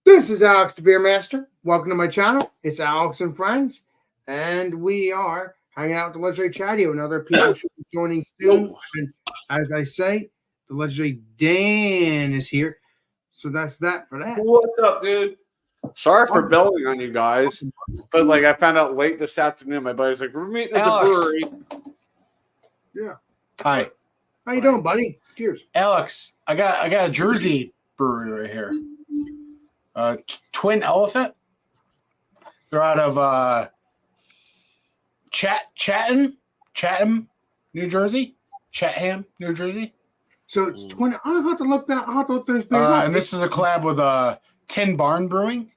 This is Alex the Beer Master. Welcome to my channel. It's Alex and Friends, and we are hanging out with the legendary Chatio, and other people should be joining soon. And as I say, the legendary Dan is here. So that's that for that. What's up, dude? Sorry for belling on you guys, but like I found out late this afternoon. My buddy's like, "We're meeting at the brewery." Yeah. Hi. How you doing, buddy? Cheers. Alex, I got a Jersey brewery right here. Twin Elephant. They're out of Chatham, New Jersey. Chatham, New Jersey. So it's 20. I'll have to look that. I'll have to look those beers up. And this is a collab with Tin Barn Brewing.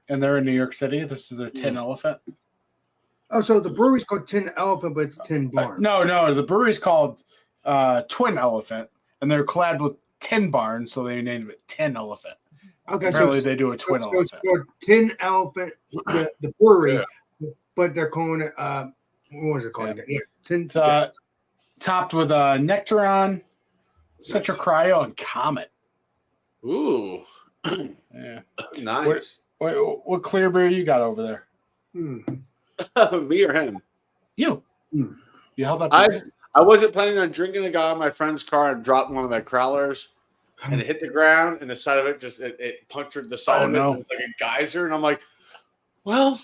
And they're in New York City. This is their Tin Elephant. Oh, so the brewery's called Tin Elephant, but it's Tin Barn. No, the brewery's called Twin Elephant, and they're collabed with Tin Barn, so they named it Tin Elephant. Okay, apparently they do a Twin Elephant. It's called Tin Elephant, the brewery, but they're calling it what was it called again? Yeah, Tin. It's, topped with Nectaron, Citra Cryo, and Comet. Ooh, yeah, nice. What clear beer you got over there? Me or him? You. You held up. I wasn't planning on drinking. I got out of my friend's car and dropped one of my crowlers, and it hit the ground, and the side of it just it punctured the side of it. It was like a geyser, and I'm like, well,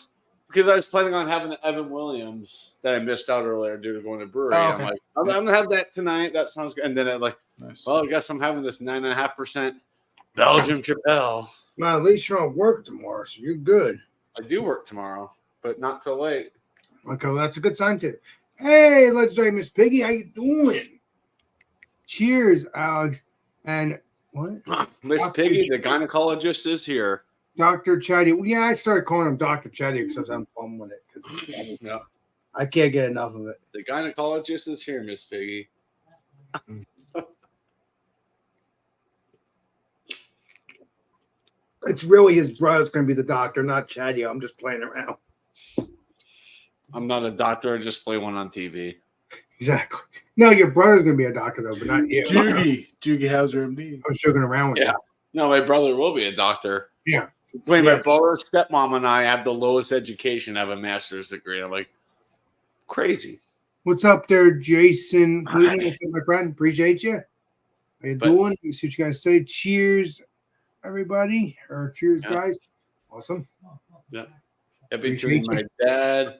because I was planning on having the Evan Williams that I missed out earlier due to going to brewery. Oh, okay. I'm like, I'm gonna have that tonight. That sounds good. And then I'm like, nice. Well, I guess I'm having this 9.5% Belgian Chapelle. Well, at least you're on work tomorrow, so you're good. I do work tomorrow, but not till late. Okay, well, that's a good sign too. Hey, legendary Miss Piggy, how you doing? Cheers, Alex. And what? Miss Piggy, the gynecologist, is here. Dr. Chatty. Yeah, I started calling him Dr. Chatty because I'm fun with it. Yeah. I can't get enough of it. The gynecologist is here, Miss Piggy. It's really his brother's going to be the doctor, not Chatty. I'm just playing around. I'm not a doctor. I just play one on TV. Exactly. No, your brother's going to be a doctor, though, but not you. Doogie Howser, MD. I was joking around with you. No, my brother will be a doctor. Yeah. Wait, my brother's stepmom and I have the lowest education. I have a master's degree. I'm like, crazy. What's up there, Jason? What's up, my friend? Appreciate you. How you doing? Let me see what you guys say. Cheers, everybody. Or cheers, guys. Awesome. Yeah. Between my dad,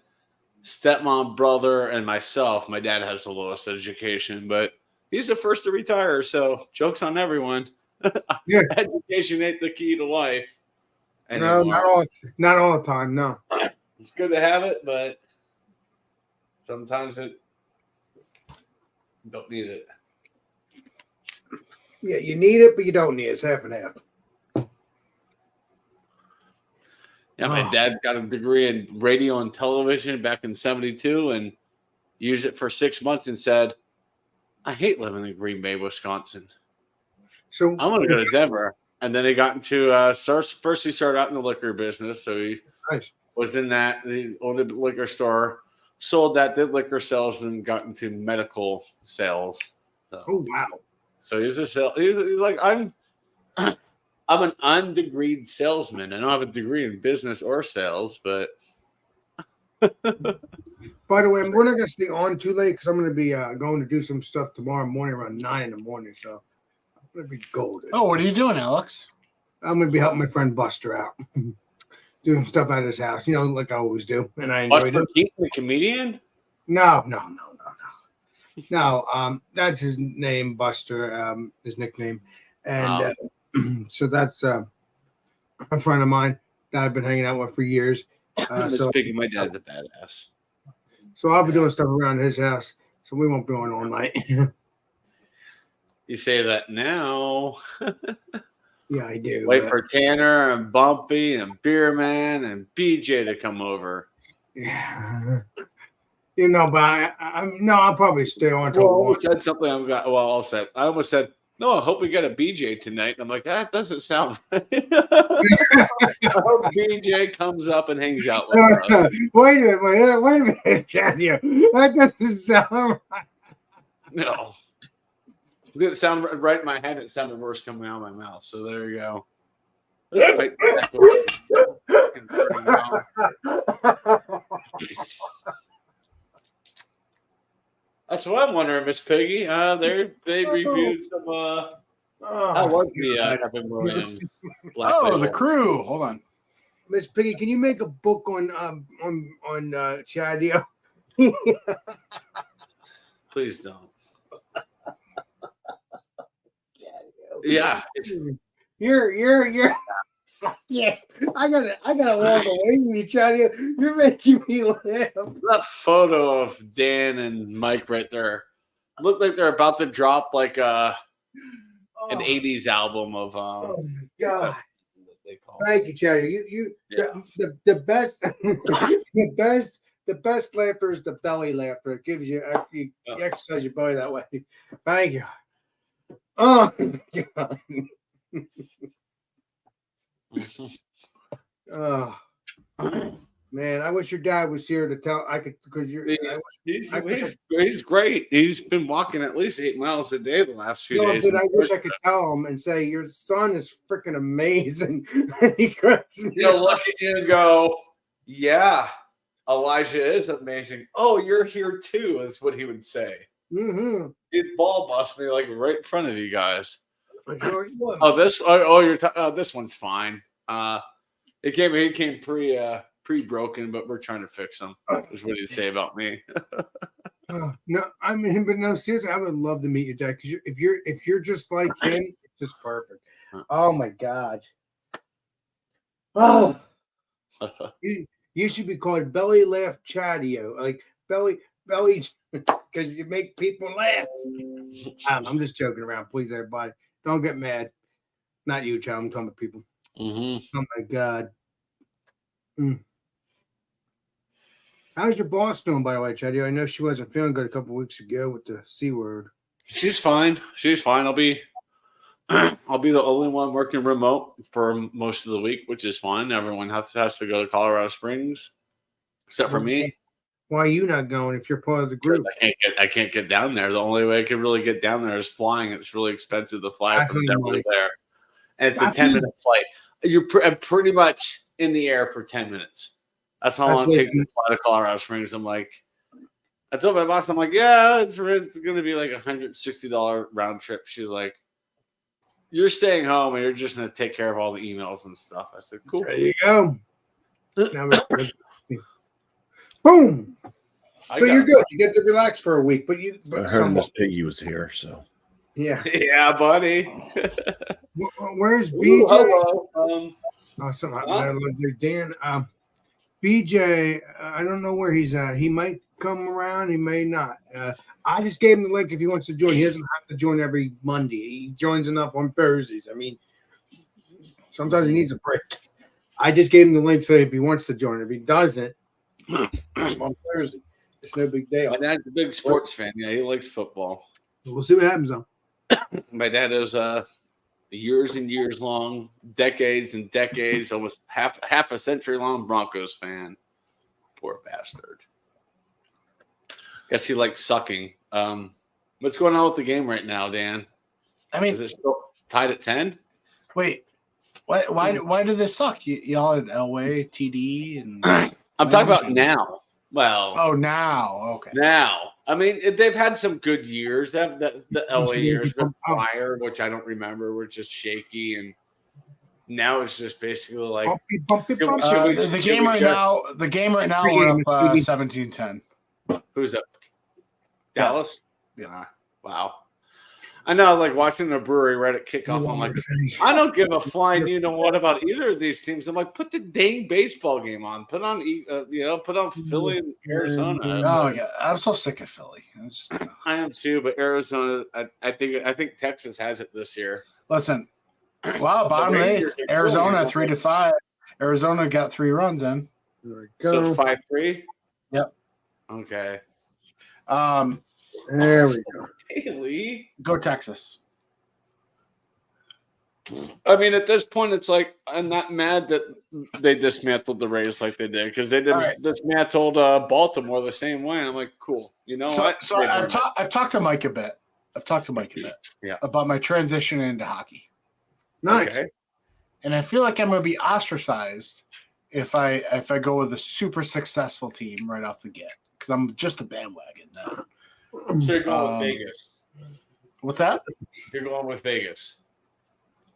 stepmom, brother, and myself, my dad has the lowest education, but he's the first to retire, so joke's on everyone. Yeah. Education ain't the key to life. No, not all the time, no. It's good to have it, but sometimes you don't need it. Yeah, you need it, but you don't need it. It's half and half. Yeah, my dad got a degree in radio and television back in '72 and used it for 6 months and said, I hate living in Green Bay, Wisconsin. So I'm going to go to Denver. And then he got into first he started out in the liquor business. So he was in that. He owned a liquor store, sold that, did liquor sales, and got into medical sales. So, oh, wow. So he's like, I'm an undegreed salesman. I don't have a degree in business or sales, but. By the way, we're not going to stay on too late because I'm going to be going to do some stuff tomorrow morning around 9 in the morning. So I'm going to be golden. Oh, what are you doing, Alex? I'm going to be helping my friend Buster out. Doing stuff at his house, like I always do. And I enjoy it. Keaton, the comedian? No. No, that's his name, Buster, his nickname. And so that's a friend of mine that I've been hanging out with for years. So my dad's a badass. So I'll be doing stuff around his house, so we won't be on all night. You say that now. Yeah, I do. Wait for Tanner and Bumpy and Beerman and BJ to come over. Yeah. But I'll probably stay on until I said something. I'll say. I almost said, no, I hope we get a BJ tonight. And I'm like, that doesn't sound right. I hope BJ comes up and hangs out with us. Wait a minute, Chad. That doesn't sound right. No. didn't sound right in my head. It sounded worse coming out of my mouth. So there you go. That's what I'm wondering, Miss Piggy. They reviewed some. How was the Kevin Williams Black Label? The Crew. Hold on. Miss Piggy, can you make a book on Chadio? Please don't. Yeah, you're yeah. I gotta walk away from you, Chadio. You're making me laugh. That photo of Dan and Mike right there look like they're about to drop like an 80s album of oh my God. They call Thank you, Chadio. The best the best laughter is the belly laughter. It gives you exercise your belly that way. Thank you. Oh God. Oh man, I wish your dad was here to tell. I could because you're. He's great. He's been walking at least 8 miles a day the last few days. But I wish I could tell him and say your son is freaking amazing. He cracks me. He'll look at you and go, "Yeah, Elijah is amazing. Oh, you're here too," is what he would say. Mm-hmm. He'd ball bust me like right in front of you guys. Oh, this one's fine. He came pre-broken, but we're trying to fix him. Is what he'd say about me. No, I mean, but no, seriously, I would love to meet your dad because if you're just like him, it's just perfect. Oh my God. Oh, you should be called Belly Laugh Chadio, like belly, because you make people laugh. I'm just joking around, please, everybody. Don't get mad. Not you, child. I'm talking about people. Mm-hmm. Oh my God. How's your boss doing, by the way, Chadio? I know she wasn't feeling good a couple of weeks ago with the C word. She's fine. I'll be the only one working remote for most of the week, which is fine. Everyone has to go to Colorado Springs, except for me. Why are you not going if you're part of the group? I can't get down there. The only way I can really get down there is flying. It's really expensive to fly from Denver there, and it's a 10-minute flight. You're pretty much in the air for 10 minutes. That's how long it takes to fly to Colorado Springs. I'm like, I told my boss, I'm like, yeah, it's going to be like $160 round trip. She's like, you're staying home and you're just going to take care of all the emails and stuff. I said, cool. There you go. Boom. So you're good. You get to relax for a week, but I heard Miss Piggy was here, so yeah, buddy. Where's BJ? Hello. Dan. BJ, I don't know where he's at. He might come around. He may not. I just gave him the link if he wants to join. He doesn't have to join every Monday. He joins enough on Thursdays. I mean, sometimes he needs a break. I just gave him the link so if he wants to join. If he doesn't, on Thursday, it's no big deal. My dad's a big sports fan. Yeah, he likes football. We'll see what happens though. My dad is years and years long, decades and decades, almost half a century long Broncos fan. Poor bastard. Guess he likes sucking. What's going on with the game right now, Dan? I mean, is it still tied at 10? Wait, why did this suck? Y'all had Elway, TD, and I'm talking about now. Well, now, okay. Now, I mean, they've had some good years. The LA years prior, which I don't remember, were just shaky, and now it's just basically like the game right now. The game right now we're up 17-10. Who's up? Dallas. Yeah. Wow. I know, like watching the Brewery right at kickoff. I'm like, I don't give a flying you know what about either of these teams. I'm like, put the dang baseball game on. Put on Philly and Arizona. Oh yeah, I'm so sick of Philly. I am too, but Arizona. I think Texas has it this year. Listen, wow, bottom of the 8th, Arizona 3-5. Arizona got 3 runs in. So it's 5-3. Yep. Okay. There we go. Haley. Go Texas. I mean, at this point, it's like I'm not mad that they dismantled the Rays like they did because they dismantled Baltimore the same way. I'm like, cool. You know what? So I've talked to Mike a bit. I've talked to Mike a bit. Yeah. About my transition into hockey, Nice. Okay. and I feel like I'm going to be ostracized if I go with a super successful team right off the get because I'm just a bandwagon now. So you're going with Um, Vegas. What's that? You're going with Vegas.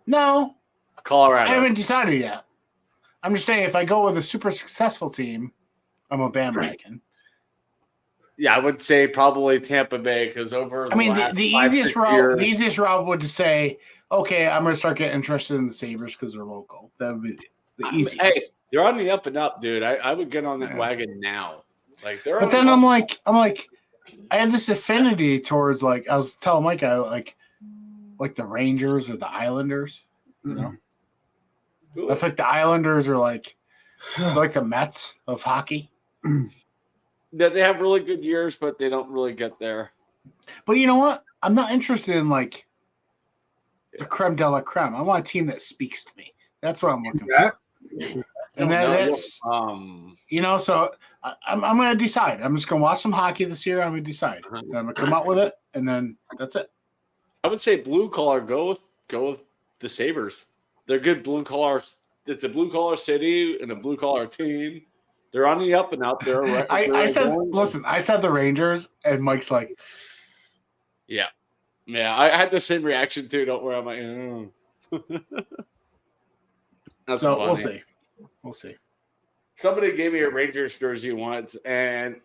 No, I Colorado. haven't decided yet. I'm just saying if I go with a super successful team, I'm a bandwagon. Yeah, I would say probably Tampa Bay because over I mean, last the 5, easiest 6 route, years- the easiest route would to say, okay, I'm going to start getting interested in the Sabres because they're local. That would be the easiest. Hey, they're on the up and up, dude. I would get on that Yeah. wagon now. Like they're. But on then the I'm up. like, I have this affinity towards like I was telling Mike, I like the Rangers or the Islanders. You know, I think the Islanders are like the Mets of hockey. That they have really good years, but they don't really get there. But you know what? I'm not interested in like the creme de la creme. I want a team that speaks to me. That's what I'm looking Yeah. for. And that's so I'm going to decide. I'm just going to watch some hockey this year. I'm going to decide. And I'm going to come out with it, and then that's it. I would say blue collar. Go with the Sabres. They're good blue collar. It's a blue collar city and a blue collar team. They're on the up and up. I said the Rangers, and Mike's like, yeah. I had the same reaction too. Don't worry, I'm like, That's so funny. We'll see. Somebody gave me a Rangers jersey once, and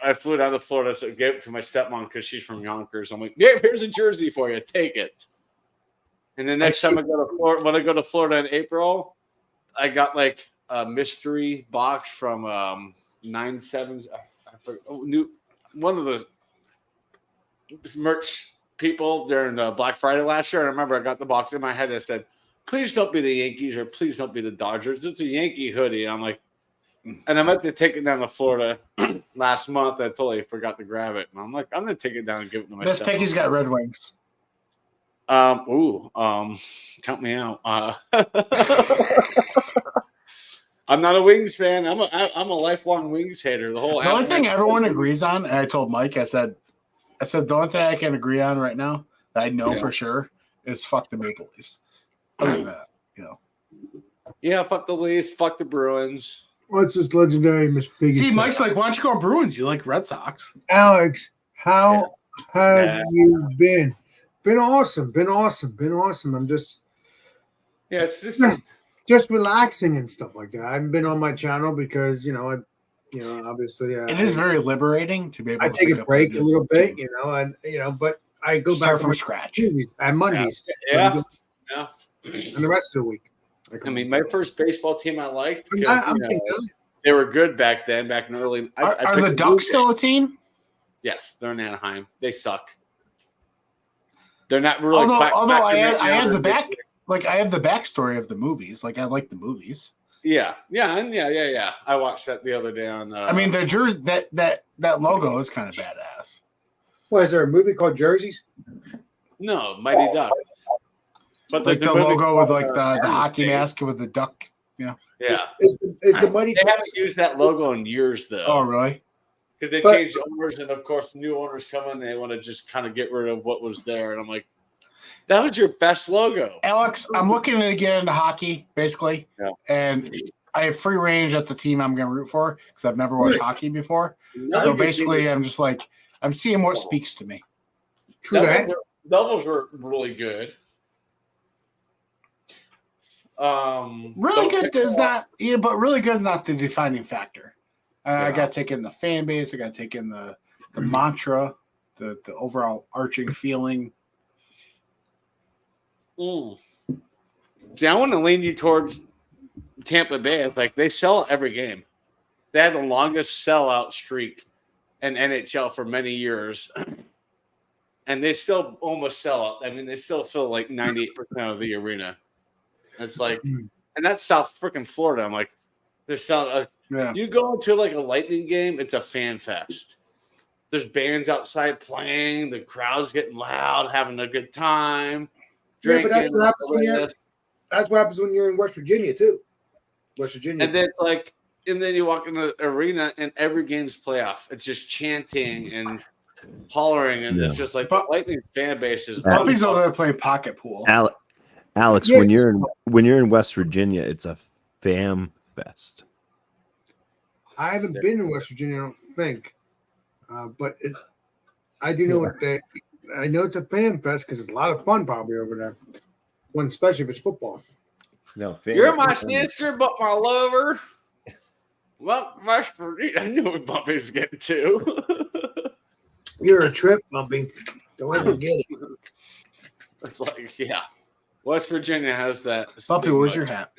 I flew down to Florida, so I gave it to my stepmom because she's from Yonkers. I'm like, yeah, here's a jersey for you. Take it. And the next time I go to Florida, when I go to Florida in April, I got like a mystery box from 9/7. I forgot, one of the merch people during Black Friday last year. I remember I got the box in my head. I said, please don't be the Yankees or please don't be the Dodgers. It's a Yankee hoodie. I'm like, and I meant to take it down to Florida last month. I totally forgot to grab it. And I'm like, I'm going to take it down and give it to my Miss Peggy's got Red Wings. count me out. I'm not a Wings fan. I'm a lifelong Wings hater. The only thing everyone agrees on, and I told Mike, I said the only thing I can agree on right now that I know for sure is fuck the Maple Leafs. Other than that, Yeah, fuck the Leafs, fuck the Bruins. What's this legendary Miss Piggy? See, Mike's like, why don't you go Bruins? You like Red Sox. Alex, how have you been? Been awesome. I'm just It's just relaxing and stuff like that. I haven't been on my channel because obviously It is very liberating to be able I to take pick a up break a little bit, team. but I go Start back from on scratch. Tuesdays and Mondays. Yeah. And the rest of the week. I mean, my first baseball team I liked because I'm they were good back then, back in early. Are the Ducks still a team? Yes, they're in Anaheim. They suck. They're not really. Although I have the back, I have the backstory of the movies. Like I like the movies. Yeah. I watched that the other day on. I mean, the jersey that logo is kind of badass. Well, is there a movie called Jerseys? No, Mighty Ducks. But Like the logo with like the hockey mask with the duck. Yeah. Is the Mighty They Ducks? haven't used that logo in years though. Oh, really? Because they changed owners, and of course, new owners come in. They want to just kind of get rid of what was there, and I'm like, that was your best logo, Alex. I'm looking to get into hockey, basically, and I have free range at the team I'm going to root for because I've never watched hockey before. So basically, I'm just like I'm seeing what speaks to me. True that. Devils were really good. Really good is not, but really good is not the defining factor. I got to take in the fan base. I got to take in the mantra, the overall arching feeling. See, I want to lean you towards Tampa Bay. It's like they sell every game. They had the longest sellout streak in NHL for many years, and they still almost sell out. I mean, they still fill like 98% of the arena. It's like, and that's South freaking Florida. I'm like, they're selling. You go into like a Lightning game, it's a fan fest. There's bands outside playing, the crowd's getting loud, having a good time. Drinking, but that's what happens when you're in West Virginia too. West Virginia, and then it's like, and then you walk in the arena, and every game's playoff. It's just chanting, and hollering, and Yeah. it's just like the Lightning fan base is. Puppy's over there playing pocket pool. Alex, Yes. when you're in West Virginia, it's a fam fest. I haven't been in West Virginia, I don't think, but I do know what they. I know it's a fan fest because it's a lot of fun probably over there. One, especially if it's football. No, You're my sister, but my lover. Well, West Virginia, I knew what Bumpy's getting to. You're a trip, Bumpy. Don't ever get it. It's like, yeah, West Virginia has that. Bumpy, where's your hat?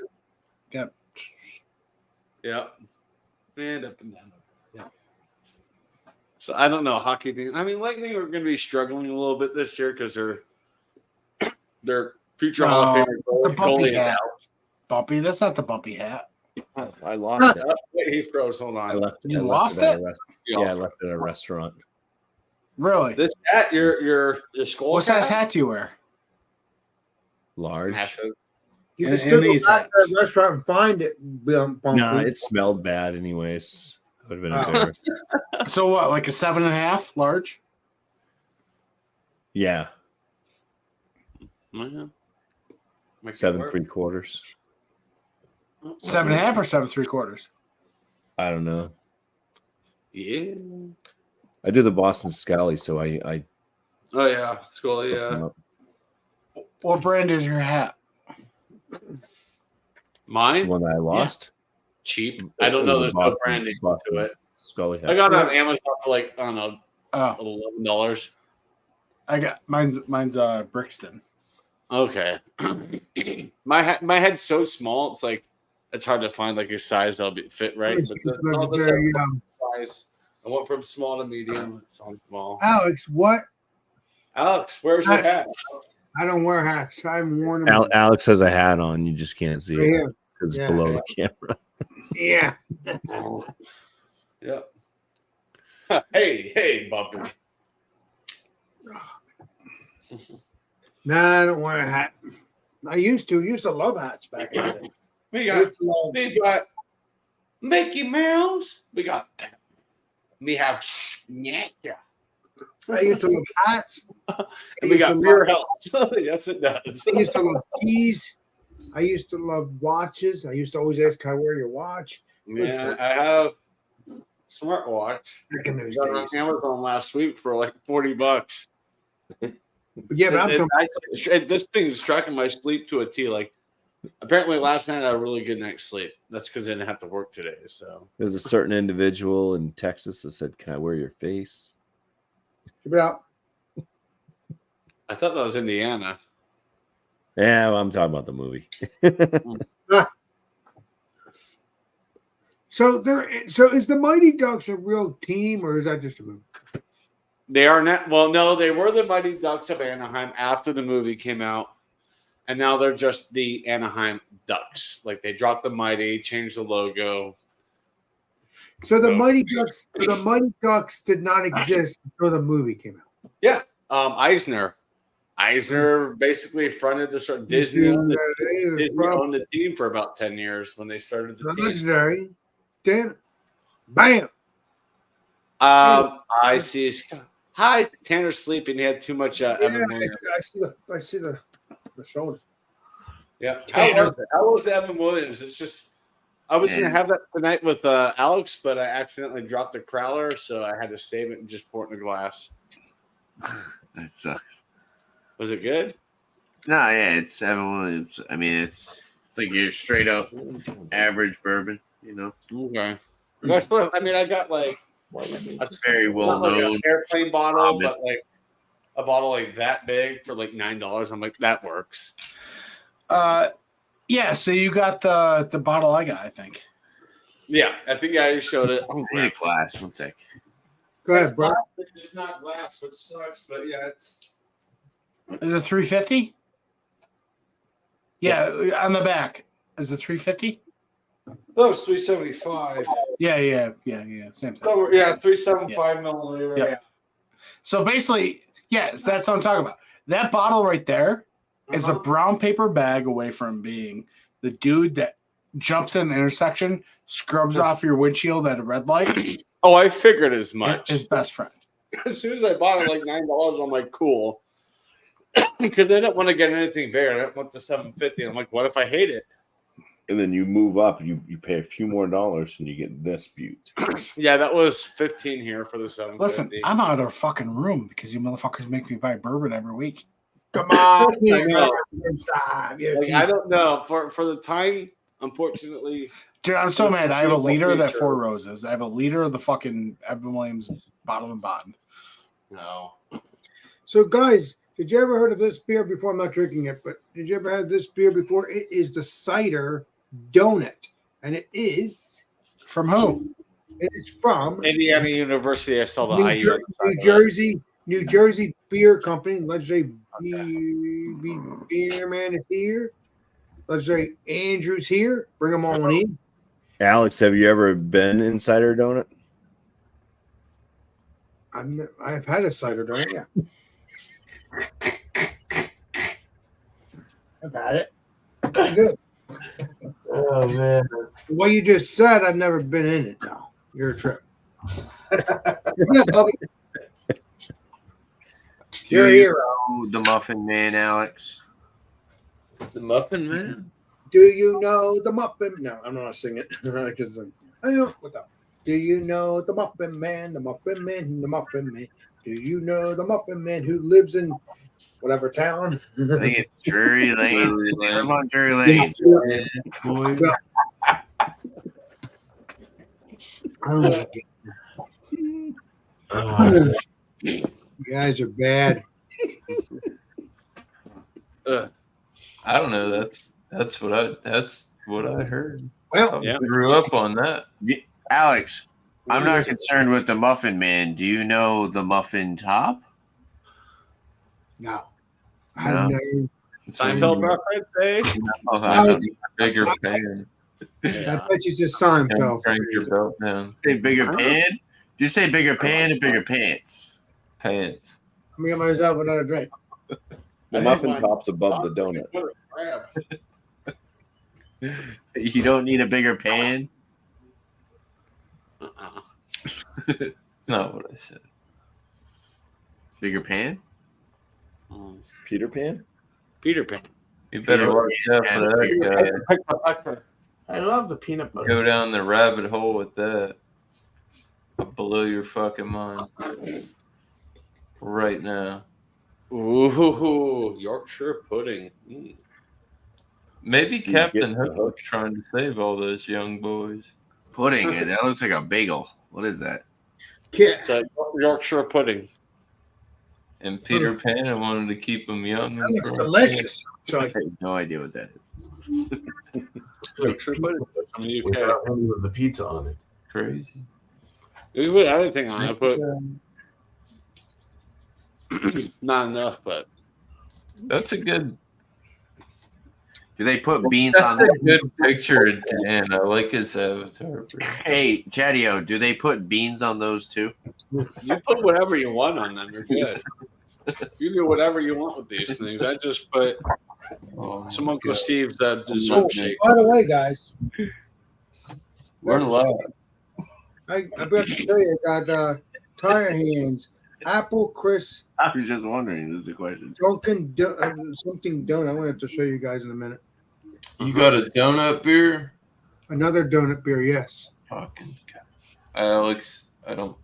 Yep. And up and down. Yeah. So I don't know hockey thing. I mean, Lightning are going to be struggling a little bit this year because their future Hall of Famer the Bumpy goalie hat. out. Bumpy, that's not the Bumpy hat. Oh, I lost it. Wait, he froze. Hold on. I left You I left lost at it? a yeah, I left it at a restaurant. Really? This hat, your skull. What size hat do you wear? Large. Massive. You And- can still and go these back to hats. that restaurant and find it, Bumpy. No, it smelled bad anyways. I would have been Oh. embarrassed. So what, like a 7.5 large? Yeah, Yeah. 7 3/4. 7.5 or 7 3/4? I don't know. Yeah. I do the Boston Scally, so I Oh yeah, skull. look Yeah. them up. What brand is your hat? The Mine one that I lost. cheap. I don't It know. was a There's no Boston- branding Boston to it. Scully hat. I got it on Amazon for like I don't know Oh, $11. I got mine's Brixton. Okay. my head's so small. It's like it's hard to find like a size that'll fit right. But all this Very, size, I went from small to medium. It's on small. Alex, what? Alex, where's your hat? I don't wear hats. I haven't worn them. Alex has a hat on. You just can't see Right it here. because it's Yeah. below the camera. Yeah. Yep. Hey, Bumpy. Nah, I don't wear a hat. I used to love hats back in the day. We I got used to love- Mickey Mouse. We got that. We have yeah. I used to love hats. And we got beer helps. Yes, it does. I used to love keys. I used to love watches. I used to always ask, "Can I wear your watch?" Yeah, I have a smartwatch. Back in those Got it on days. Amazon last week for like $40. Yeah, but This thing is tracking my sleep to a T. Like, apparently last night I had a really good night's sleep. That's because I didn't have to work today. So There's a certain individual in Texas that said, "Can I wear your face?" about I thought that was Indiana. Yeah, well, I'm talking about the movie. so is the Mighty Ducks a real team or is that just a movie? They are not. Well, no, they were the Mighty Ducks of Anaheim after the movie came out, and now they're just the Anaheim Ducks. Like they dropped the Mighty, changed the logo. So the No. Mighty Ducks did not exist until the movie came out. Yeah, Eisner basically fronted the show. Disney. Dude, Disney owned the team for about 10 years when they started the team. legendary. Then, bam. I see. Hi, Tanner's sleeping. He had too much. Yeah, Evan Williams. I see the shoulder. Yeah. Hey, how was Evan Williams? It's just I was gonna have that tonight with Alex, but I accidentally dropped the crowler, so I had to save it and just pour it in a glass. That sucks. Was it good? No, yeah, it's Evan Williams. I mean, it's like your straight up average bourbon, you know. Okay. I mean, I got like It's very well not like known. an airplane bottle, but like a bottle like that big for like $9. I'm like, that works. Yeah, so you got the bottle I got, I think. Yeah, I think you showed it. I need a glass. One sec. Go ahead, bro. It's not glass, which sucks, but yeah, it's. Is it 350? Yeah, on the back. Is it 350? That was 375. Yeah. Same thing. So, yeah, 375 milliliter. Yeah. So basically, yes, that's what I'm talking about. That bottle right there is a brown paper bag away from being the dude that jumps in the intersection, scrubs off your windshield at a red light, Oh, I figured as much. his best friend. As soon as I bought it, like $9, I'm like, cool. Because I didn't want to get anything bigger. I didn't want the 750. I'm like, what if I hate it? And then you move up, you pay a few more dollars, and you get this butte. Yeah, that was 15 here for the 750. Listen, I'm out of fucking room because you motherfuckers make me buy bourbon every week. Come on. I know. Stop. You're Like, I don't know. For the time, unfortunately. Dude, I'm so mad. I have a liter of that Four Roses. I have a liter of the fucking Evan Williams Bottle and Bond. No. So, guys, did you ever heard of this beer before? I'm not drinking it, but did you ever have this beer before? It is the cider donut, and it is From who? it is from Indiana University. I saw the New, IU. New Jersey Beer Company. Legendary beer man is here. Legendary Andrew's here. Bring them on in. Alex, have you ever been in Cider Donut? I've had a cider donut. Yeah, I've had it. Pretty good. Oh man. What you just said, I've never been in it. No, you're a trip. You're a hero. The Muffin Man, Alex. The Muffin Man? Do you know the Muffin? No, I'm not singing it because I know what the. Do you know the Muffin Man? The Muffin Man. The Muffin Man. Do you know the Muffin Man who lives in whatever town? I think it's Drury Lane. I'm on Drury Lane. Oh, you guys are bad. I don't know. That's what I heard. Well, Yeah. Grew up on that. Alex, I'm not concerned with the Muffin Man. Do you know the Muffin Top? no. No. I know. Seinfeld reference, eh? Oh, No, bigger pan. I bet you just Seinfeld. Crank your belt down. Say bigger pan? Did you say bigger pan or bigger pants? Pants. I'm gonna get myself another drink. The muffin top's above the donut. You don't need a bigger pan? It's not what I said. Bigger pan? Peter Pan? Peter Pan. You better watch out for that guy. I love the peanut butter. Go down the rabbit hole with that. I'll blow your fucking mind. Right now. Ooh, Yorkshire pudding. Maybe You Captain get the Hook hook. was trying to save all those young boys. Pudding. That looks like a bagel. What is that? Kid. It's a Yorkshire pudding. And Peter Pan wanted to keep them young. That looks and delicious. I So, have no idea what that is. Yorkshire pudding from the Without UK. any of the pizza on it. crazy. We put anything on it, but not enough. But That's a good. Do they put beans That's on a this? good picture of Dan. I like his avatar. bro. Hey, Chadio, do they put beans on those too? you put whatever you want on them. You're good. You do whatever you want with these things. I just put Oh, some Uncle God. Steve's oh, dessert shake. by the way, guys, We're live. I forgot to tell you, I got tire hands, apple crisp, I was just wondering. This is a question. Dunkin' something donut. I'm gonna have to show you guys in a minute. You got a donut beer? Another donut beer, yes. Fucking God. Alex, I don't.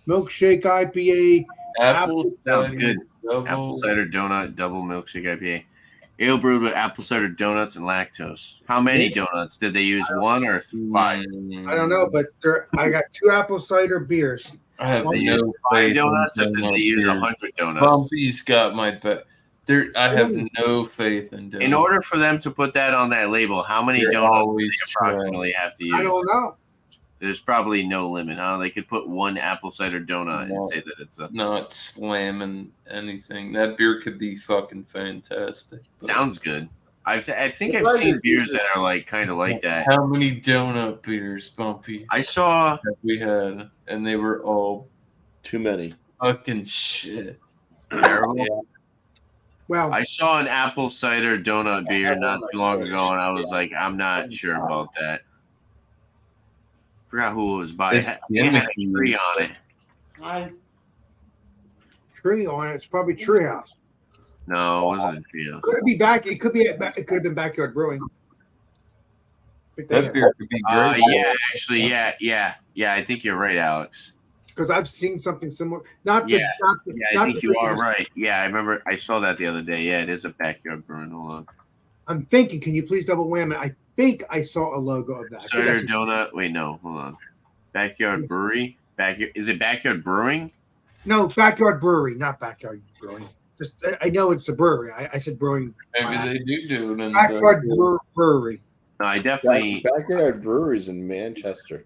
Milkshake IPA. Apple Sounds cider good. double- Apple cider donut, double milkshake IPA. Ale brewed with apple cider donuts and lactose. How many donuts? Did they use one or five? I don't know, but I got 2 apple cider beers. I have Did they no Five faith in donuts or did donut they use beers. 100 donuts? Bumpy's got my bet. There, I have no faith in donuts. In order for them to put that on that label, how many They're donuts do always they approximately have to I use? don't know. There's probably no limit, huh? They could put one apple cider donut No. and say that it's a. not slamming anything. That beer could be fucking fantastic. but Sounds good. I think I've seen beers that are like kind of like that. How many donut beers, Bumpy, I saw have we had? And they were all Too many. fucking shit. terrible. Well, I saw an apple cider donut beer not too long ago, and I was like, I'm not sure about that. Forgot who it was by. It It's had a tree gimmicky. on it. Tree on it. It's probably Treehouse. No, it wasn't a trio. Could it be back? It could be. It could have been Backyard Brewing. That beer could be great. Yeah, actually, yeah. I think you're right, Alex. Because I've seen something similar. Not Yeah. the, not the, Yeah, I not think the you are Rangers. right. Yeah, I remember I saw that the other day. Yeah, it is a Backyard Brewing. Hold on. I'm thinking. Can you please double wham it? I think I saw a logo of that. I think I Cider should- Donut. Wait, no, hold on. Backyard Brewery. Is it Backyard Brewing? No, Backyard Brewery, not Backyard Brewing. Just I know it's a brewery. I said brewing. Maybe they do it in Backyard Brewery. No, I definitely. Backyard Breweries in Manchester.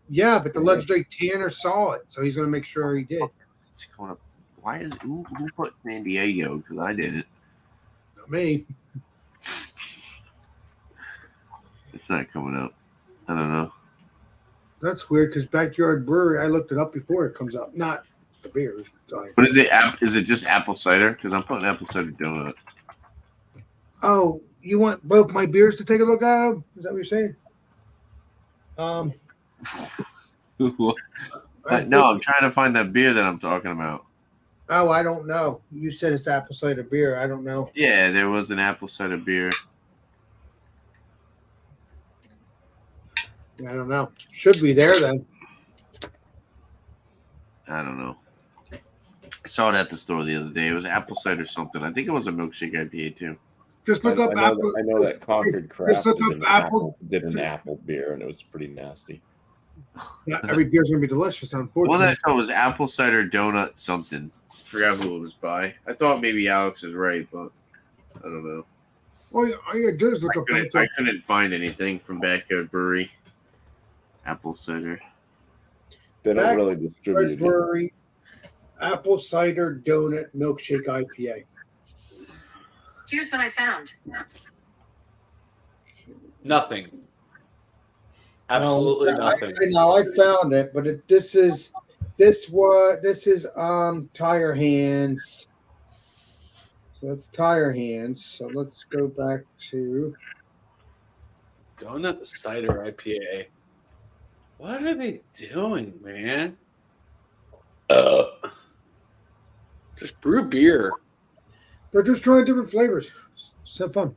Yeah, but the legendary Tanner saw it, so he's going to make sure he did. It's coming up. Why is who put San Diego? Because I didn't. Not me. It's not coming up. I don't know. That's weird because Backyard Brewery. I looked it up before it comes up. Not the beers. Sorry. What is it? Is it just apple cider? Because I'm putting apple cider donut. Oh, you want both my beers to take a look at them? Is that what you're saying? No, I'm trying to find that beer that I'm talking about. Oh, I don't know. You said it's apple cider beer. I don't know. Yeah, there was an apple cider beer. I don't know. Should be there then. I don't know. I saw it at the store the other day. It was apple cider something. I think it was a milkshake IPA too. Just look up apple. I know that Concord Just Craft look up apple. did an apple beer, and it was pretty nasty. Not every beer's gonna be delicious, One unfortunately. I saw was apple cider donut something. Forgot who it was by. I thought maybe Alex is right, but I don't know. All you gotta do is look up I couldn't find anything from Backyard Brewery. Apple cider. They don't Back- really distribute it. Brewery, apple cider donut milkshake IPA. Here's what I found. Nothing. Absolutely No, nothing. I know I found it, but this is Tire Hands. So it's Tire Hands. So let's go back to Donut cider IPA. What are they doing, man? Just brew beer. they're just trying different flavors. Just have fun.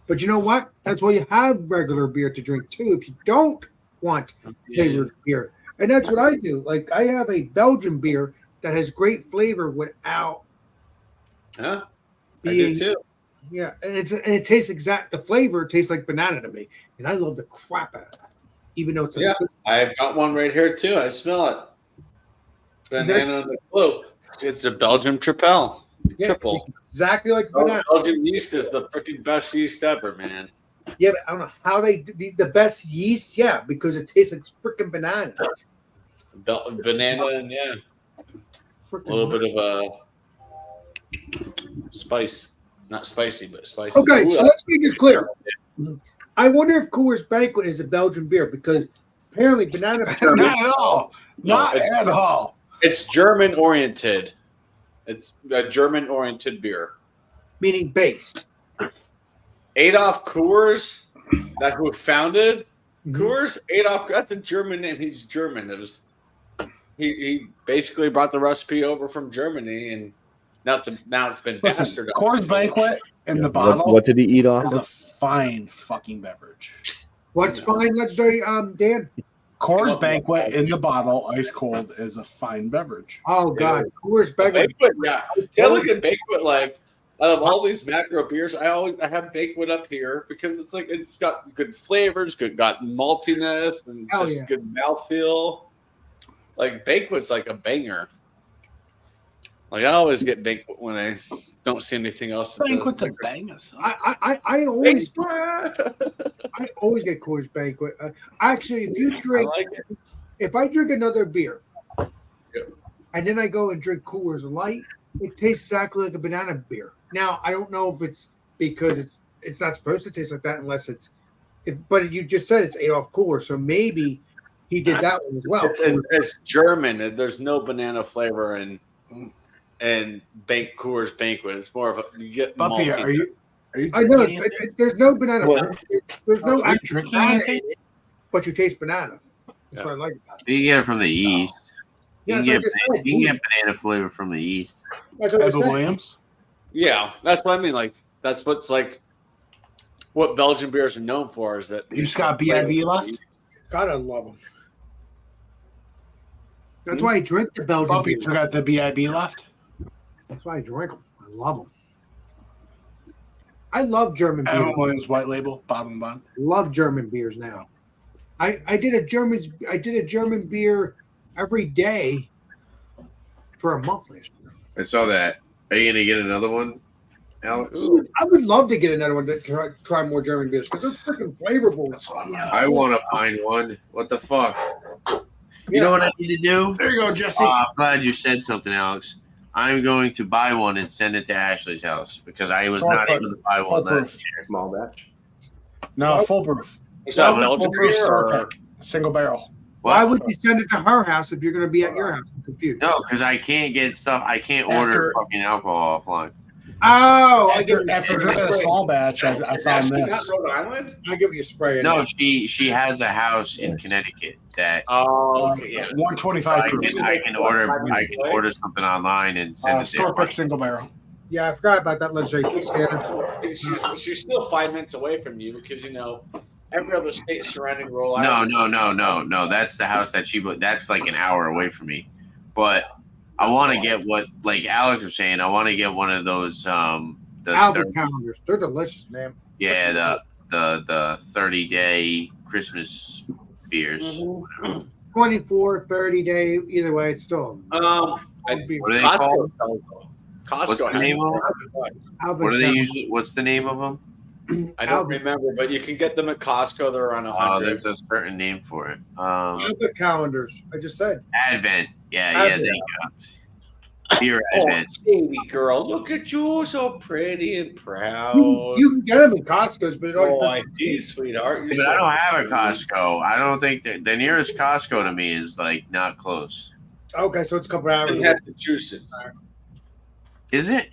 But you know what? That's why you have regular beer to drink too. If you don't want flavored beer, and that's what I do. Like I have a Belgian beer that has great flavor without Huh? I being. do too. Yeah, and it tastes the flavor tastes like banana to me, and I love the crap out of that. Even though it's Yeah. I've got one right here too. I smell it. That's- Banana in the clue. It's a Belgian Tripel. yeah, Triple. it's exactly like banana. Belgian yeast is the freaking best yeast ever, man. Yeah, but I don't know how they the best yeast. Yeah, because it tastes like freaking banana. Banana and yeah, a little bit of spice. Not spicy, but spicy. Okay, Ooh, so let's make this clear. I wonder if Coors Banquet is a Belgian beer because apparently banana Not at all. No, Not it's at all. It's German oriented. It's a German oriented beer. meaning base. Adolf Coors, that who founded Mhm. Coors, Adolf. That's a German name. He's German. It was he basically brought the recipe over from Germany, and now it's been Listen, bastardized. Coors Banquet in the bottle What did he eat off is a of? fine fucking beverage. What's fine, legendary, Dan? Coors Banquet in the bottle, ice cold, is a fine beverage. Oh God, Coors Banquet. Banquet, yeah. See, I look at Banquet like out of all these macro beers, I have Banquet up here because it's like it's got good flavors, got maltiness, and it's Hell just yeah. good mouthfeel. Like Banquet's like a banger. Like I always get Banquet when I don't see anything else. that Banquet's a does- banger. son. I always Banquet. I always get Coors Banquet. Actually, if you I drink, like it. if I drink another beer, Yeah. and then I go and drink Coors Light, it tastes exactly like a banana beer. Now I don't know if it's because it's not supposed to taste like that unless but you just said it's Adolf Coors, so maybe he did that one as well. It's German. There's no banana flavor in Coors Banquet. It's more of a you get Bumpy, malty. are you I know drinking anything? there's no banana. What? There's no Are you actual drinking banana anything? in it, but you taste banana. That's what I like about it. You get it from the yeast. Yeah, You that's can, what get, I just said. you can get banana flavor from the East. That's what I Evan said. Williams. Yeah, that's what I mean. Like that's what's like what Belgian beers are known for is that You just got BIB left? God, I love them. That's why I drink the Belgian Bumpy beer. forgot the BIB left. That's why I drink them. I love them. I love German beer. Evan Williams white label, bottom bun. Love German beers now. I did a German beer every day for a month last year. I saw that. Are you gonna get another one, Alex? I would love to get another one to try more German beers because they're freaking flavorful. I want to find one. What the fuck? You Yeah. know what I need to do? There you go, Jesse. I'm glad you said something, Alex. I'm going to buy one and send it to Ashley's house because I was not Storefront. able to buy one Foolproof. last year. Small batch. No, full proof. Is that No, Belgian full proof beer store or pick. Single barrel. Why What? would you send it to her house if you're going to be at your house? I'm confused. No, because I can't get stuff. I can't After- order fucking alcohol offline. Oh, I give After you drinking a small batch, I found Ashley this. not Rhode Island? I give you a spray. No, she has a house in Connecticut that Oh, okay, yeah. 125 proof. I can order something online and send it Store there. pick single barrel. Yeah, I forgot about that legislation. Scanner. She's still 5 minutes away from you because every other state surrounding Rhode No, Island. no. That's the house that she bought. That's like an hour away from me. But I want to get what, like Alex was saying, I want to get one of those. The Albert calendars. They're delicious, man. yeah, the 30-day Christmas beers. Mhm. 24, 30 day, either way, it's still I- What are they Costco called? sells them. Costco What's the has name of them. Albert What are they calendar. usually? What's the name of them? I don't remember, but you can get them at Costco. They're around Oh, 100. there's a certain name for it. Albert calendars. I just said. Advent. Yeah, Advent. there you go. Beer Oh, Advent. baby girl, look at you, so pretty and proud. You can get them in Costco's, but it all Oh, I depends. see, sweetheart. You're But so I don't have a pretty. Costco. I don't think that the nearest Costco to me is like not close. Okay, so it's a couple hours. In Massachusetts. Is it?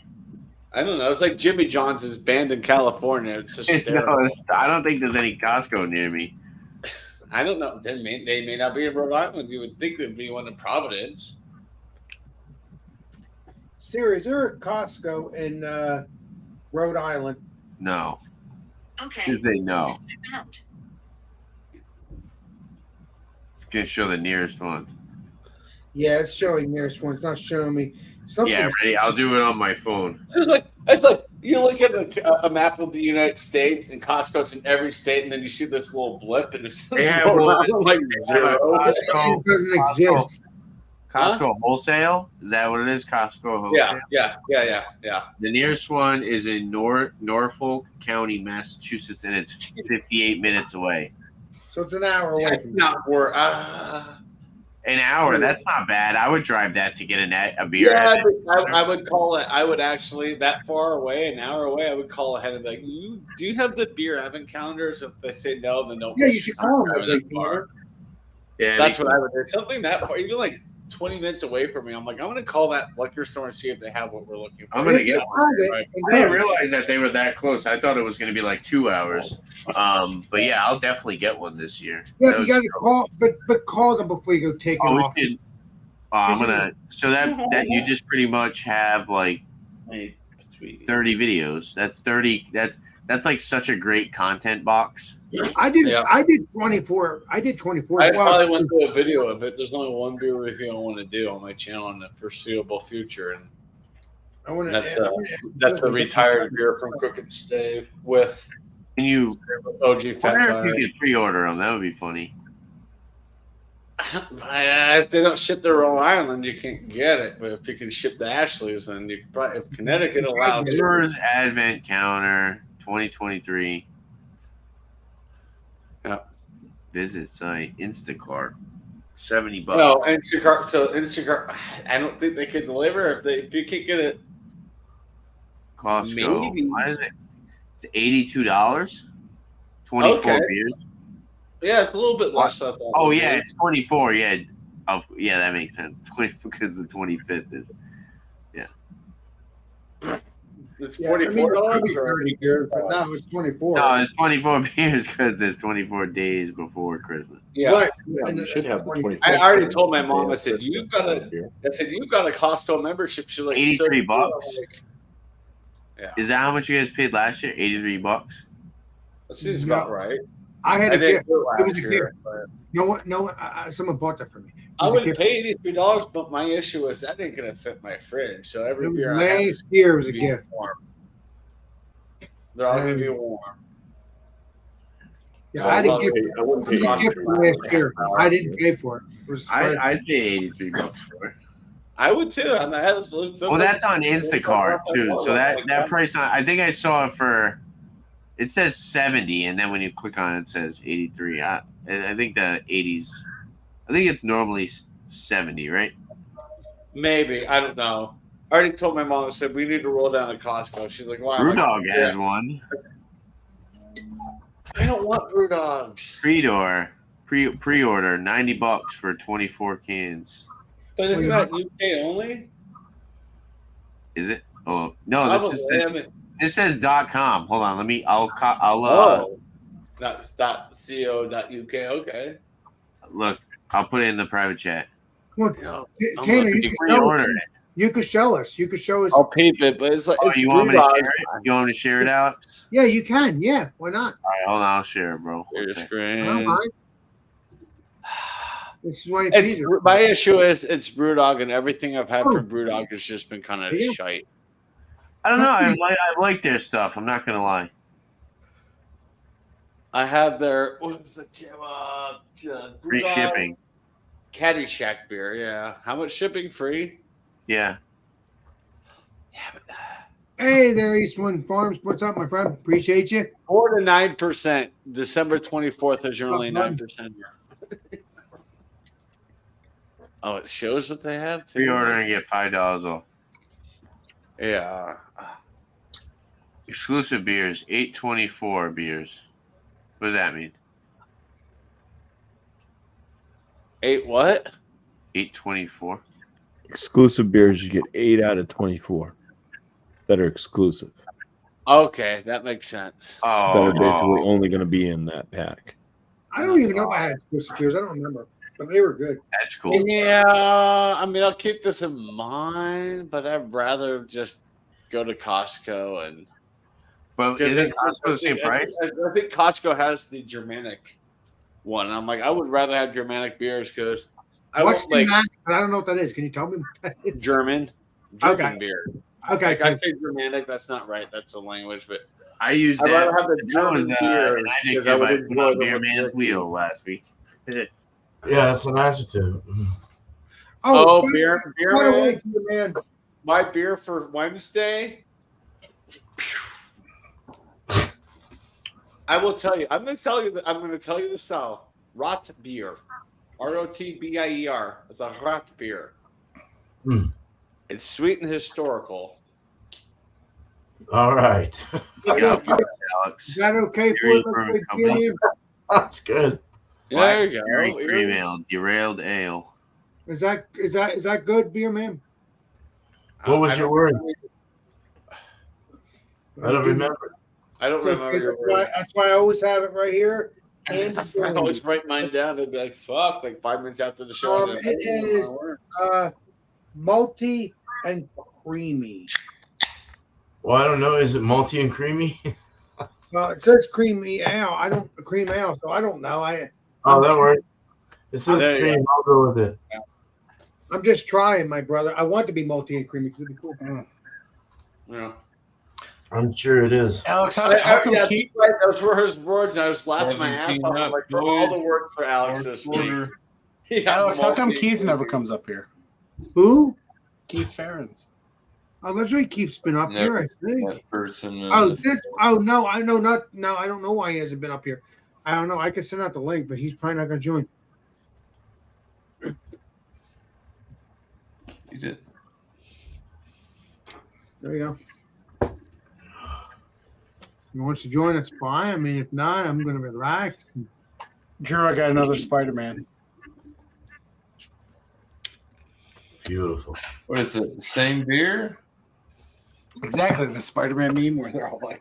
I don't know. It's like Jimmy John's is banned in California. It's hysterical. No, I don't think there's any Costco near me. I don't know. They may not be in Rhode Island. You would think there'd be one in Providence. Siri, is there a Costco in Rhode Island? No. Okay. Just say no. Here's what I found. It's gonna show the nearest one. Yeah, it's showing nearest one. It's not showing me something. Yeah, ready? I'll do it on my phone. It's like you look at a map of the United States and Costco's in every state, and then you see this little blip, and it's They have Rhode one. Island, like They have a zero. Costco, It doesn't exist. Costco wholesale. Is that what it is? Costco wholesale. Yeah. The nearest one is in Norfolk County, Massachusetts, and it's 58 minutes away. So it's an hour away It's from not worth. An hour. That's not bad. I would drive that to get a beer. Yeah, at it. but I would call it. I would actually that far away, an hour away. I would call ahead and be like, "Do you have the beer advent calendars?" If they say no, then don't. Yeah, you should call them. That far. Yeah, That's what I would do. Something that far, even like 20 minutes away from me. I'm like, I'm gonna call that liquor store and see if they have what we're looking for. I'm gonna If get they one. have it, Right. and I didn't go. realize that they were that close. I thought it was going to be like 2 hours. But yeah, I'll definitely get one this year. Yeah, That you was- got to call, but call them before you go take Oh, them we off. should. I'm gonna. So that you just pretty much have like 30 videos. That's 30. That's like such a great content box. I did. Yeah. I did 24. I did 24. I Well, probably went to a video of it. There's only one beer review I want to do on my channel in the foreseeable future, and I want that's a retired beer from Crooked Stave with Can you? OG I Fat wonder if Tire. you could pre-order them. That would be funny. If they don't ship to Rhode Island, you can't get it. But if you can ship to Ashley's, then you can probably. If Connecticut allows, it. Brewers Advent Counter 2023. Yeah. Visit site Instacart. $70. No, Instacart. So Instacart, I don't think they can deliver if you can't get it. Costco. Maybe. Why is it? It's $82. 24 Okay. beers. Yeah, it's a little bit less. I thought. Oh yeah, it's 24. Yeah, yeah, that makes sense. 20 because the 25th is. Yeah. It's Yeah, I mean, $44. it's probably or- 30 beers, but no, it's 24. No, it's 24 beers because there's 24 days before Christmas. Yeah. Right. Yeah, And you should have the 24. I already told my mom, I Yeah, said, that's you've good. got to- I said, you've got a Costco membership. She's like, $83 so bucks. I'm like, yeah, Is that how much you guys paid last year? $83. that seems about right. I had I a didn't gift. do it It was last a year. gift. but You know what? No, someone bought that for me. It I was a would gift. pay $83, but my issue is that ain't going to fit my fridge. So every It was beer I have is last year. It was a be gift. warm. They're all going to be warm. Yeah, So I had a I'll gift. pay- I wouldn't It was pay a $83 gift from last year. I didn't pay for it. It was I'd pay $83 for it. I would too. I mean, Well, that's on Instacart too. So that price on, I think I saw it for. It says 70, and then when you click on it, it says 83. I think the 80s. I think it's normally 70, right? maybe. I don't know. I already told my mom. I said we need to roll down to Costco. She's like, "Why?" I'm like, Brewdog has one. I don't want brew dogs. Pre-order $90 for 24 cans. But isn't that UK only? Is it? Oh no, Probably. I mean, this says .com. Hold on, that's .co.uk. Okay. look. I'll put it in the private chat. Well, Yeah. Tanner, You pre-order it. you could show us. You could show us. I'll peep it, but it's like Oh, it's you want me to Brewdog. share it? You want me to share it out? Yeah, you can. Yeah, why not? All right, hold on. I'll share it, bro. Your I don't screen. mind. This is why it's It's, easier. my issue is it's Brewdog, and everything I've had Oh. from Brewdog has just been kind of Yeah. shite. I don't know. I like their stuff. I'm not gonna lie. I have their what's the Free Brewdog shipping. Caddyshack beer. Yeah, how much shipping? Free? Yeah. Yeah, but Hey there, Eastwood Farms. What's up, my friend? Appreciate you. 4 to 9%. December 24th is your only 9%. Oh, it shows what they have too. Pre-order and get $5 off. Yeah. Exclusive beers, 824 beers. What does that mean? 8 what? 824. Exclusive beers, you get 8 out of 24 that are exclusive. Okay, that makes sense. That Oh, are basically only going to be in that pack. I don't even know if I had exclusive beers. I don't remember, but they were good. that's cool. Yeah, I mean, I'll keep this in mind, but I'd rather just go to Costco and. But isn't Costco the same price? I think Costco has the Germanic one. And I'm like, I would rather have Germanic beers because I What's would like the Germanic? I don't know what that is. Can you tell me what that is? German Okay. beer. Okay. Like I say Germanic, that's not right. That's a language, but I used I'd that. rather have the That was German beers an because adjective I would I put enjoy on them Beer with Man's whiskey. wheel last week. Yeah, that's an adjective. Oh, by- beer by the man. way, Beer Man. My beer for Wednesday. I will tell you. I'm going to tell you the style. Rot beer. ROTBIER. It's a rot beer. Mm. It's sweet and historical. All right. Is Yeah, that Alex. okay for Dairy it? Brewing Beer Company. Man? That's good. There you Dairy go. cream ale, derailed ale. Is that good, Beer Man? What was I your don't- word? I don't remember. I don't It's okay. remember your That's why I always have it right here. And I always write mine down and be like, fuck, like 5 minutes after the show. I'm like, it is malty and creamy. Well, I don't know. Is it malty and creamy? It says creamy ale. I don't cream ale, so I don't know. Oh, that works. It says There you cream. I'll go with it. I'm just trying, my brother. I want to be malty and creamy because it'd be cool. Yeah. I'm sure it is. Alex, how Yeah, come that's Keith? right. Those were his words, and I was laughing my ass 17 off. I'm like, for all the work for Alex this week. Yeah, Alex, how come multi- Keith never comes up here? Who? Keith Ferens. Oh, that's right. Keith's been up here, I think. That person. Oh, this. Oh no, I know not. No, I don't know why he hasn't been up here. I don't know. I can send out the link, but he's probably not going to join. He did. There you go. If he wants to join, that's fine. I mean, if not, I'm going to relax. Drew, I got another Spider-Man. Beautiful. What is it? The same beer? Exactly, the Spider-Man meme where they're all like,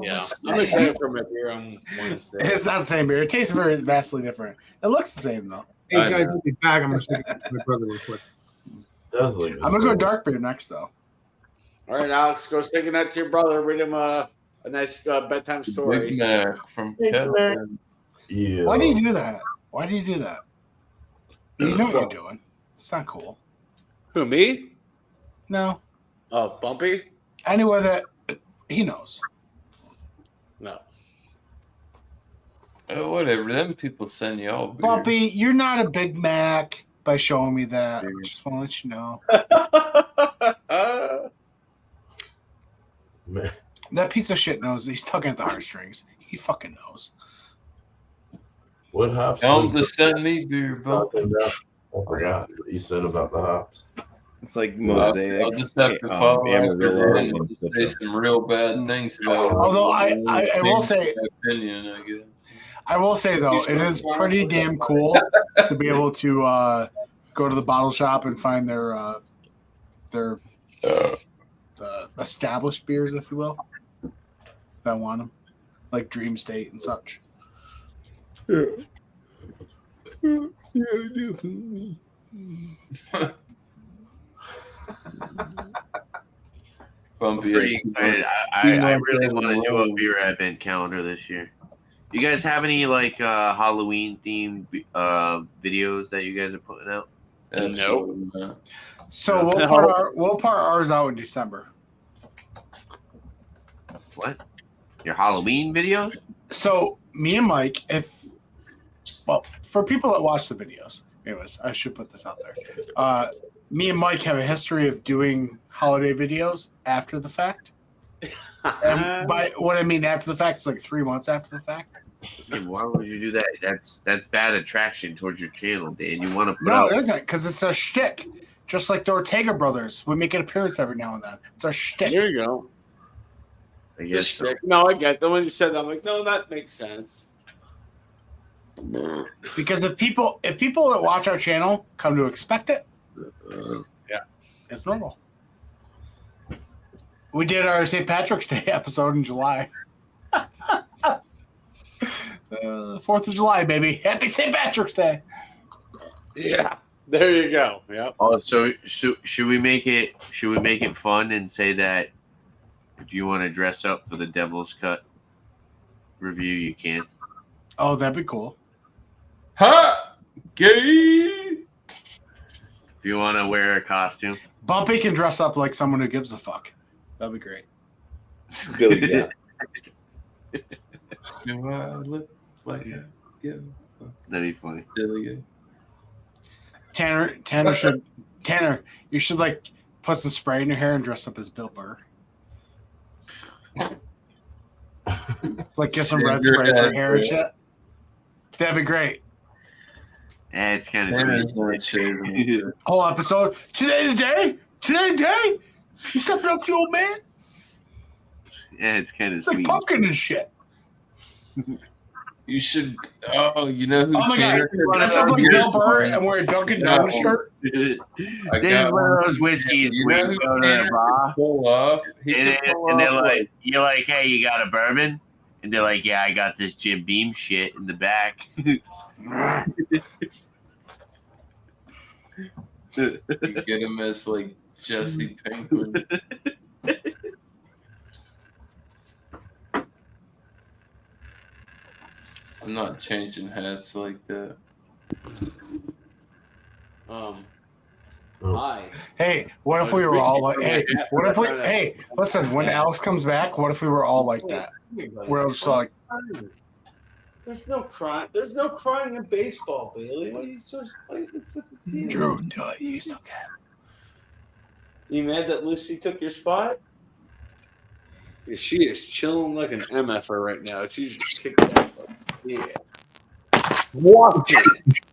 Yeah, I'm excited for my beer on Wednesday. it's not the same beer. It tastes very vastly different. It looks the same though. Hey I guys, know. I'll be back. I'm gonna stick it to my brother real quick. Does look. I'm gonna go dark beer next though. All right, Alex, go stick that to your brother. Read him a nice bedtime Big story. Mac from Kevin. Yeah. Why do you do that? Why do you do that? You know what you're doing. It's not cool. Who, me? No. Oh, Bumpy? Anyway, that he knows. No. Whatever. Them people send you all beer. Bumpy, you're not a Big Mac by showing me that. I just want to let you know. Man, That piece of shit knows he's tugging at the heartstrings. He fucking knows. what hops? Tell was them to the- send me beer, Bumpy. I forgot what you said about the hops. It's like Mosaic. I'll just have to follow Amarillo, after and say Citra. some real bad things about it. Although I will say, my opinion, I guess. I will say though, it is pretty damn cool to be able to go to the bottle shop and find their established beers, if you will. If I want them, like Dream State and such. Bumpy. Pretty had excited. I really want to do a beer advent calendar this year. You guys have any like Halloween themed videos that you guys are putting out? Absolutely not. So we'll part ours out in December. What? Your Halloween videos? So me and Mike, for people that watch the videos, anyways, I should put this out there. Me and Mike have a history of doing holiday videos after the fact. And by what I mean after the fact, it's like 3 months after the fact. And why would you do that? That's bad attraction towards your channel, Dan. You want to put No, out it isn't, because it's a shtick. Just like the Ortega brothers, we make an appearance every now and then. It's a shtick. There you go. I guess so. No, I get that. When you said that, I'm like, no, that makes sense. Because if people that watch our channel come to expect it, Yeah. it's normal. We did our St. Patrick's Day episode in July. 4th of July, baby. Happy St. Patrick's Day. Yeah. There you go. Yep. Oh, so should we make it fun and say that if you want to dress up for the Devil's Cut review, you can? Oh, that'd be cool. Ha! Gay! If you want to wear a costume, Bumpy can dress up like someone who gives a fuck. That'd be great. Billy, yeah. Do I look like a that'd be funny. silly? Tanner, you should like put some spray in your hair and dress up as Bill Burr. Like get some red spray for your hair and shit. That'd be great. Yeah, it's kind of Tanner's not shaving. Whole episode. Today the day. You stepping up to the old man? Yeah, it's kind of It's like sweet. pumpkin and shit. You should. Oh, you know who Oh my god, Tanner could dress dress up like up Bill Burr as? and wear a Dunkin' Donuts shirt. I This is got one of one. those whiskeys You where know you who go to the Tanner bar could pull off? He and, could pull and they're off like, you're like, hey, you got a bourbon? And they're like, yeah, I got this Jim Beam shit in the back. you get him as like Jesse Pinkman. I'm not changing hats like that. Hi. Hey, what if we were all like, hey, listen, when Alex comes back, what if we were all like that? We're just like, There's no crying. There's no crying in baseball, Bailey. What are you so? Drew, do it. You still can. You mad that Lucy took your spot? Yeah, she is chilling like an MFer right now. She's just kicked out. Yeah. Boston.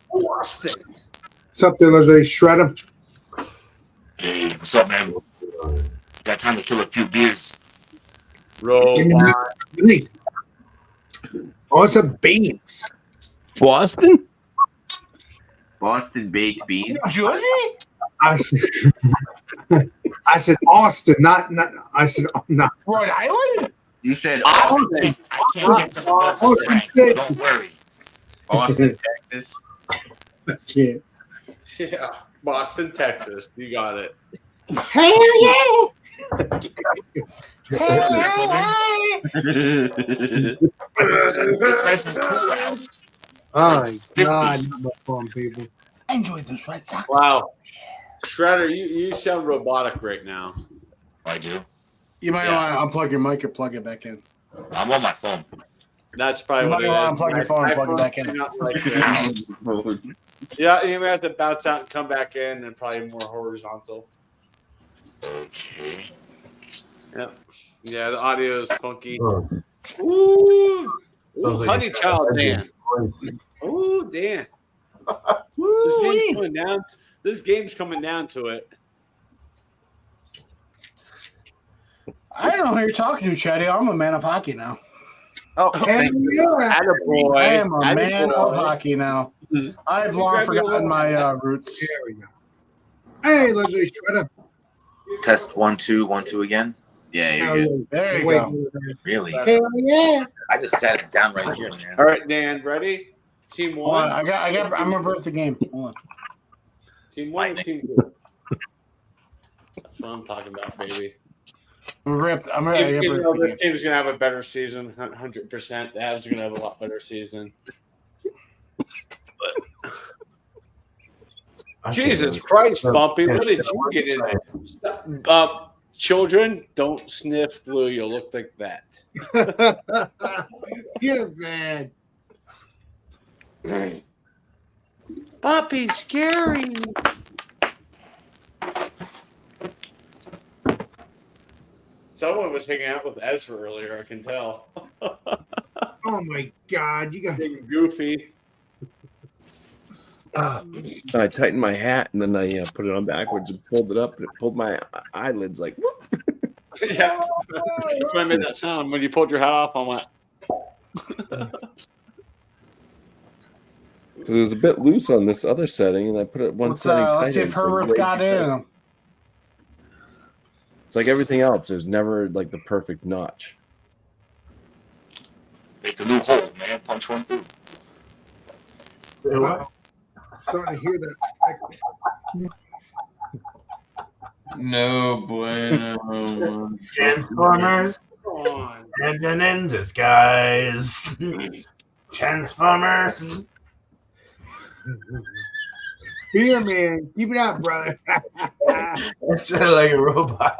What's up there, Leslie? Shred him. Hey, what's up, man? Got time to kill a few beers. Roll. Nice. Awesome beans. Boston? Boston baked beans. New Jersey? I said Austin, not. I said not. Rhode Island? You said Austin. I can't get the ball, Frank. Don't worry. Austin, Texas. I can't. Yeah, Boston, Texas. You got it. Hell yeah! It's nice and cool out. Oh my God, not much fun, people. Enjoy those Red Sox. Wow. Shredder, you sound robotic right now. I do. You might want to unplug your mic or plug it back in. I'm on my phone. That's probably You what might it want is. to unplug your phone and plug it back in. Not like that. Yeah, you may have to bounce out and come back in, and probably more horizontal. Okay. Yeah, the audio is funky. Oh, Ooh, sounds like honey a- child, Dan. Ooh, Dan. This game's coming down to it. I don't know who you're talking to, Chatty. I'm a man of hockey now. Oh, Hell thank you. yeah! Attaboy. I am a man Attaboy. of hockey now. I've long forgotten my roots. There we go. Hey, Leslie Shredder. Test 1 2 1 2 again. Yeah, Hell you're good. yeah. There you Wait, go. Really? Hell yeah! I just sat it down right here, man. All right, Dan, ready? Team Hold on, one. I'm gonna birth the game. Hold on. Team one, team two. That's what I'm talking about, baby. I'm gonna You birth know, the game. this team's gonna have a better season, 100%. The Avs are gonna have a lot better season. Jesus Christ, Bumpy, what did you get in? Children, don't sniff blue. You'll look like that. You're bad. Bumpy's scary. Someone was hanging out with Ezra earlier, I can tell. Oh my God, you guys. Being goofy. I tightened my hat and then I put it on backwards and pulled it up and it pulled my eyelids like. Whoop. Yeah. That's why I made that sound. When you pulled your hat off, I went. Because it was a bit loose on this other setting, and I put it one setting tighter. Let's see if Herbert's got in. It's like everything else. There's never like the perfect notch. Make a new hole, man. Punch one through. Say what? Starting to hear that. No bueno. Transformers Come on. and an in disguise. Transformers. Here, man. Keep it out, brother. That sounded like a robot.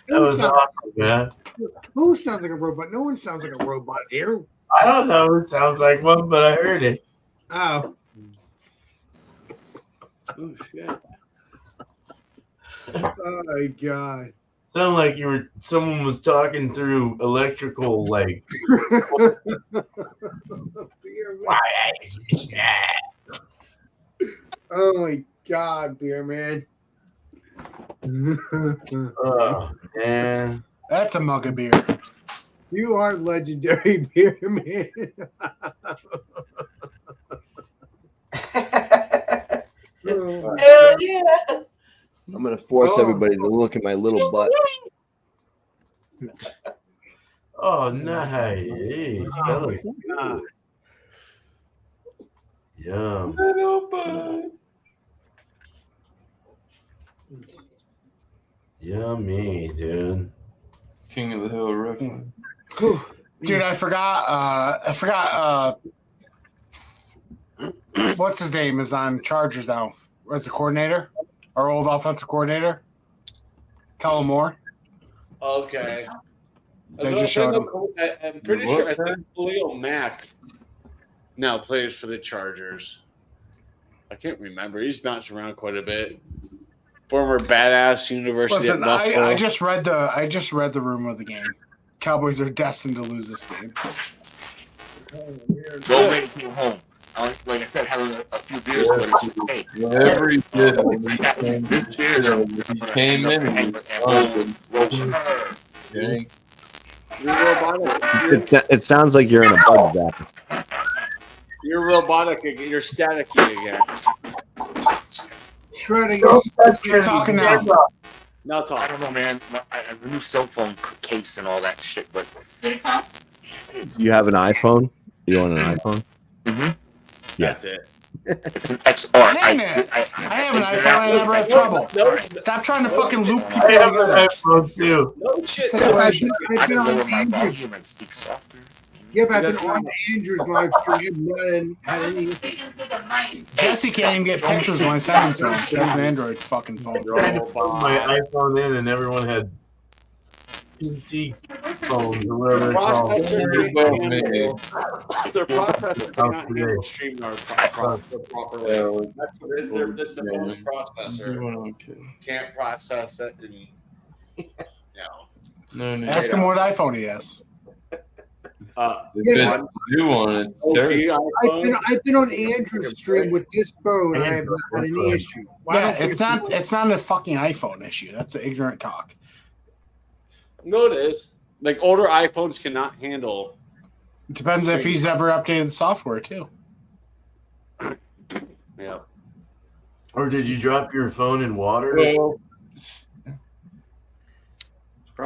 That was awesome, man. Who sounds like a robot? No one sounds like a robot here. I don't know. It sounds like one, but I heard it. Oh. Oh, shit. Oh my God. Sounded like someone was talking through electrical, like. Oh my God, beer man. Oh man. That's a mug of beer. You are legendary, beer man. Oh, Hell yeah. I'm gonna force Oh. everybody to look at my little butt. Oh, nice. That looks God. good. Yum. Yummy, dude. King of the Hill Wrestling. Dude, I forgot. What's his name is on Chargers now? As the coordinator, our old offensive coordinator, Kellen Moore. Okay. They just showed him. I'm pretty sure. I think Khalil Mack now plays for the Chargers. I can't remember. He's bounced around quite a bit. Former badass University Listen, of Buffalo. I just read the rumor of the game. Cowboys are destined to lose this game. Go ready to go home. Like I said, having a few beers, but it's okay. Whatever he did, when he This beer, though, came in and he You're robotic. It sounds like you're in a bug zapper. You're robotic again. You're staticky again. Shredding. You're talking now. Now I talk. don't know, man. I have a new cell phone case and all that shit, but You have an iPhone? You want an iPhone? mm-hmm. That's it. XR. Dang it. I have an iPhone. I never have trouble. No, Stop trying to fucking loop I people have an together. iPhone too. no shit. Situation. I I've been can lower on my Andrew. volume and speak softer. Yeah, but I've been That's on Andrew's live stream. Had any. Jesse can't even get pictures when I send them to him. That's an Android fucking phone. Trying to plug my iPhone in, and everyone had PT phones or whatever they're called. Processor Well, can't handle. Their processor cannot handle StreamYard properly. That's what it is. This the phone's processor can't process it. And, No. Ask him what iPhone he has. It's new one. It's terrible. I've been on Andrew's stream with this phone. I have not had any issue. Yeah, it's not a fucking iPhone issue. That's an ignorant talk. No, it is. Like older iPhones cannot handle. It depends if he's ever updated the software too. Yeah. Or did you drop your phone in water? Well,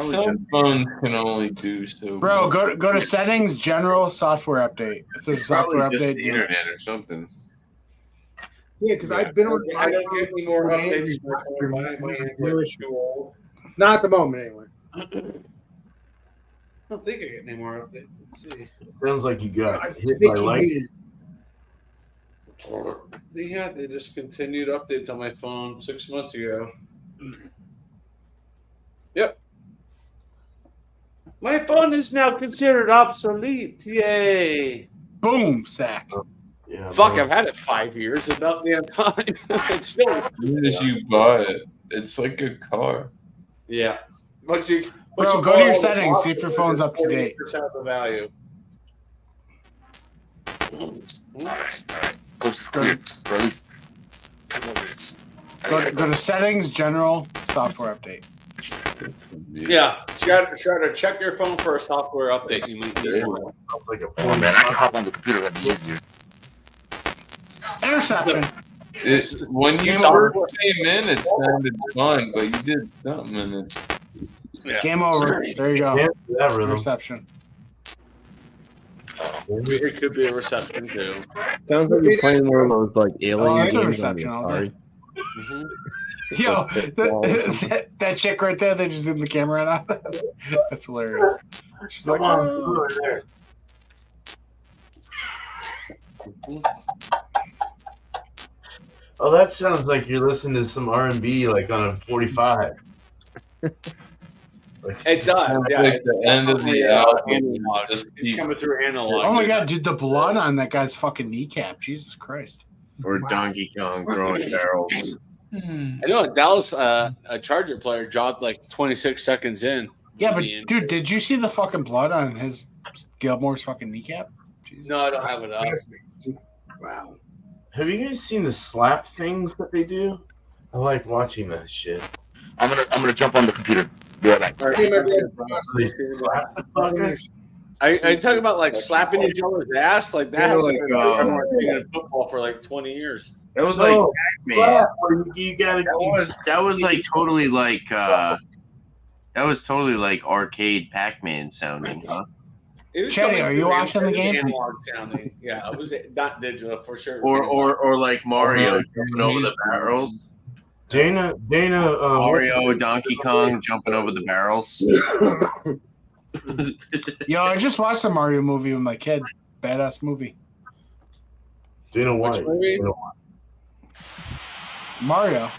some phones can only do so. Bro, much. go to settings, general software update. It says software Probably just update. the internet or something. Yeah, because I've been on. I don't get any more on updates. Andrew's My stream. Android's too old. Not at the moment, anyway. I don't think I get any more updates. Let's see. Sounds like you got I hit think by he lightning. needed. They just continued updates on my phone 6 months ago. Yep. My phone is now considered obsolete. Yay. Boom, sack. Yeah, Fuck, man. I've had it 5 years. About damn time. It's still. As soon as you buy it, it's like a car. Yeah. Once you. Bro, go to your settings, see if your phone's up to date. 40% of the value. Alright. Coast is clear for at least 10 more minutes. Go to settings, general, software update. Yeah. Try to check your phone for a software update. You might need one. Sounds like a Oh man, I can hop on the computer. That'd be easier. Interception. When you Software- first came in, it sounded fine, but you did something and it's Yeah. Game over. There you go. Dance to that rhythm. Interception. It could be a reception too. Sounds like you're playing one of those like Oh, alien that's a games on reception the all Atari. Mhm. Yo, that chick right there, they just zoomed the camera out. That's hilarious. She's like, oh. Oh, that sounds like you're listening to some R&B, like on a 45. Like, It does. sounds Yeah, like the end of the album. analog. Just It's keep- coming through analog. Oh my god, dude, the blood on that guy's fucking kneecap. Jesus Christ. Or Donkey Kong throwing barrels. I know Dallas, a Charger player, jogged like 26 seconds in. Yeah, but Ian. dude, did you see the fucking blood on his Gilmore's fucking kneecap? Jesus. No, I don't have it up. Wow. have you guys seen the slap things that they do? I like watching that shit. I'm gonna jump on the computer. Be right back. Hey, my man. They slap the fucker. Are you talking about like slapping each other's ass? Like that Yeah, has like, been in football for like 20 years. That was like No, Pac-Man. slap, or you gotta That was like totally like arcade Pac-Man sounding, huh? It was Chetty, coming are you through watching the game? Analog sounding. Yeah, it was not digital for sure. Or like Mario jumping over the barrels. Dana, Mario, Donkey Kong jumping over the barrels. Yo, I just watched the Mario movie with my kid. Badass movie. Dana White. Which movie? Dana Mario.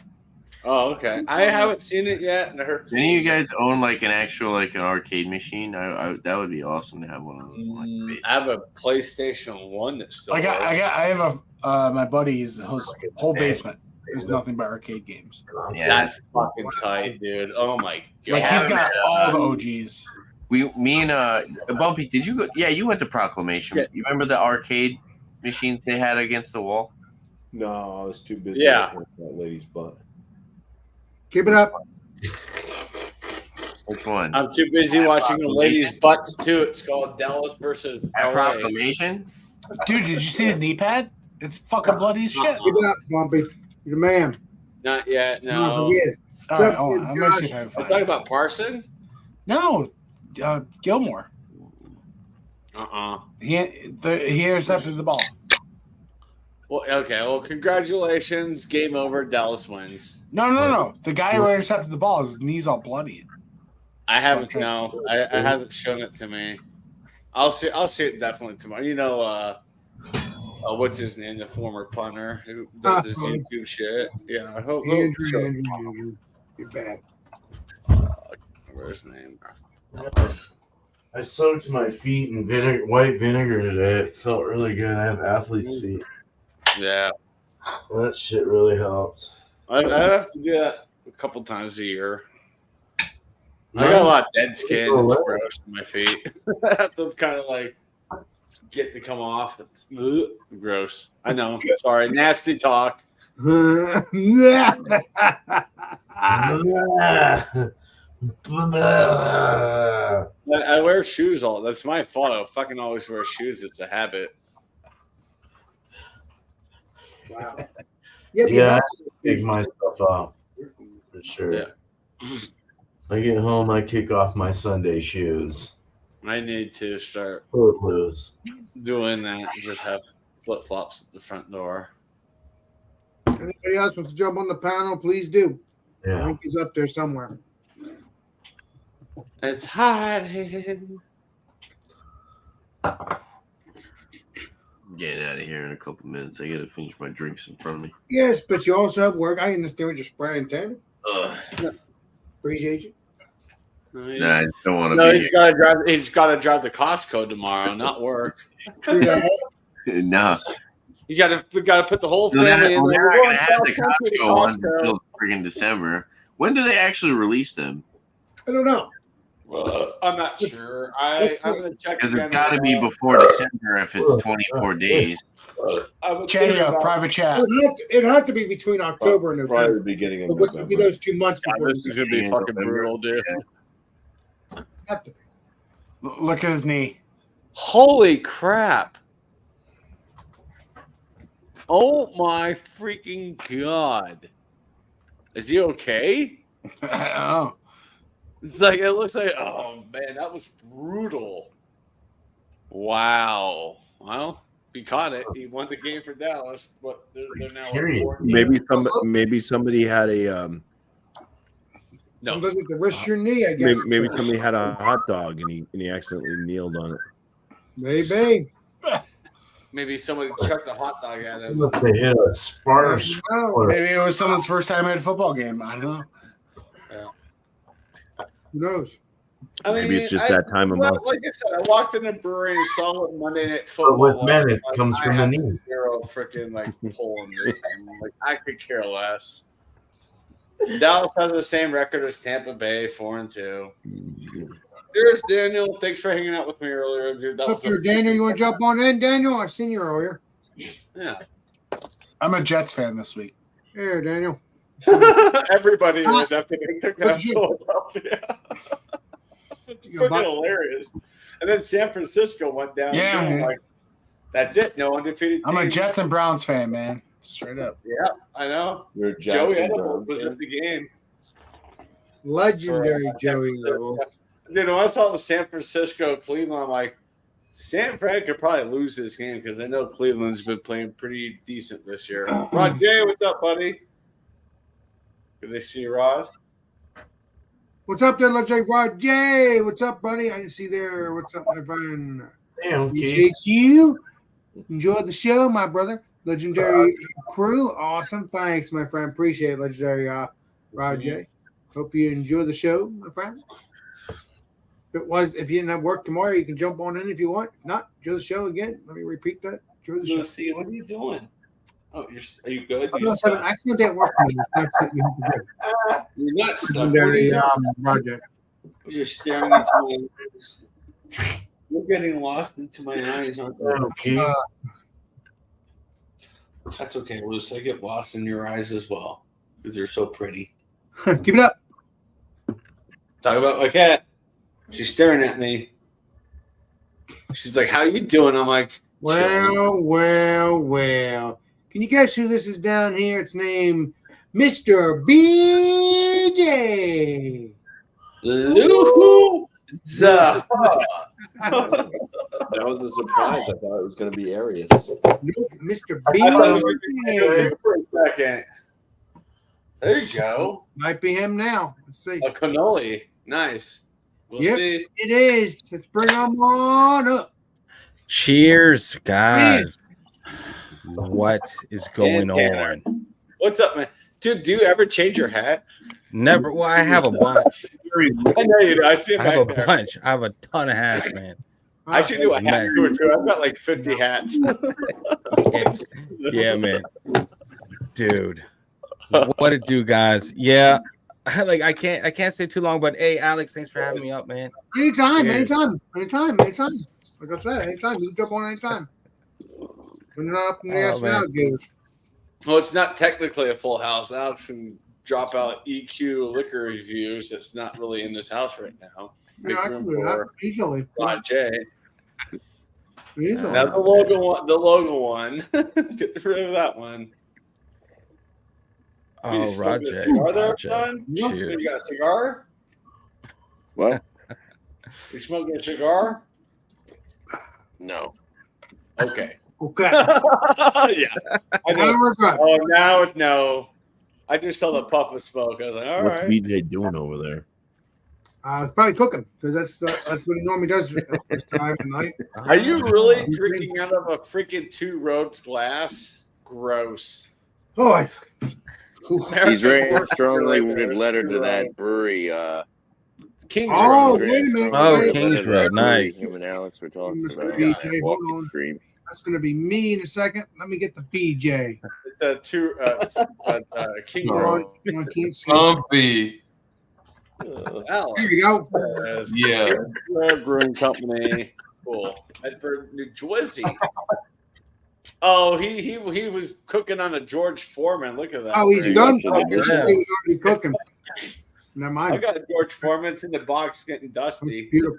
Oh, okay. I haven't seen it yet, and I heard. Any of you guys own like an actual like an arcade machine? I that would be awesome to have one of those. In my basement. I have a PlayStation 1 that's still. I have a my buddy's whole basement. There's nothing but arcade games. Yeah. That's fucking tight, dude. Oh my god. Like he's got all the OGs. Me and Bumpy, did you go? Yeah, you went to Proclamation. Yeah. You remember the arcade machines they had against the wall? No, I was too busy. Yeah. looking at that lady's butt. Keep it up. Which one? I'm too busy watching the ladies' butts too. It's called Dallas versus At LA. Proclamation? Dude, did you see his knee pad? It's fucking bloody as shit. Give it up, Bumpy. You're the man. Not yet. Don't No. forget it. All What's right, up, hold on. I'm gonna see if I can I'm find talking it. about Parson. No, Gilmore. He intercepted the ball. Well, okay. Well, congratulations. Game over. Dallas wins. No. The guy who intercepted the ball, his knee's all bloody. I haven't. No, I haven't shown it to me. I'll see it definitely tomorrow. You know, what's his name? The former punter who does this YouTube shit. Yeah, I hope. Andrew. You're bad. Where's his name? I soaked my feet in white vinegar today. It felt really good. I have athlete's feet. Yeah, That shit really helped. I have to do that a couple times a year. I got a lot of dead skin. It's gross in my feet. That's kind of like get to come off. It's gross. I know. Sorry. Nasty talk. I wear shoes all. That's my fault. I fucking always wear shoes. It's a habit. Wow. Yeah, I take my stuff off for sure. Yeah. I get home, I kick off my Sunday shoes. I need to start Footloose. doing that. Just have flip flops at the front door. Anybody else wants to jump on the panel? Please do. The Yeah. link is up there somewhere. It's hiding. Getting out of here in a couple minutes. I gotta finish my drinks in front of me. Yes, but you also have work. I understand what you're spraying, Tanner. Ugh. Appreciate you. Nah, I just don't want to No, be he's got to drive. He's got to drive to Costco tomorrow, not work. True that. here. No. We got to put the whole So they're family in not there. going to have the Costco ones until friggin' December. When do they actually release them? I don't know. I'm not sure. I'm going to check. Because again it's got to be tomorrow. before December if it's 24 days. I would Chatty think up, about- private chat. It had to be between October and Probably November. the beginning of Which would be November. those 2 months God, before this is going to be fucking brutal, dude. Have to be. Look at his knee. Holy crap. Oh my freaking God. Is he okay? I don't know. It's like, it looks like, oh man, that was brutal. Wow. Well, he caught it. He won the game for Dallas. But they're now Period. Maybe somebody had a No. Sometimes it's the wrist of your knee, I guess. maybe somebody had a hot dog and he accidentally kneeled on it. Maybe. Maybe somebody chucked a hot dog at him. Look, they hit a spark. Oh, Maybe it was someone's first time at a football game. I don't know. who knows? I mean, Maybe it's just that time of month. Like I said, I walked in the brewery and saw what Monday Night But Football with was. men, it Like, comes I from the had knee. Zero freaking like pulling me. Like I could care less. Dallas has the same record as Tampa Bay, 4-2. Here's Daniel. Thanks for hanging out with me earlier, dude. That Up was here, Daniel. You want to jump on in, Daniel? I've seen you earlier. yeah. I'm a Jets fan this week. Here, Daniel. Everybody is after they took that What'd you- Philadelphia. It's You freaking buy- hilarious. And then San Francisco went down. Yeah, too. I'm man. like, that's it. No undefeated. I'm a teams. Jets and Browns fan, man. Straight up. Yeah, I know. You're a Joey Jackson Edible Browns was fan? at the game. Legendary Joey Level. Dude, when I saw the San Francisco Cleveland, I'm like, San Fran could probably lose this game because I know Cleveland's been playing pretty decent this year. Rod J, what's up, buddy? Good to see you, Rod. What's up there, Legendary Rod J? What's up, buddy? I didn't see there. What's up, my friend? Damn, Keith. Appreciate you. Enjoy the show, my brother. Legendary crew. Awesome. Thanks, my friend. Appreciate it, Legendary Rod J. Hope you enjoy the show, my friend. If you didn't have work tomorrow, you can jump on in if you want. If not, enjoy the show again. Let me repeat that. Enjoy the show. Lucy, what are you doing? Oh, are you good? I must have an accident at work. That's what you have to do. You're not stuck. Legendary project. You're staring into my eyes. You're getting lost into my eyes, aren't you? Damn, Keith. That's okay, Luce. I get lost in your eyes as well because they're so pretty. Keep it up. Talk about my cat. She's staring at me. She's like, "How you doing?" I'm like, Well. Can you guess who this is down here? It's named Mr. BJ. Luza. That was a surprise. I thought it was going to be Arius. Nope, Mr. I thought it was gonna be BJ. for a second. There you go. Might be him now. Let's see. A cannoli. Nice. We'll Yep. see. It is. Let's bring them on up. Cheers, guys. What is going Tanner. on? What's up, man? Dude, do you ever change your hat? Never. Well, I have a bunch. I know you do. I see it I have back a there. bunch. I have a ton of hats, man. I should do a hat Man. tour too. I've got like 50 hats. Yeah, man. Dude. What it do, guys? Yeah. Like I can't stay too long, but hey, Alex, thanks for having me up, man. Anytime. Cheers. Like I said, anytime. You can jump on anytime. When you're not up in the ass man. alligators. Well, it's not technically a full house. Alex can drop out EQ liquor reviews. That's not really in this house right now. Make Yeah, I room can do that for easily. Rod J. Easily. Now the logo one. Get rid of that one. You Oh, smoking a Roger. cigar there, Roger. son? Cheers. You got a cigar? What? You smoking a cigar? No. Okay. Okay. Yeah. I Now know. we're good. Oh, now it's no. I just saw the puff of smoke. I was like, all What's right. BJ doing over there? Probably cooking because that's what he normally does at this time of night. Are you really drinking out of a freaking Two Roads glass? Gross. Oh, I. He's written America's strongly worst worded letter to that brewery. King's Oh, Road. wait a minute. Oh, Wait. Kings Road, nice. Him and Alex were talking Mr. about BJ, hold walking on. stream. That's going to be me in a second. Let me get the BJ. It's a King Hold Road. on, I can't see. Humpy. Alex. There you go. Yes. Yeah. King's Road Brewing Company. Cool. Bedford, New Jersey. Oh, he was cooking on a George Foreman. Look at that. Oh, he's thing. done. Yeah. He was already cooking. Never I mind. got a George Foreman. It's in the box, getting That's dusty. beautiful.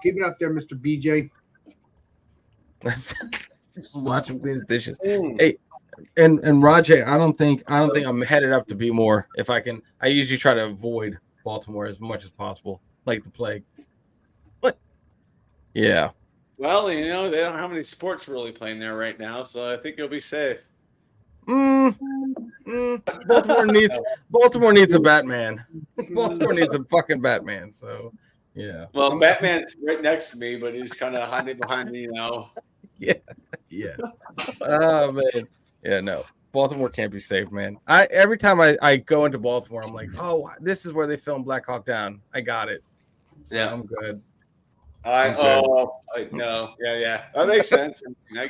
Keep it up there, Mr. BJ. Just watch him clean his dishes. Mm. Hey, and Rajay, I don't think I'm headed up to be more. If I can, I usually try to avoid Baltimore as much as possible, like the plague. What? Yeah. Well, you know, they don't have any sports really playing there right now, so I think you'll be safe. Baltimore needs a Batman. Baltimore needs a fucking Batman. So, yeah. Well, Batman's right next to me, but he's kind of hiding behind me, Yeah. Oh man. Yeah, no. Baltimore can't be saved, man. Every time I go into Baltimore, I'm like, oh, this is where they filmed Black Hawk Down. I got it. So Yeah. I'm good. No, yeah, that makes sense. I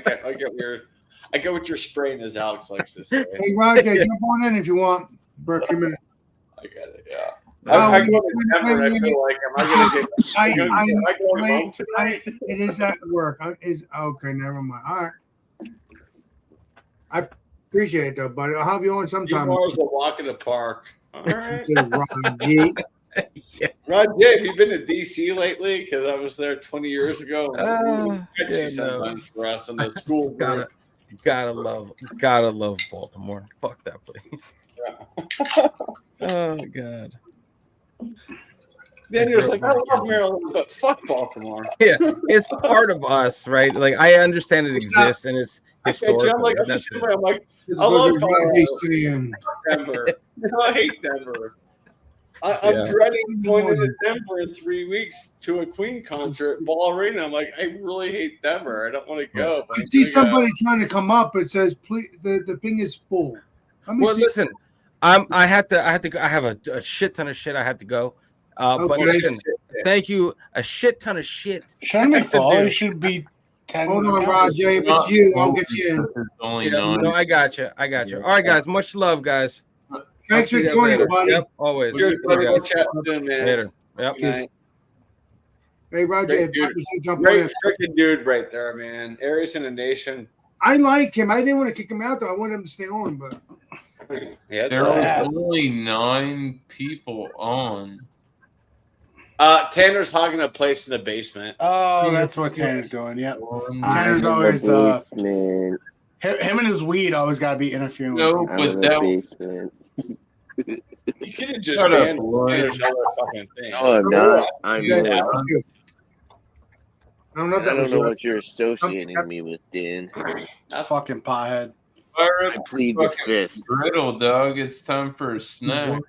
get what you're spraying, as Alex likes to say. Hey, Roger, jump on in if you want for a few minutes. I get it. Yeah. Oh, I go to Denver. I feel like am I going home tonight? It is at work. Okay, never mind. All right. I appreciate it, though, buddy. I'll have you on sometime. Tomorrow's a walk in the park. All right. Ron G. Rod, yeah, have you been to DC lately? Because I was there 20 years ago. Yeah, Sometimes for us in the school. Gotta love Baltimore. Fuck that place. Oh god. Then he was like, I love Maryland, but fuck Baltimore. Yeah, it's part of us, right? Like I understand it exists and it's historical. I'm like, That's it. I love Denver. No, I hate Denver. I'm dreading going into Denver in 3 weeks to a Queen concert at Ball Arena. I'm like, I really hate Denver. I don't want to go. But I see somebody trying to come up. It says, "Please, the thing is full." Well, listen, I have a shit ton of shit I have to go. But listen, thank you. A shit ton of shit. Shouldn't be full. It should be 10. Hold on, Rajay. If it's you, I'll get you in. No, I got you. All right, guys. Much love, guys. Thanks for joining, buddy. Yep, always. Cheers, buddy. Guys. We'll chat soon, man. Later. Yep. Hey, Rajay, great freaking dude right there, man. Aries in a Nation. I like him. I didn't want to kick him out, though. I wanted him to stay on, but yeah, there was only 9 people on. Tanner's hogging a place in the basement. Oh, that's what Tanner's doing. Yep. I'm Tanner's in always the the basement. him and his weed always got to be interfering. No, I'm but in the that basement. You could have just Shut up, banned Lloyd. Tanner's other fucking thing. No, I'm not. I'm Yeah, not. I don't know if I that was don't know you. what you're associating me with, Dan. Fucking pothead. Fire I up plead the the fucking fifth. griddle, dog. It's time for a snack.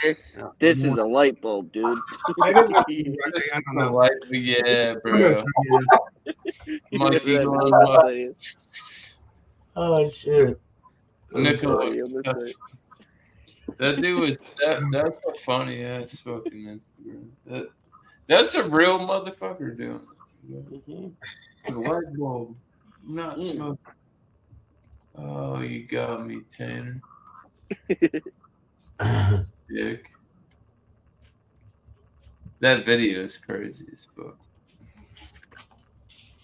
This is a light bulb, dude. This I is don't know. like, yeah, I'm gonna bro. show you this. Mikey Yeah, going that's up. nice. Oh shit. Nicola, Sorry, I'm that's- that dude was that's a funny ass fucking Instagram. That's a real motherfucker doing it. The light bulb, not smoking. Oh, you got me, Tanner. Dick. That video is crazy as fuck.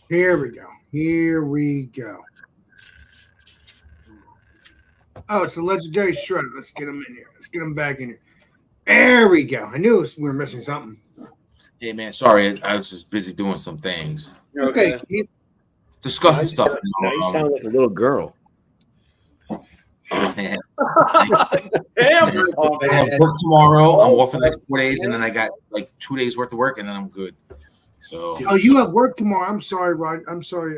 Here we go. Here we go. Oh, it's a legendary shredder. Let's get him in here. Let's get him back in here. There we go. I knew we were missing something. Hey man, sorry, I was just busy doing some things, Okay, Keith. discussing stuff. Now you sound like a little girl. Man, Damn. I have work tomorrow. I'm off for the next 4 days, and then I got like 2 days worth of work, and then I'm good. So Oh, you have work tomorrow. I'm sorry, Rod. I'm sorry.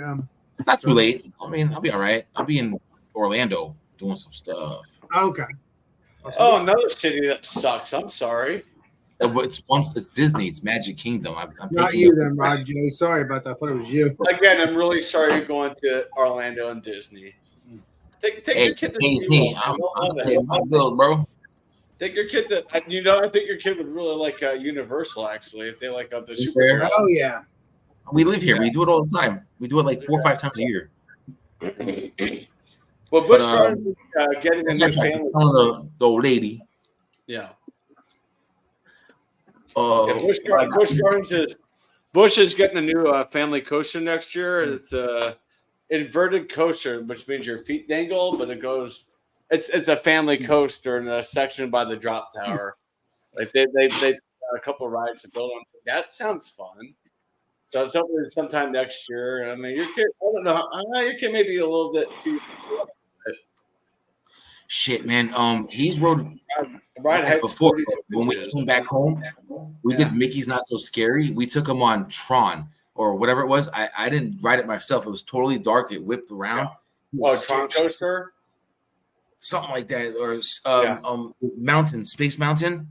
not too late. I mean, I'll be all right. I'll be in Orlando doing some stuff. Okay. Oh, another city that sucks. I'm sorry. But it's fun. It's Disney. It's Magic Kingdom. I'm Not picking you up- then, Rod J. Sorry about that. I thought it was you. Again, I'm really sorry you're going to Orlando and Disney. Take Hey, your kid to pays SeaWorld. me. I I'm love it. paying my bill, bro. Take your kid to, I think your kid would really like Universal actually if they like the Fair. superhero. Oh yeah. We live here. We do it all the time. We do it like 4 or 5 times a year. Well, Busch But, Gardens is getting a That's new like I was family. telling the old lady. Yeah. Uh, Busch is getting a new family coaster next year. It's a inverted coaster, which means your feet dangle, but it goes. It's a family coaster in a section by the drop tower. Like they a couple of rides to build on. That sounds fun. So it's hopefully sometime next year. I mean, your kid. I don't know. Your kid may be a little bit too. shit, man. He's rode Ride heights before 42 when we inches. came back home. We did Mickey's Not So Scary. We took him on Tron or whatever it was. I didn't ride it myself. It was totally dark. It whipped around. Oh, Tron coaster. Something like that, or Mountain, Space Mountain.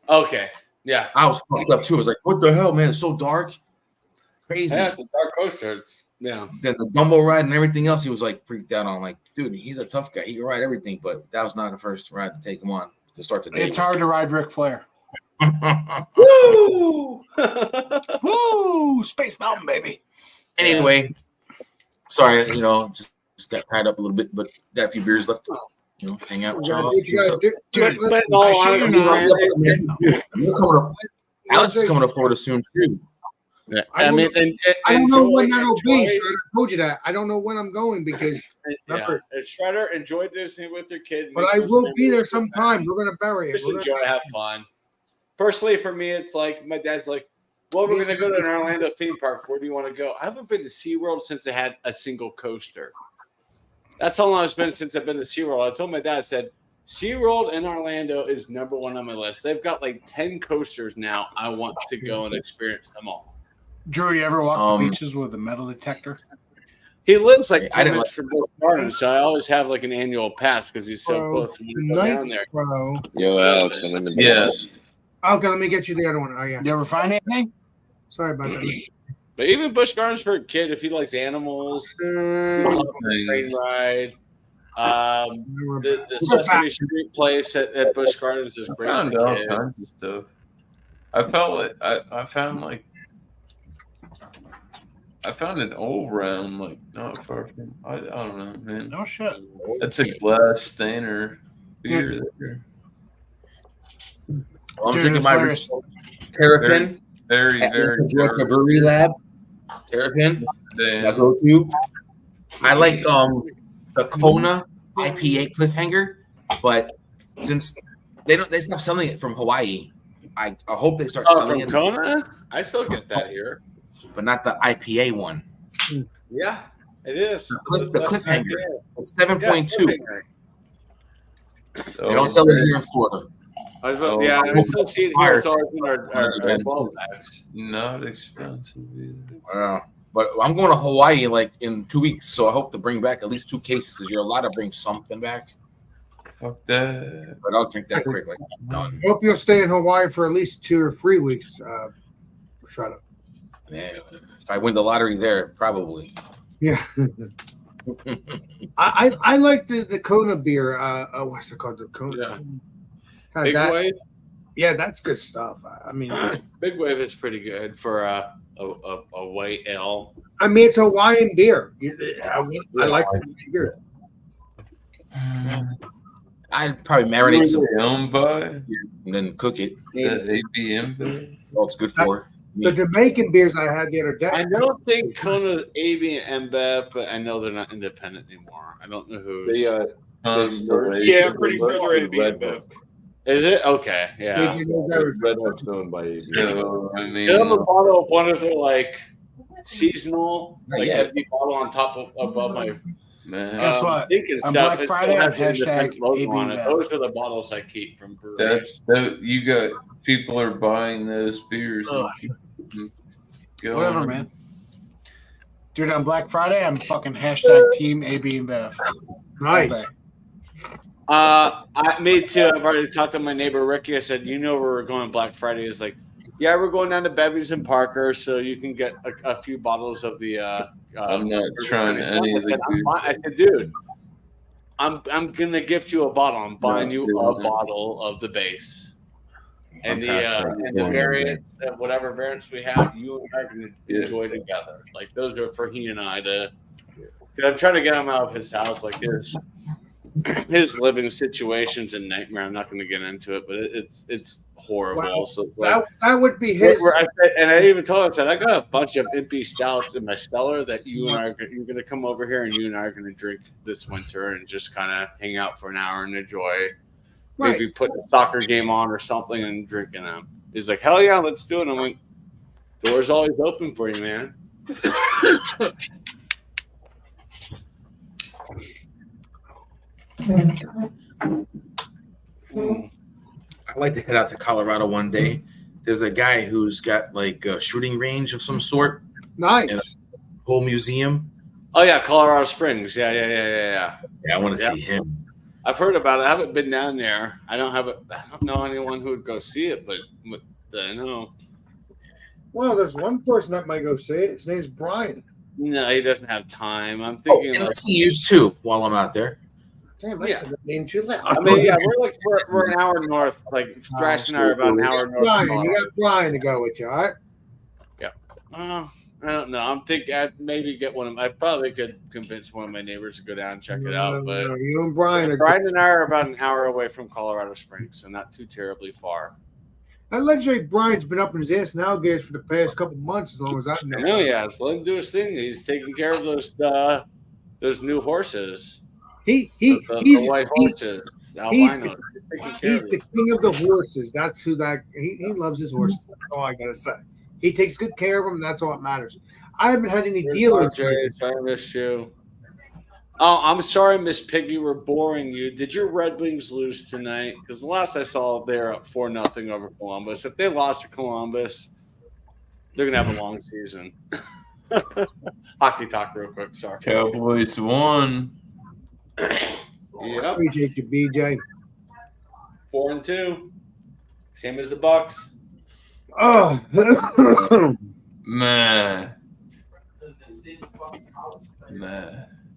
Okay. Yeah. I was fucked up too. I was like, "What the hell, man? It's so dark, crazy." Yeah, it's a dark coaster. It's yeah. Then the Dumbo ride and everything else, he was like freaked out on. Like, dude, he's a tough guy. He can ride everything, but that was not the first ride to take him on to start the day. It's hard to ride Ric Flair. Woo! Woo! Space Mountain, baby. Anyway, sorry, just got tied up a little bit, but got a few beers left. Hang out with y'all. What you guys do? But Listen, in all I shit you honesty, not. You're coming up. Alex is coming to Florida soon too. Yeah, I I mean, I don't know when enjoy- that'll be. enjoy- Shredder. I told you that. I don't know when I'm going because, Yeah, and Shredder, enjoy Disney with your kid. but Make I those will be there memories. sometime. We're gonna bury it. Just We're enjoy, have fun. Personally, for me, it's like my dad's like, "Well, we're gonna go to an Orlando theme park. Where do you want to go?" I haven't been to SeaWorld since they had a single coaster. That's how long it's been since I've been to SeaWorld. I told my dad, I said, SeaWorld in Orlando is number one on my list. They've got like 10 coasters now. I want to go and experience them all. Drew, you ever walk the beaches with a metal detector? He lives like 10 I didn't minutes from Busch Gardens, so I always have like an annual pass because he's so Bro, close. When you go down there. Bro. Yo, Alex, I'm in the Yeah. basement. Okay, let me get you the other one. Oh yeah. You ever find anything? Sorry about that. But even Busch Gardens for a kid, if he likes animals, train ride. The Sesame Street place at Busch Gardens is I great found for all kids. kinds of stuff. I found an old round, like not far from. I don't know, man. No shit. That's a glass stainer beer there. Well, I'm Dude, drinking it's my hilarious. Terrapin Very, at very Georgia Brewery Lab. Terrapin, my go-to. I like the Kona IPA Cliffhanger, but since they stopped selling it from Hawaii, I hope they start Oh, selling from it, Kona? I still get that here. but not the IPA one. Yeah, it is. The That's cliffhanger. IPA. It's 7.2. Cliffhanger. They don't sell it here in Florida. Yeah, I still see it here. It's always in our 12 packs. Not expensive either. But I'm going to Hawaii like in 2 weeks, so I hope to bring back at least 2 cases because you're allowed to bring something back. Fuck that. But I'll drink that quick. Like I'm done. Hope you'll stay in Hawaii for at least 2 or 3 weeks. Shut up. Man, if I win the lottery there, probably. Yeah. I like the Kona beer. What's it called? The Kona. Yeah. Big Wave. Yeah, that's good stuff. I mean, Big Wave is pretty good for a white ale. I mean, it's Hawaiian beer. I like Hawaiian beer. I'd probably marinate some owned by and then cook it. the ABM beer. All it's good for. The Jamaican beers I had the other day. I don't think Kona's AB and InBev, but I know they're not independent anymore. I don't know who's. Yeah, I'm pretty sure they're AB and InBev. Is it? Okay, yeah. Red Hook's owned by AB. So, I mean, I have a bottle of one of their like seasonal, like Yeah. empty bottle on top of above my man, Guess what? thinking On stuff. Black It Friday, still I has have the independent hashtag logo on it. AB Those are the bottles I keep from breweries. you got people are buying those beers. And going. Whatever, man. Dude, on Black Friday, I'm fucking hashtag Team AB and Bev. Nice. Me too. I've already talked to my neighbor Ricky. I said, you know where we're going Black Friday? Is like, yeah, we're going down to Bevy's and Parker, so you can get a few bottles of the. I'm not trying any of the. I said, dude, I'm gonna gift you a bottle. I'm buying you a bottle of the base. And the variants, whatever variants we have, you and I are going to enjoy together. Like those are for he and I to. I'm trying to get him out of his house. Like his living situation's a nightmare. I'm not going to get into it, but it's horrible. Wow. So like, that would be his. I even told him, I said, I got a bunch of empty stouts in my cellar that you and I are you're going to come over here and you and I are going to drink this winter and just kind of hang out for an hour and enjoy. Maybe put a soccer game on or something and drinking them. He's like, hell yeah, let's do it. I'm like, door's always open for you, man. I'd like to head out to Colorado one day. There's a guy who's got like a shooting range of some sort. Nice. And a whole museum. Oh yeah, Colorado Springs. Yeah. Yeah, I want to see him. I've heard about it. I haven't been down there. I don't know anyone who would go see it, but I know. Well, there's one person that might go see it. His name's Brian. No, he doesn't have time. I'm thinking. And I'll see you too while I'm out there. Damn, I said the name too loud. I mean, yeah, we're an hour north. Like Thrash and I are about an hour north. Brian, you got Brian to go with you, all right? Yeah. I don't know. I'm thinking I'd maybe get one of. I probably could convince one of my neighbors to go down and check it out. But you and Brian are. Brian and I are about an hour away from Colorado Springs, so not too terribly far. I legendary Brian's been up in his ass and alligators for the past couple months, as long as I know. I know, yeah. So let him do his thing. He's taking care of those new horses. He's the white horses, albinos. He's the king of the horses. That's who he loves his horses. That's all I gotta say. He takes good care of them. That's all that matters. I haven't had any dealers. I miss you. Oh, I'm sorry, Miss Piggy. We're boring you. Did your Red Wings lose tonight? Because the last I saw, they're up 4-0 over Columbus. If they lost to Columbus, they're gonna have a long season. Hockey talk, real quick. Sorry. Cowboys won. Yep. Appreciate you, BJ. 4-2, same as the Bucks. Oh, man.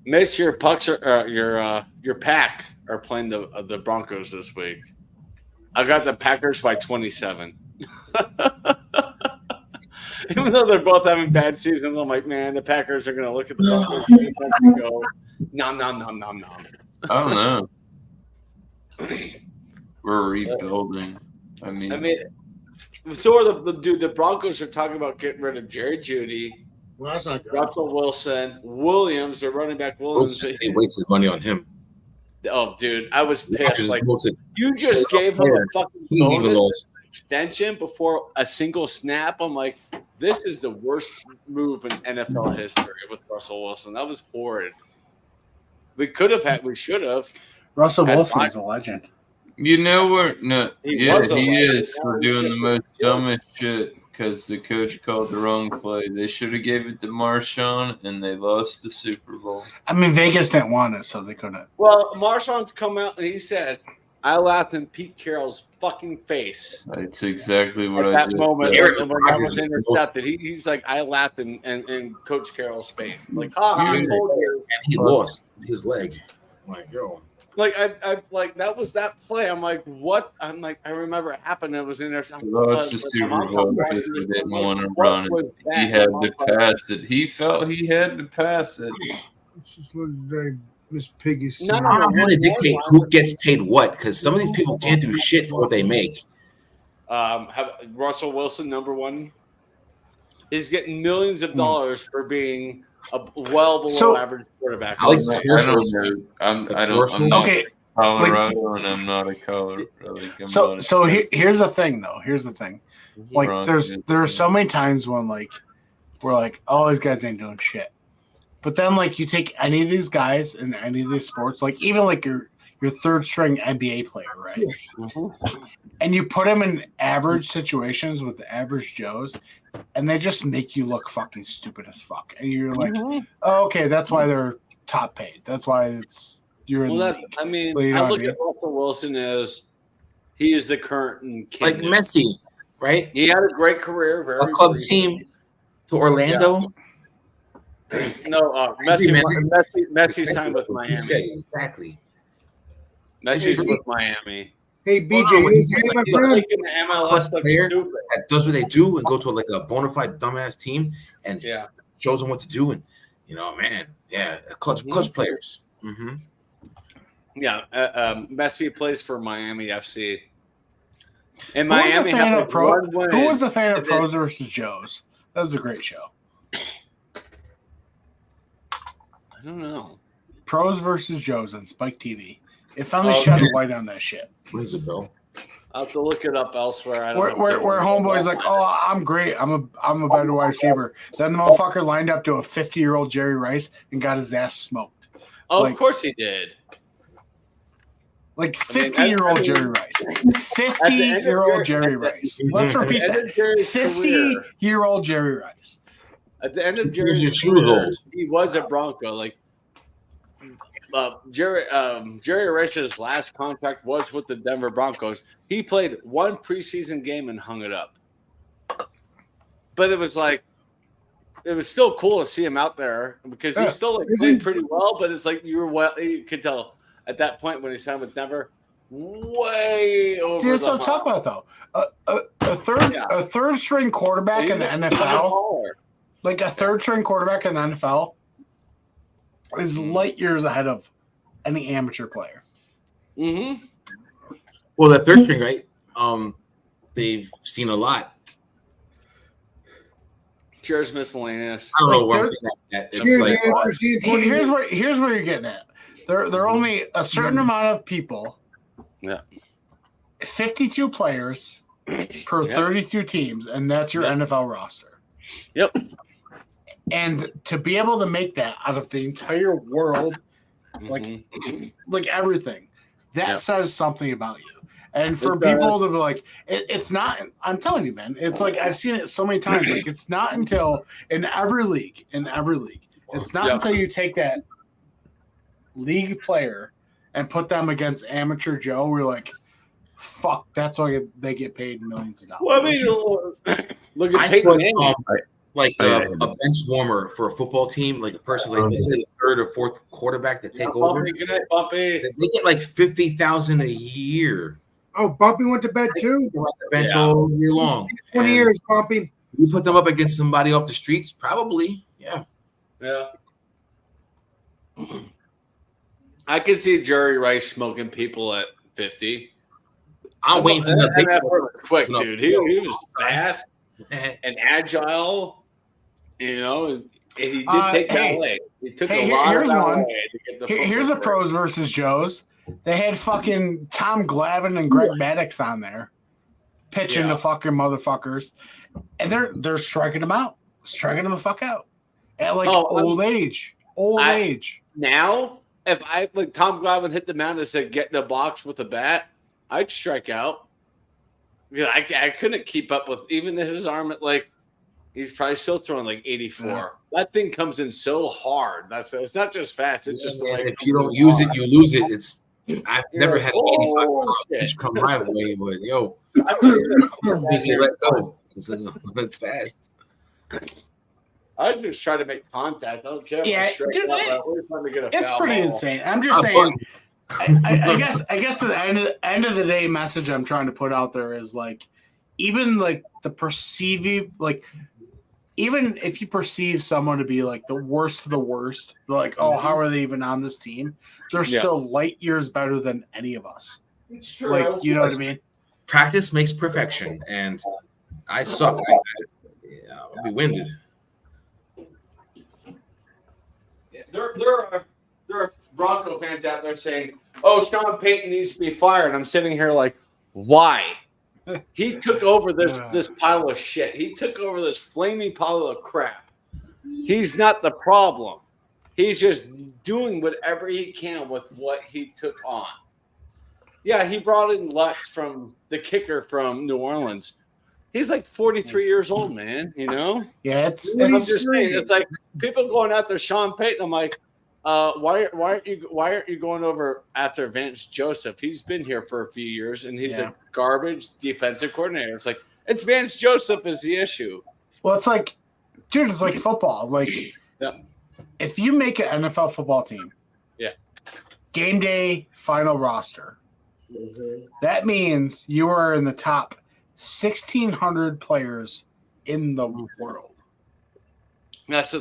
Make sure your Pucks are your pack are playing the Broncos this week. I got the Packers by 27. Even though they're both having bad seasons, I'm like, man, the Packers are going to look at the Broncos and go, nom. I don't know. We're rebuilding. I mean, so are the Broncos are talking about getting rid of Jerry Jeudy, well, that's not good. Russell Wilson, Williams, their running back Williams. They wasted money on him. Oh, dude, I was pissed. Like, you just gave him a fucking bonus extension before a single snap. I'm like, this is the worst move in NFL history with Russell Wilson. That was horrid. We should have. Russell Wilson is a legend. You know what? No, He yeah, was a he legend. is Now for he's doing the just a most joke. dumbest shit because the coach called the wrong play. They should have gave it to Marshawn, and they lost the Super Bowl. I mean, Vegas didn't want it, so they couldn't. Well, Marshawn's come out and he said, I laughed in Pete Carroll's fucking face. That's exactly what At I that just moment, said. when I was intercepted, he's like, I laughed in Coach Carroll's face. Like, I told you. And he lost his leg. Like, yo. Like, I like, that was that play. I'm like, what? I'm like, I remember it happened. It was in there. He lost the Super Bowl because he didn't want to run it. He had to pass it. He felt he had to pass it. It's just very Miss Piggy. I don't know how they dictate who gets paid what, because some of these people can't do shit for what they make. Russell Wilson, number one, is getting millions of dollars for being a well below average quarterback. I'm Okay, Colorado, and I'm not a Colorado. So here's the thing, though. Here's the thing. Like, there's so many times when we're like, oh, these guys ain't doing shit. But then, like, you take any of these guys in any of these sports, like even like your third string NBA player, right? And you put them in average situations with the average Joes, and they just make you look fucking stupid as fuck. And you're like, oh, okay, that's why they're top paid. That's why you're in the league. I mean, Well, you know I what look I mean? at Russell Wilson as he is the current king. Like Messi, right? He had a great career. Very A club brief. team to Orlando. No, Messi signed with He Miami. said exactly. Messi's with Miami. Hey, BJ, Hold on, you he says, okay, my like, friend? Making the MLS Clutch look player stupid. that does what they do and go to like a bona fide dumbass team and shows them what to do, and clutch players. Mm-hmm. Yeah, Messi plays for Miami FC. And Who was Miami the fan had of Pro? one win. Who was the fan of and then- Pros versus Joes? That was a great show. I don't know. Pros versus Joes on Spike TV. It finally shed a light on that shit. Rings a bell. I'll have to look it up elsewhere. I don't Where know. homeboy's like, oh, I'm great. I'm a better wide receiver. Then the motherfucker lined up to a 50-year-old Jerry Rice and got his ass smoked. Oh, like- of course he did. Like I mean, 50-year-old I mean, Jerry Rice. 50-year-old Jerry Rice. Let's repeat at the end that. of Jerry's career- 50-year-old Jerry Rice. At the end of Here's Jerry's your shoe career, gold. he was a Bronco. Like Jerry Rice's last contract was with the Denver Broncos. He played one preseason game and hung it up. But it was still cool to see him out there because he was still like playing pretty well. But it's like you could tell at that point when he signed with Denver, way over. See, that's the what I'm talking about, though. A third string quarterback in the NFL, like a third string quarterback in the NFL, is light years ahead of any amateur player. Mm-hmm. Well, that third string, right? They've seen a lot. Cheers, miscellaneous. I don't know Like, where I'm they're- getting at. It's like, Here's where you're getting at. There are only a certain amount of people. Yeah. 52 players per 32 teams, and that's your NFL roster. Yep. And to be able to make that out of the entire world, like everything, that says something about you. And for It does. people to be like, it's not, I'm telling you, man, it's like I've seen it so many times. Like, it's not until in every league, it's not until you take that league player and put them against amateur Joe, we're like, fuck, that's why they get paid millions of dollars. Well, I mean, look at I Peyton thought, Manning. a bench warmer for a football team, like a person like let's say the third or fourth quarterback to take over. Bumpy, good night, Bumpy. They get like $50,000 a year. Oh, Bumpy went to bed too. They're on the bench all year long. 20 And years, Bumpy. You put them up against somebody off the streets, probably. Yeah. Yeah. I can see Jerry Rice smoking people at 50. I'm waiting for that. That was quick, No. dude. He was fast and agile, and he did take that way. He took a lot here's of that one. way to get the Here's a football. pros versus Joes. They had fucking Tom Glavine and Greg Maddux on there. pitching to fucking motherfuckers, and they're striking them out, striking them the fuck out at like old age. Now, if I like Tom Glavine hit the mound and said get in the box with a bat, I'd strike out. Yeah, I couldn't keep up with even his arm at like he's probably still throwing like 84. Yeah. That thing comes in so hard. It's not just fast. It's just like if you don't use it, you lose it. I've never had an 85 pitch come my way, but yo, I'm just easy let go. It's fast. I just try to make contact. I don't care. Yeah, dude, it's pretty insane. I'm just saying. I guess at the end of the day, message I'm trying to put out there is like, even like the perceiving, like, even if you perceive someone to be like the worst of the worst, like, oh, how are they even on this team? They're still light years better than any of us. It's true. Like, you know what I mean? Practice makes perfection, and I suck. I'll be winded. There are Bronco fans out there saying, "Oh, Sean Payton needs to be fired." I'm sitting here like, why? He took over this pile of shit. He took over this flaming pile of crap. He's not the problem. He's just doing whatever he can with what he took on. Yeah, he brought in Lutz from the kicker from New Orleans. He's like 43 years old, man. You know? Yeah, I'm just saying. It's like people going after Sean Payton. I'm like, why aren't you going over after Vance Joseph? He's been here for a few years and he's a garbage defensive coordinator. It's like it's Vance Joseph is the issue. Well, it's like, dude, it's like football. Like, if you make an NFL football team, game day final roster, that means you are in the top 1,600 players in the world. That's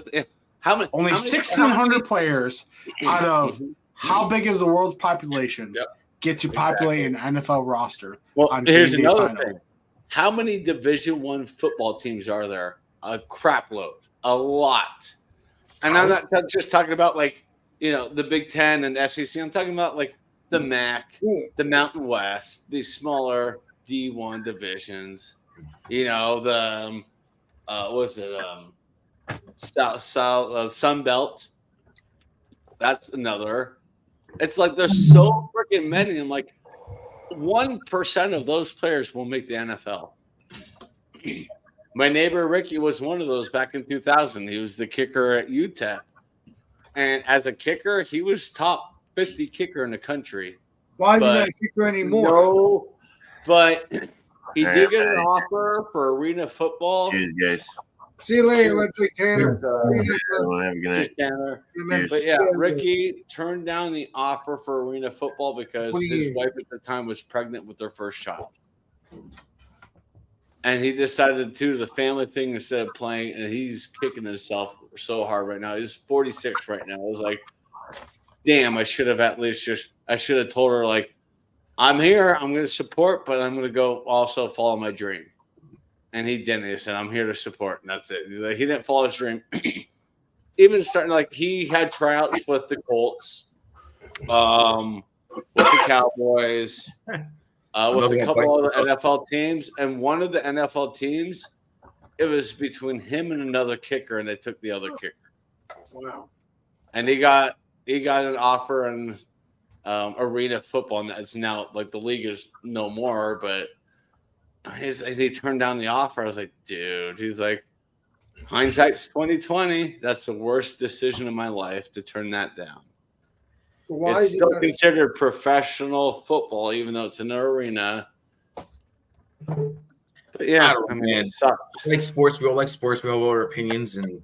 how many? Only 1,600 players out of how big is the world's population get to populate an NFL roster. Well, here's another thing. How many Division I football teams are there? A crap load. A lot. And I'm not just talking about like, you know, the Big Ten and SEC. I'm talking about like the MAC, the Mountain West, these smaller D1 divisions. You know, the Sun Belt. That's another. It's like there's so freaking many. I'm like, 1% of those players will make the NFL. My neighbor Ricky was one of those back in 2000. He was the kicker at UTEP. And as a kicker, he was top 50 kicker in the country. Why is he not a kicker anymore? No, but he did get an offer for arena football. Cheers, guys. See you later. Let's take Tanner. Have a good night. Tanner. But yeah, Ricky turned down the offer for arena football because his wife at the time was pregnant with their first child. And he decided to do the family thing instead of playing, and he's kicking himself so hard right now. He's 46 right now. I was like, damn, I should have told her, like, I'm here, I'm going to support, but I'm going to go also follow my dream. And he didn't. He said, I'm here to support, and that's it. He didn't follow his dream. Even starting, like, he had tryouts with the Colts, with the Cowboys, with a couple of the NFL teams. And one of the NFL teams, it was between him and another kicker, and they took the other kicker. Wow. And he got an offer in arena football, and it's now, like, the league is no more, but he turned down the offer. I was like, dude, he's like, hindsight's 2020. That's the worst decision of my life to turn that down. So why it's still considered professional football, even though it's an arena. But yeah, I mean, it sucks. Like sports, we all like sports. We all have our opinions, and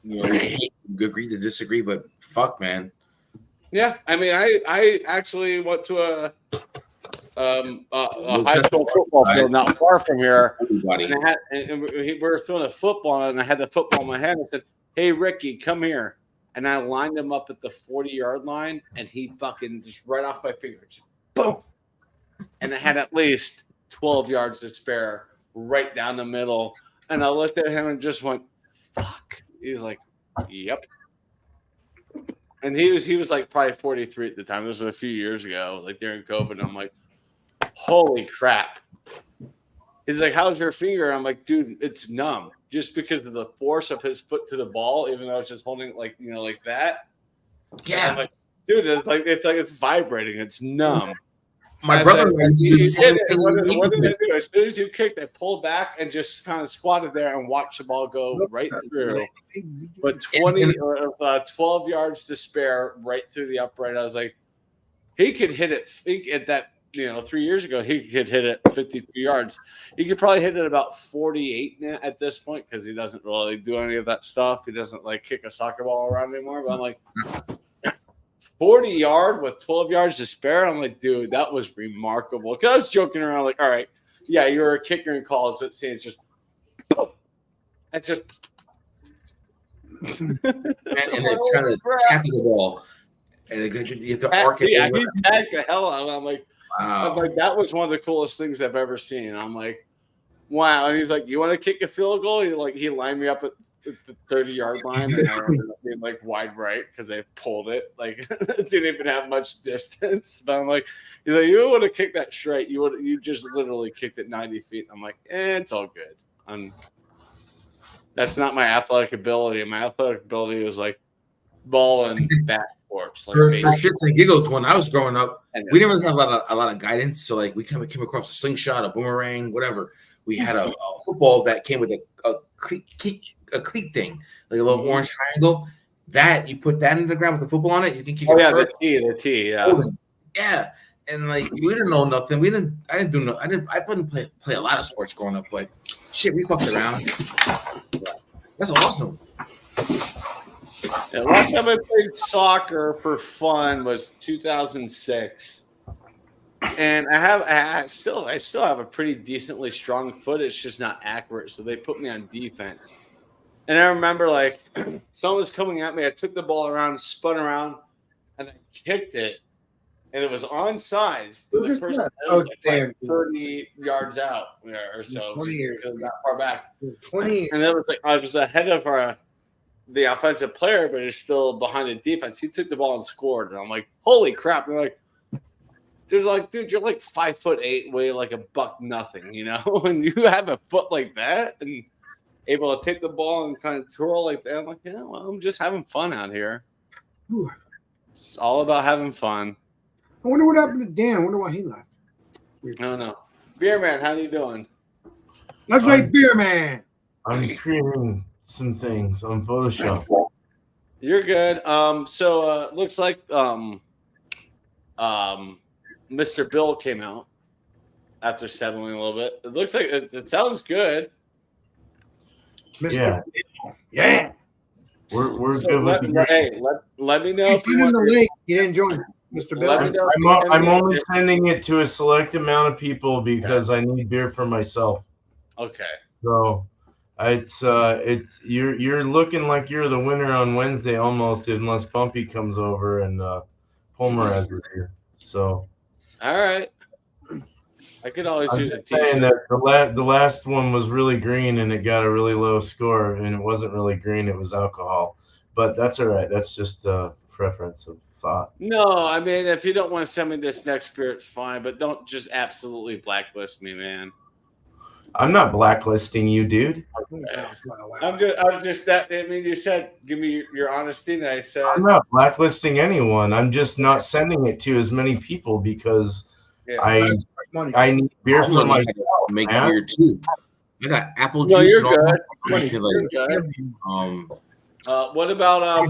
you know, we agree to disagree. But fuck, man. Yeah, I mean, I actually went to a high school football field not far from here, and we were throwing a football, and I had the football in my hand. And said, "Hey, Ricky, come here." And I lined him up at the 40-yard line, and he fucking just right off my finger, just boom. And I had at least 12 yards to spare right down the middle. And I looked at him and just went, fuck. He's like, yep. And he was like probably 43 at the time. This was a few years ago, like during COVID. And I'm like, holy crap. He's like, how's your finger? I'm like, dude, it's numb just because of the force of his foot to the ball, even though it's just holding like that. Yeah. I'm like, dude, it's like it's vibrating. It's numb. My brother used to do the same thing. What did they do? As soon as you kicked, they pulled back and just kind of squatted there and watched the ball go right through. But 12 yards to spare right through the upright. I was like, he could hit it at that, 3 years ago, he could hit it 52 yards. He could probably hit it about 48 now at this point because he doesn't really do any of that stuff. He doesn't like kick a soccer ball around anymore. But I'm like, 40 yard with 12 yards to spare. I'm like, dude, that was remarkable. Because I was joking around, like, all right, yeah, you're a kicker in college. Let's see, it's just, it's just, and they're trying to tackle the ball, and you have to arc it. Yeah, he tagged the hell out of it. I'm like, wow. That was one of the coolest things I've ever seen. I'm like, wow. And he's like, you want to kick a field goal? He lined me up at the 30-yard line, and I ended up being like wide right because they pulled it. Like, it didn't even have much distance. But I'm like, he's like, you would have kicked that straight. You just literally kicked it 90 feet. I'm like, it's all good. That's not my athletic ability. My athletic ability is like ball and bat sports. Like for shits and giggles, when I was growing up, we didn't really have a lot of guidance. So like we came across a slingshot, a boomerang, whatever. We had a football that came with a cleat thing, like a little orange triangle. That you put that in the ground with the football on it, you can keep. Oh yeah, the tee, yeah. Yeah, and like we didn't know nothing. I wouldn't play a lot of sports growing up, but shit, we fucked around. That's awesome. Yeah, last time I played soccer for fun was 2006. And I still have a pretty decently strong foot. It's just not accurate. So they put me on defense. And I remember like someone was coming at me. I took the ball around, spun around, and I kicked it. And it was onside. The person that was like 30 yards out or so. 20 years. That far back. 20 years. And that was like I was ahead of the offensive player, but he's still behind the defense. He took the ball and scored. And I'm like, holy crap. And they're like, there's like, dude, you're like 5'8", weigh like $1.0, and you have a foot like that and able to take the ball and kind of twirl like that. I'm like, yeah, well, I'm just having fun out here. Whew. It's all about having fun. I wonder what happened to Dan. I wonder why he left. No. Beer Man, how you doing? Let's make Beer Man. I'm creating some things on Photoshop. You're good. So looks like Mr. Bill came out after settling a little bit. It looks like it sounds good. Yeah. Yeah. We're good with the Hey, let me know He's if you in want the lake. You didn't join Mr. Bill. Let me know. I'm only sending it to a select amount of people because I need beer for myself. Okay. So it's you're looking like you're the winner on Wednesday almost, unless Bumpy comes over and Homer has it here. So all right. I could always I'm use a just saying t-shirt. that the last one was really green and it got a really low score, and it wasn't really green, it was alcohol. But that's all right. That's just a preference of thought. No, I mean, if you don't want to send me this next beer, it's fine, but don't just absolutely blacklist me, man. I'm not blacklisting you, dude. I'm just that. I mean, you said give me your honesty, and I said I'm not blacklisting anyone. I'm just not sending it to as many people because I need beer for myself. Make beer too. I got apple No, juice. you're and all good. that. You're good. What about I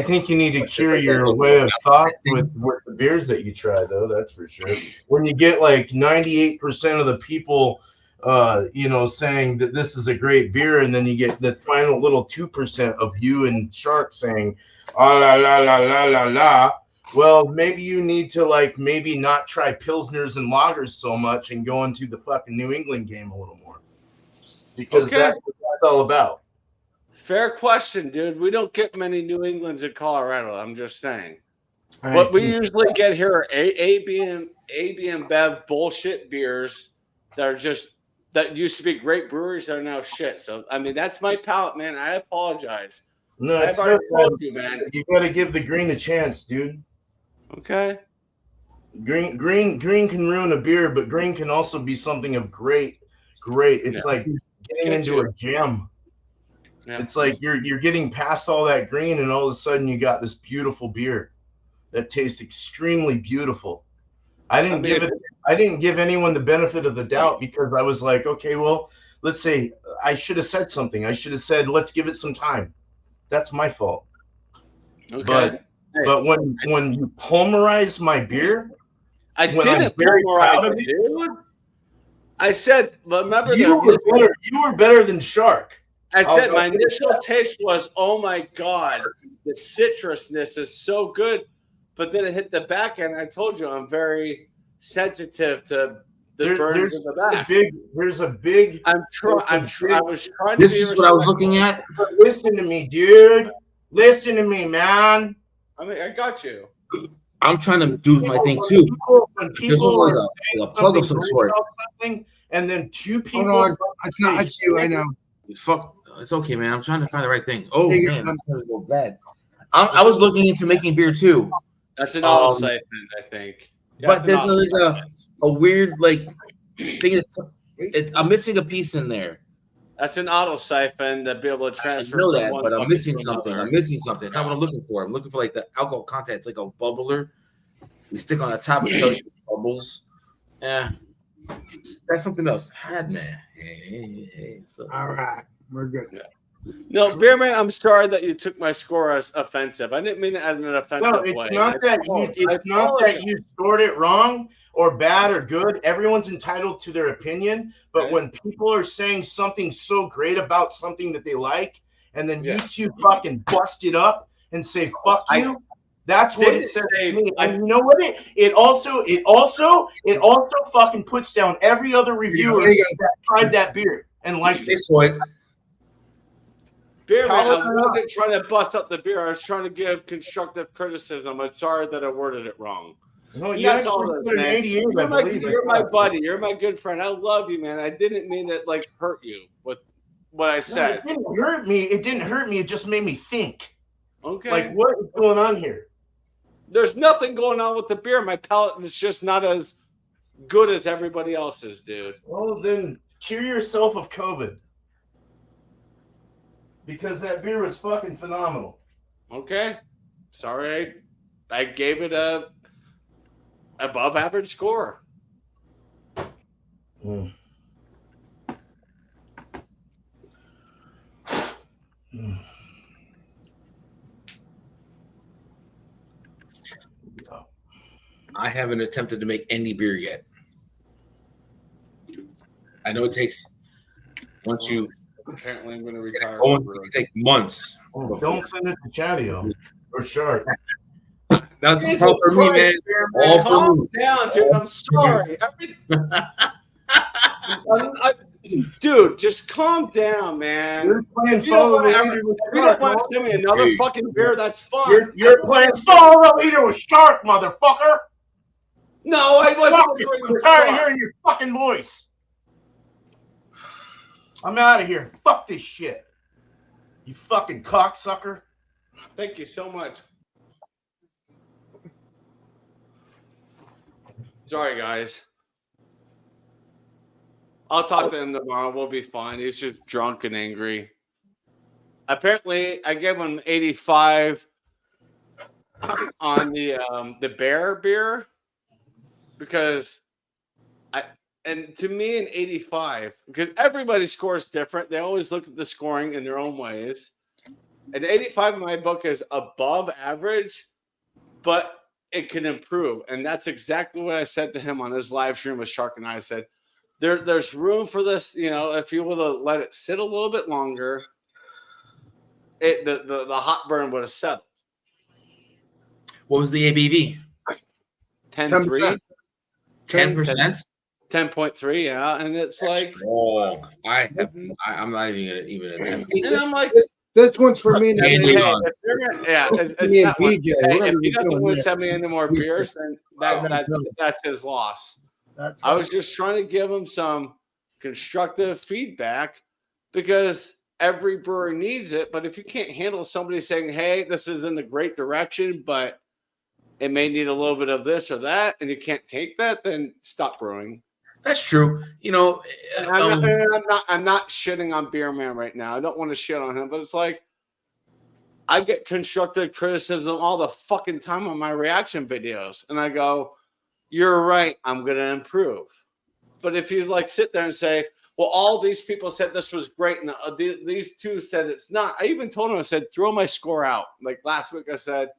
think you need to cure your way of thought with the beers that you try, though. That's for sure. When you get like 98% of the people, saying that this is a great beer, and then you get the final little 2% of you and Shark saying, "Ah la la la la la la." Well, maybe you need to maybe not try pilsners and lagers so much and go into the fucking New England game a little more, because that's what that's all about. Fair question, dude. We don't get many New Englands in Colorado. I'm just saying. What we usually get here are AB and Bev bullshit beers that used to be great breweries that are now shit. So I mean, that's my palate, man. I apologize. No, I've already told you, man. You got to give the green a chance, dude. Okay. Green can ruin a beer, but green can also be something of great. It's like getting into a gem. Yeah. It's like you're getting past all that green, and all of a sudden you got this beautiful beer that tastes extremely beautiful. I didn't give anyone the benefit of the doubt because I was like, okay, well, let's say I should have said something. I should have said, let's give it some time. That's my fault. Okay. But when you pulverize my beer, I didn't pulverize it, dude. I said, remember you were better than Shark. I said my initial taste was, oh my God, the citrusness is so good. But then it hit the back end. I told you I'm very sensitive to the burns in the back. There's a big. I was trying to. This is what I was looking at. Listen to me, dude. Listen to me, man. I mean, I got you. I'm trying to do my thing too. When This people was are like a plug of some sort. And then two people. Hold on. It's not. It's you. I know. Fuck. It's okay, man. I'm trying to find the right thing. Oh Hey, man, that's gonna go bad. I was looking into making beer too. That's an auto siphon, I think. Yeah, But there's a weird like thing. I'm missing a piece in there. That's an auto siphon to be able to transfer. I know that, but I'm missing something. It's not what I'm looking for. I'm looking for like the alcohol content. It's like a bubbler. We stick on the top and tell you bubbles. Yeah, that's something else. Had man. Hey. So. All right, we're good. Yeah. No, Beerman, I'm sorry that you took my score as offensive. I didn't mean it as an offensive way. No, it's not that you scored it wrong or bad or good. Everyone's entitled to their opinion. But when people are saying something so great about something that they like, and then you two fucking bust it up and say "fuck you," that's what it says to me. And you know what? It also fucking puts down every other reviewer that tried that beer and liked it. Beerman, I wasn't trying to bust up the beer. I was trying to give constructive criticism. I'm sorry that I worded it wrong. No, you actually put an 88, I believe. You're my buddy. You're my good friend. I love you, man. I didn't mean to like hurt you with what I said. No, it didn't hurt me. It didn't hurt me. It just made me think. Okay. Like, what is going on here? There's nothing going on with the beer. My palate is just not as good as everybody else's, dude. Well, then cure yourself of COVID. Because that beer was fucking phenomenal. Okay. Sorry. I gave it a above average score. I haven't attempted to make any beer yet. I know it takes once you. Apparently, I'm going to retire. It takes months. Oh, don't send it to Chadio or Shark. That's all for me, man. All for me. Calm down, dude. I'm sorry. Dude, just calm down, man. You're playing you don't want to send me another fucking beer, that's fine. You're playing follow the leader with Shark, motherfucker. No, I wasn't. I'm tired of hearing your fucking voice. I'm out of here. Fuck this shit. You fucking cocksucker. Thank you so much. Sorry, guys. I'll talk to him tomorrow. We'll be fine. He's just drunk and angry. Apparently, I gave him 85 on the bear beer because to me an 85 because everybody scores different. They always look at the scoring in their own ways. An 85 in my book is above average, but it can improve. And that's exactly what I said to him on his live stream with Shark and I said, there's room for this, if you would have let it sit a little bit longer, the hot burn would have settled. What was the ABV? 10.3. 10%? 10.3, yeah. And it's like strong. I'm not even attempt. And I'm like, this one's for me. If you don't want to send me any more beers, then that's his loss. I was just trying to give him some constructive feedback because every brewer needs it. But if you can't handle somebody saying, hey, this is in the great direction, but it may need a little bit of this or that, and you can't take that, then stop brewing. That's true. You know, I'm not shitting on Beer Man right now. I don't want to shit on him, but it's like I get constructive criticism all the fucking time on my reaction videos, and I go, "You're right. I'm gonna improve." But if you like sit there and say, "Well, all these people said this was great, and these two said it's not," I even told him, I said, "Throw my score out." Like last week, I said,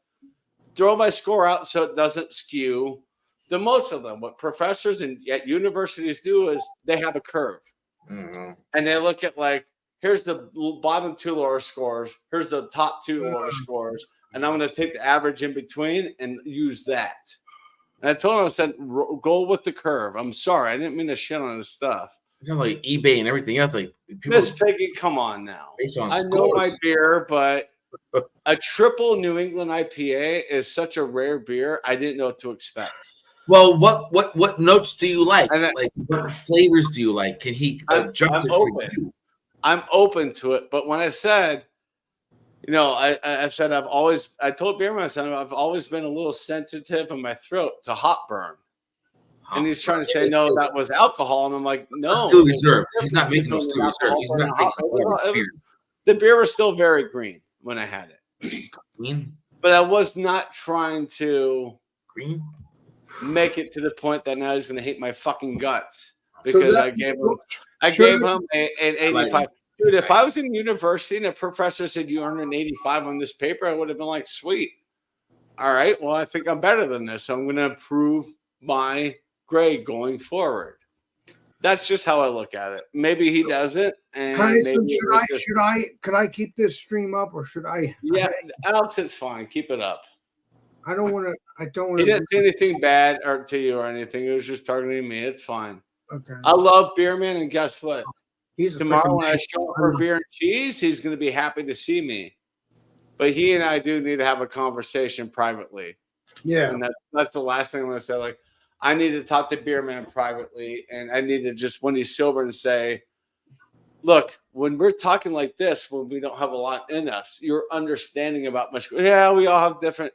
"Throw my score out so it doesn't skew." The most of them, what professors at universities do is they have a curve. Mm-hmm. And they look at like, here's the bottom 2 lower scores, here's the top 2 lower scores, and I'm going to take the average in between and use that. And I told him, I said, go with the curve. I'm sorry, I didn't mean to shit on his stuff. It sounds like eBay and everything else. Like Miss Piggy, come on now. I know my beer, but a triple New England IPA is such a rare beer. I didn't know what to expect. Well, what notes do you like? Like what flavors do you like? Can he adjust it for you? I'm open to it, but when I said, you know, I've said I told Beerman, I said I've always been a little sensitive in my throat to hop burn. And he's trying to say, no, that was alcohol. And I'm like, no. Still reserve. He's not making those still reserve. He's not making the beer was still very green when I had it. Green? But I was not trying to make it to the point that now he's going to hate my fucking guts because I gave him an 85. Dude, if I was in university and a professor said you earned an 85 on this paper, I would have been like, sweet. All right, well, I think I'm better than this. So I'm going to improve my grade going forward. That's just how I look at it. Maybe he doesn't. And can I keep this stream up or should I? Yeah, Alex, it's fine. Keep it up. I don't want to. He didn't say anything bad or to you or anything. It was just targeting me. It's fine. Okay. I love Beerman, and guess what? Tomorrow when I freaking show up for beer and cheese, he's going to be happy to see me. But he and I do need to have a conversation privately. Yeah. And that's the last thing I'm going to say. Like, I need to talk to Beerman privately, and I need to just, when he's sober, and say, look, when we're talking like this, when we don't have a lot in us, you're understanding about much. Yeah, we all have different,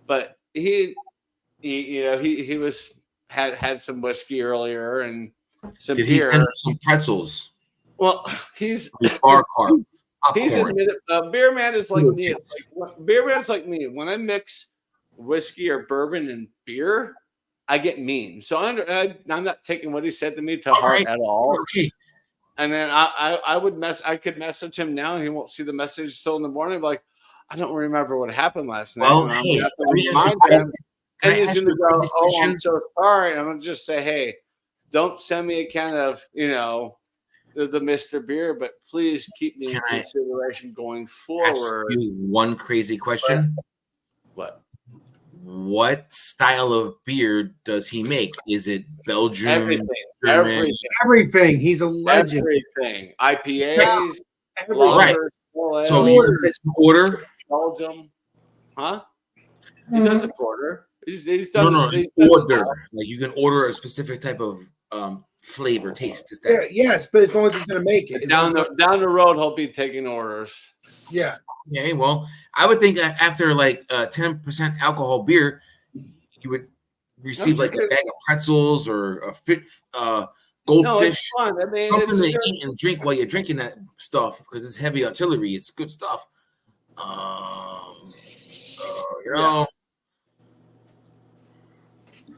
but he had some whiskey earlier and some Did beer. he send some pretzels? Well, he's popcorn. admitted Beer Man is like me. Beer Man's like me. When I mix whiskey or bourbon and beer, I get mean. So I'm not taking what he said to me to heart at all. Okay. And then I could message him now, and he won't see the message till in the morning. Like, I don't remember what happened last night. Well, and hey, he's going to go, "Oh, I'm so sorry." I'm going to just say, "Hey, don't send me a can of, the Mr. Beer, but please keep me in consideration going forward." Ask you one crazy question. What? What style of beer does he make? Is it Belgium? Everything. He's a legend. Everything. IPAs. Right. So you can order. Belgium. Huh? He does a porter. He's done. Order. Like you can order a specific type of flavor, taste. Is that? Yes, but as long as he's going to make it. Down the road, he'll be taking orders. Yeah. Yeah. Well, I would think that after like 10% alcohol beer, you would receive like a bag of pretzels or a goldfish. No, it's fun. I mean, something to eat and drink while you're drinking that stuff because it's heavy artillery. It's good stuff.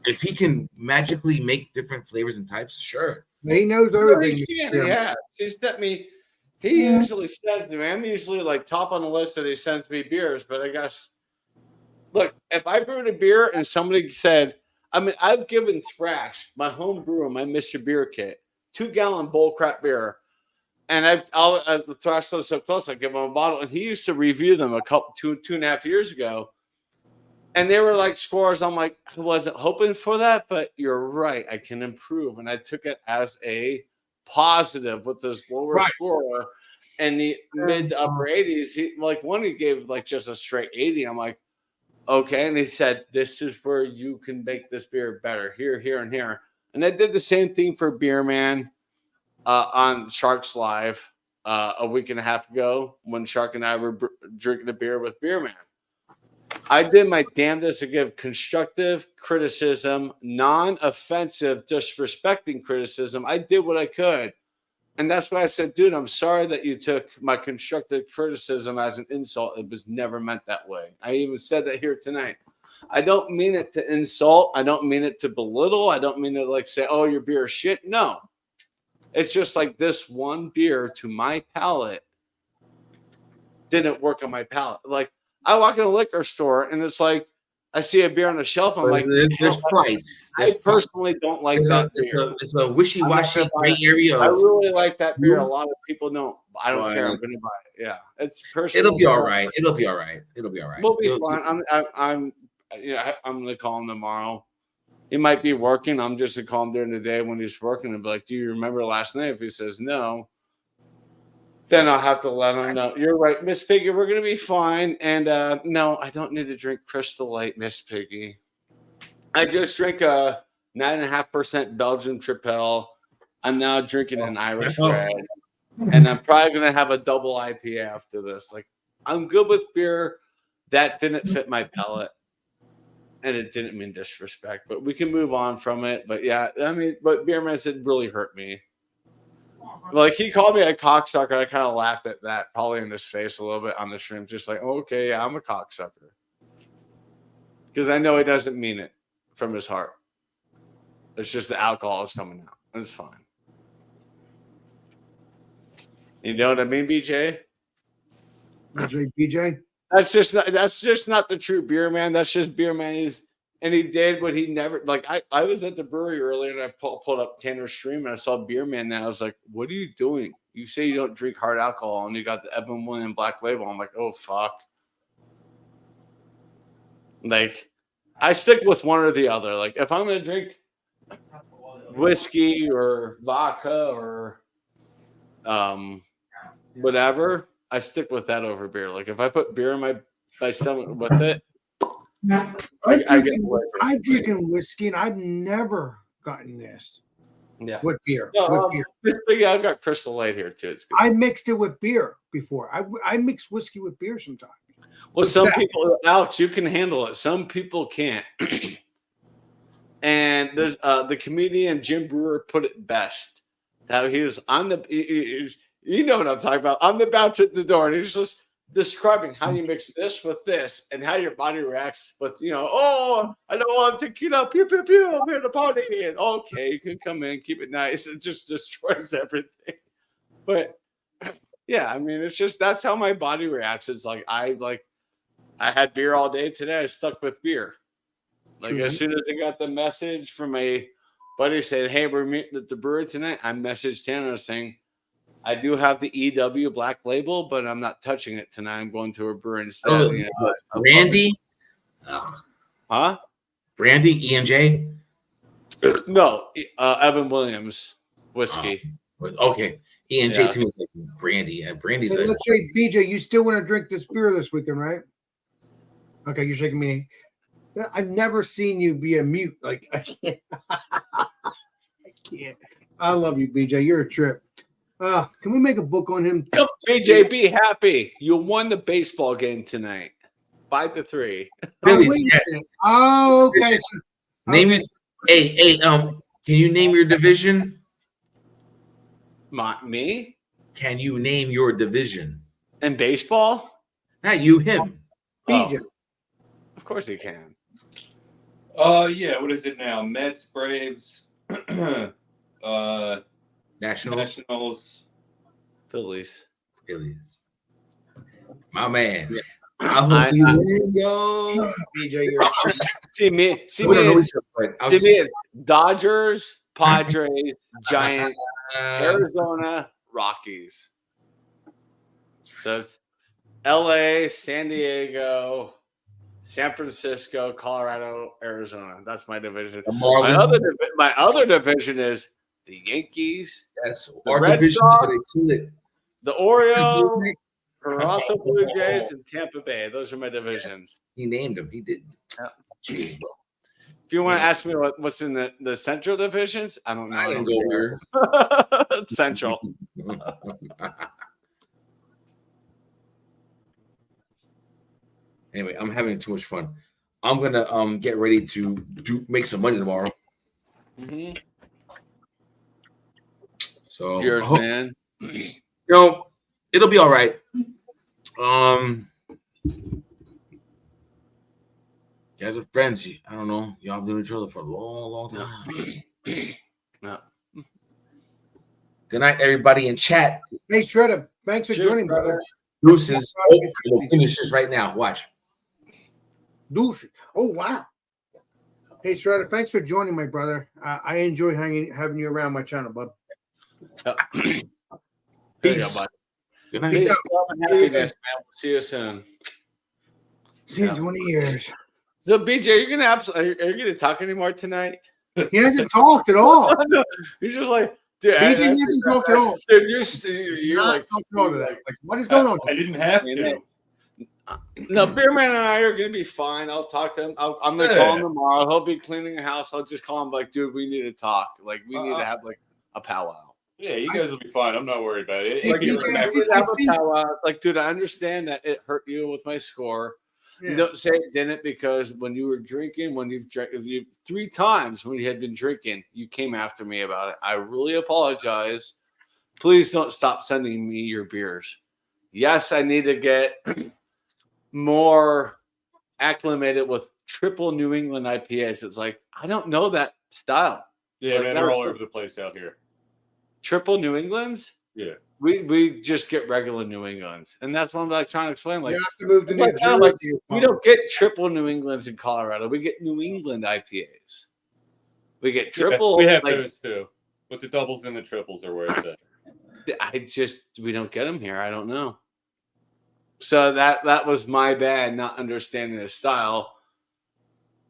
If he can magically make different flavors and types, sure. He knows everything. Yeah. He usually says to me, I'm usually like top on the list that he sends me beers, but I guess, look, if I brewed a beer and somebody said, I've given Thrash, my home brewer, my Mr. Beer kit, 2-gallon bull crap beer. And Thrash lives so close, I give him a bottle. And he used to review them two and a half years ago. And they were like scores. I'm like, I wasn't hoping for that, but you're right. I can improve. And I took it as a positive with this lower score and the mid to upper 80s. He gave like just a straight 80. I'm like, okay. And he said, this is where you can make this beer better here, here, and here. And I did the same thing for Beer Man on Sharks Live a week and a half ago when Shark and I were drinking a beer with Beer Man. I did my damnedest to give constructive criticism, non-offensive, disrespecting criticism. I did what I could. And that's why I said, dude, I'm sorry that you took my constructive criticism as an insult. It was never meant that way. I even said that here tonight. I don't mean it to insult. I don't mean it to belittle. I don't mean to like say, oh, your beer is shit. No. It's just like this one beer to my palate didn't work on my palate. Like I walk in a liquor store and it's like I see a beer on the shelf. I'm like, there's price. I personally don't like that beer. It's a wishy-washy gray area. I really like that beer. A lot of people don't. I don't care. I'm gonna buy it. Yeah, it's personal. It'll be all right. It'll be all right. It'll be all right. We'll be fine. I'm gonna call him tomorrow. He might be working. I'm just gonna call him during the day when he's working and be like, "Do you remember last night?" If he says no, then I'll have to let him know. You're right, Miss Piggy. We're gonna be fine. And no, I don't need to drink Crystal Light, Miss Piggy. I just drink a 9.5% Belgian Tripel. I'm now drinking an Irish Red, and I'm probably gonna have a double IPA after this. Like, I'm good with beer. That didn't fit my palate. And it didn't mean disrespect, but we can move on from it. But yeah, I mean, but Beerman said really hurt me. Like he called me a cocksucker. I kind of laughed at that, probably in his face a little bit on the stream, just like, oh, okay, yeah, I'm a cocksucker. Because I know he doesn't mean it from his heart. It's just the alcohol is coming out. It's fine. You know what I mean, BJ? BJ? That's just not the true beer man. That's just beer man. And he did what he never like. I was at the brewery earlier and I pulled up Tanner's stream and I saw beer man. Now I was like, "What are you doing? You say you don't drink hard alcohol and you got the Evan Williams Black Label." I'm like, "Oh fuck!" Like, I stick with one or the other. Like, if I'm gonna drink whiskey or vodka or whatever, I stick with that over beer. Like if I put beer in my stomach with it, I'm drinking whiskey and I've never gotten this. Yeah. With beer. No, with beer. Yeah, I've got Crystal Light here too. It's good. I mixed it with beer before. I mix whiskey with beer sometimes. Well, some people, Alex, you can handle it. Some people can't. And there's the comedian Jim Brewer put it best. How he was on the. You know what I'm talking about. I'm about to hit the door, and he's just describing how you mix this with this and how your body reacts with, oh, I don't want tequila, pew, pew, pew, I'm here to party. And okay, you can come in, keep it nice. It just destroys everything. But yeah, I mean, it's just, that's how my body reacts. It's like, I had beer all day today. I stuck with beer. Like as soon as I got the message from a buddy saying, hey, we're meeting at the brewery tonight, I messaged Tanner saying, I do have the EW Black Label, but I'm not touching it tonight. I'm going to a brewery instead. Oh, Brandy? Huh? Brandy, E&J? No, Evan Williams whiskey. Okay. E&J to me is like brandy. And brandy's like, let's say, BJ, you still want to drink this beer this weekend, right? Okay, you're shaking me. I've never seen you be a mute. Like, I can't. I can't. I love you, BJ. You're a trip. Can we make a book on him? Come, BJ, be happy. You won the baseball game tonight. 5-3. Yes. Oh, okay. Name it. Hey, can you name your division? Me? Can you name your division? In baseball? Not you, him. BJ. Of course he can. Yeah, what is it now? Mets, Braves, Nationals, Phillies. My man. Yeah. I hope you win, yo. BJ, you're see me. It's Dodgers, Padres, Giants, Arizona, Rockies. So it's LA, San Diego, San Francisco, Colorado, Arizona. That's my division. My other division is the Yankees, our Red division, Sox, the Orioles, Toronto Blue Jays, and Tampa Bay. Those are my divisions. He named them. He did. If you want to ask me what's in the Central divisions, I don't know. I didn't go there. Central. Anyway, I'm having too much fun. I'm gonna get ready to make some money tomorrow. Mm-hmm. So Yours, man. It'll be all right. You guys are friends. I don't know. Y'all have known each other for a long, long time. No. Good night, everybody in chat. Hey, Shredder, thanks for joining, brother. Deuces. We'll finish this right now. Watch. Douche. Oh, wow. Hey, Shredder, thanks for joining, my brother. I enjoy having you around my channel, bud. Peace. Peace. Good night. Peace love, and happiness, man. We'll see you soon. See you in 20 years. So, BJ, are you gonna talk anymore tonight? He hasn't talked at all. He's just like, dude, BJ hasn't talked at all. Dude, you're Not like, like, what is going on? I didn't have to. No, Beerman and I are gonna be fine. I'll talk to him. I'm gonna call him tomorrow. He'll be cleaning the house. I'll just call him like, dude, we need to talk. Like, we need to have like a powwow. Yeah, you guys will be fine. I'm not worried about it. Like, like, dude, I understand that it hurt you with my score. Yeah. You don't say it didn't because when you were drinking, when you've drank 3 times when you had been drinking, you came after me about it. I really apologize. Please don't stop sending me your beers. Yes, I need to get more acclimated with triple New England IPAs. It's like, I don't know that style. Yeah, like, man, they're all over the place out here. Triple New Englands? Yeah. We just get regular New Englands. And that's what I'm like trying to explain. Like, You have to move to New like, Jersey. we don't get triple New Englands in Colorado. We get New England IPAs. We get triple. We have like, those too. But the doubles and the triples are where it's at. We don't get them here. I don't know. So that was my bad, not understanding the style.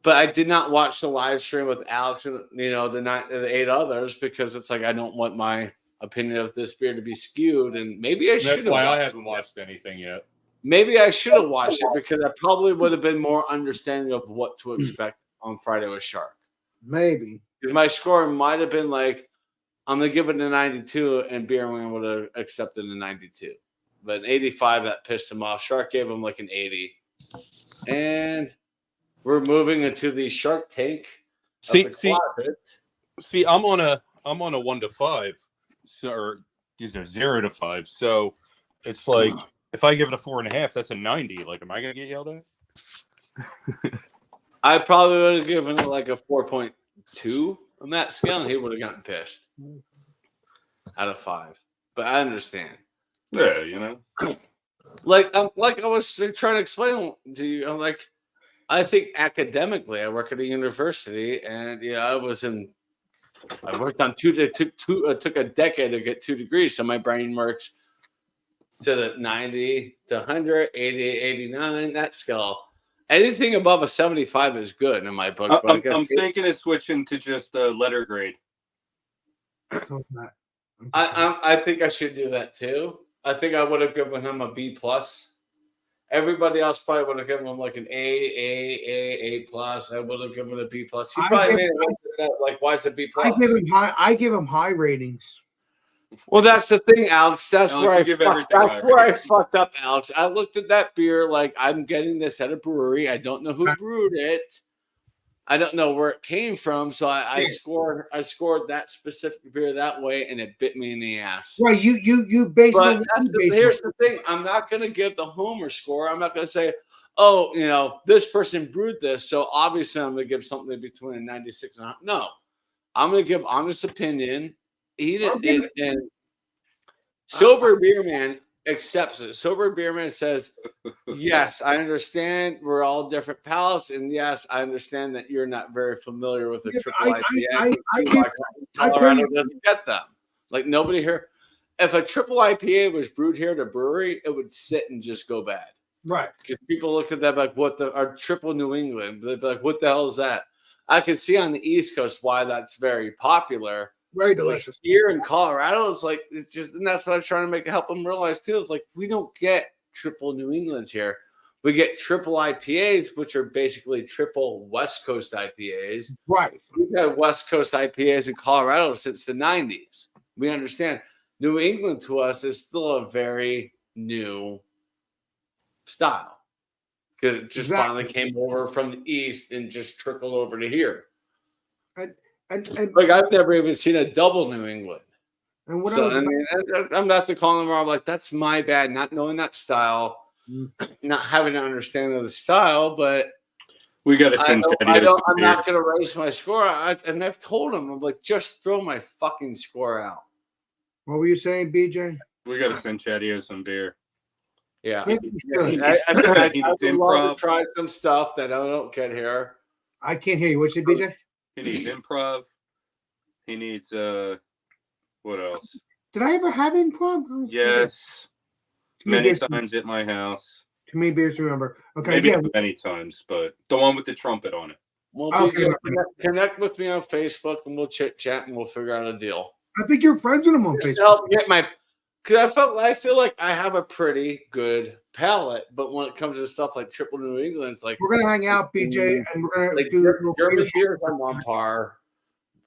But I did not watch the live stream with Alex and the 8 others because it's like I don't want my opinion of this beer to be skewed, and maybe I should. That's why I haven't watched anything yet. Maybe I should have watched it because I probably would have been more understanding of what to expect on Friday with Shark. Maybe because my score might have been like, I'm gonna give it a 92, and Beerman would have accepted a 92, but an 85 that pissed him off. Shark gave him like an 80, and we're moving into the Shark Tank. See, I'm on a 1 to 5, so or these are 0 to 5. So it's like if I give it a 4.5, that's a 90. Like, am I gonna get yelled at? I probably would have given it like a 4.2 on that scale, and he would have gotten pissed out of 5. But I understand. Yeah, you know. Like I was trying to explain to you, I'm like, I think academically, I work at a university, and I worked on it took a decade to get 2 degrees, so my brain works to the 90 to 100, 80, 89, that scale. Anything above a 75 is good in my book. I'm thinking of switching to just a letter grade. I think I should do that too. I think I would have given him a B+. Everybody else probably would have given him like an A+. I would have given it a B+. He probably made it like, why is it B+? I give him high ratings. Well, that's the thing, Alex. That's where I fucked up, Alex. I looked at that beer like I'm getting this at a brewery. I don't know who brewed it. I don't know where it came from. So I scored that specific beer that way, and it bit me in the ass. Right, you basically. Here's the thing. I'm not going to give the homer score. I'm not going to say, oh, this person brewed this, so obviously I'm going to give something between a 96 and 100. No, I'm going to give honest opinion. Eat it, and Sober Beerman accepts it. Sober Beerman says, yes, I understand we're all different palates, and yes, I understand that you're not very familiar with the triple IPA. Colorado doesn't get them. Like, nobody here. If a triple IPA was brewed here at a brewery, it would sit and just go bad. Right. Because people look at that like, our triple New England. They'd be like, what the hell is that? I can see on the East Coast why that's very popular. Very delicious. Here in Colorado, it's like, and that's what I'm trying to help them realize too. It's like, we don't get triple New Englands here. We get triple IPAs, which are basically triple West Coast IPAs. Right. We've had West Coast IPAs in Colorado since the 90s. We understand New England to us is still a very new style. because it just finally came over from the east and just trickled over to here. And like I've never even seen a double New England. And what So I was I'm not to call them wrong. I'm like, that's my bad, not knowing that style, not having an understanding of the style, but we got to send I'm not going to raise my score. And I've told him, I'm like, just throw my fucking score out. What were you saying, BJ? We got to send Chadio some beer. Yeah. Maybe we should. I would love to try some stuff that I don't get here. I can't hear you. What's it, BJ? He needs improv. He needs what else? Did I ever have improv? Yes. Many times at my house. Too many beers to remember. Okay. Maybe Yeah. not many times, but the one with the trumpet on it. Well, Okay. connect with me on Facebook and we'll chit chat and we'll figure out a deal. I think you're friends with him on Just Facebook. help get my, because I feel like I have a pretty good palate, but when it comes to stuff like Triple New England, it's like We're gonna hang out, BJ, and we're gonna like do German beers. I'm on par.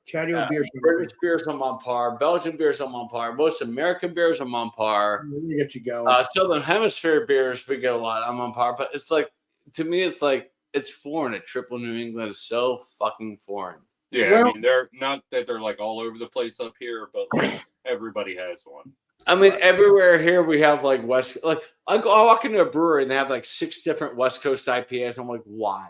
Chadio beers. British beers, I'm on par. Belgian beers, I'm on par. Most American beers, I'm on par. Let me get you going. Southern Hemisphere beers, we get a lot. I'm on par, but it's like to me, it's like it's foreign. A Triple New England is so fucking foreign. Yeah, Well- I mean they're not that they're like all over the place up here, but like everybody has one. I mean, everywhere here we have like West. Like I walk into a brewery and they have like 6 different West Coast IPAs. I'm like, why?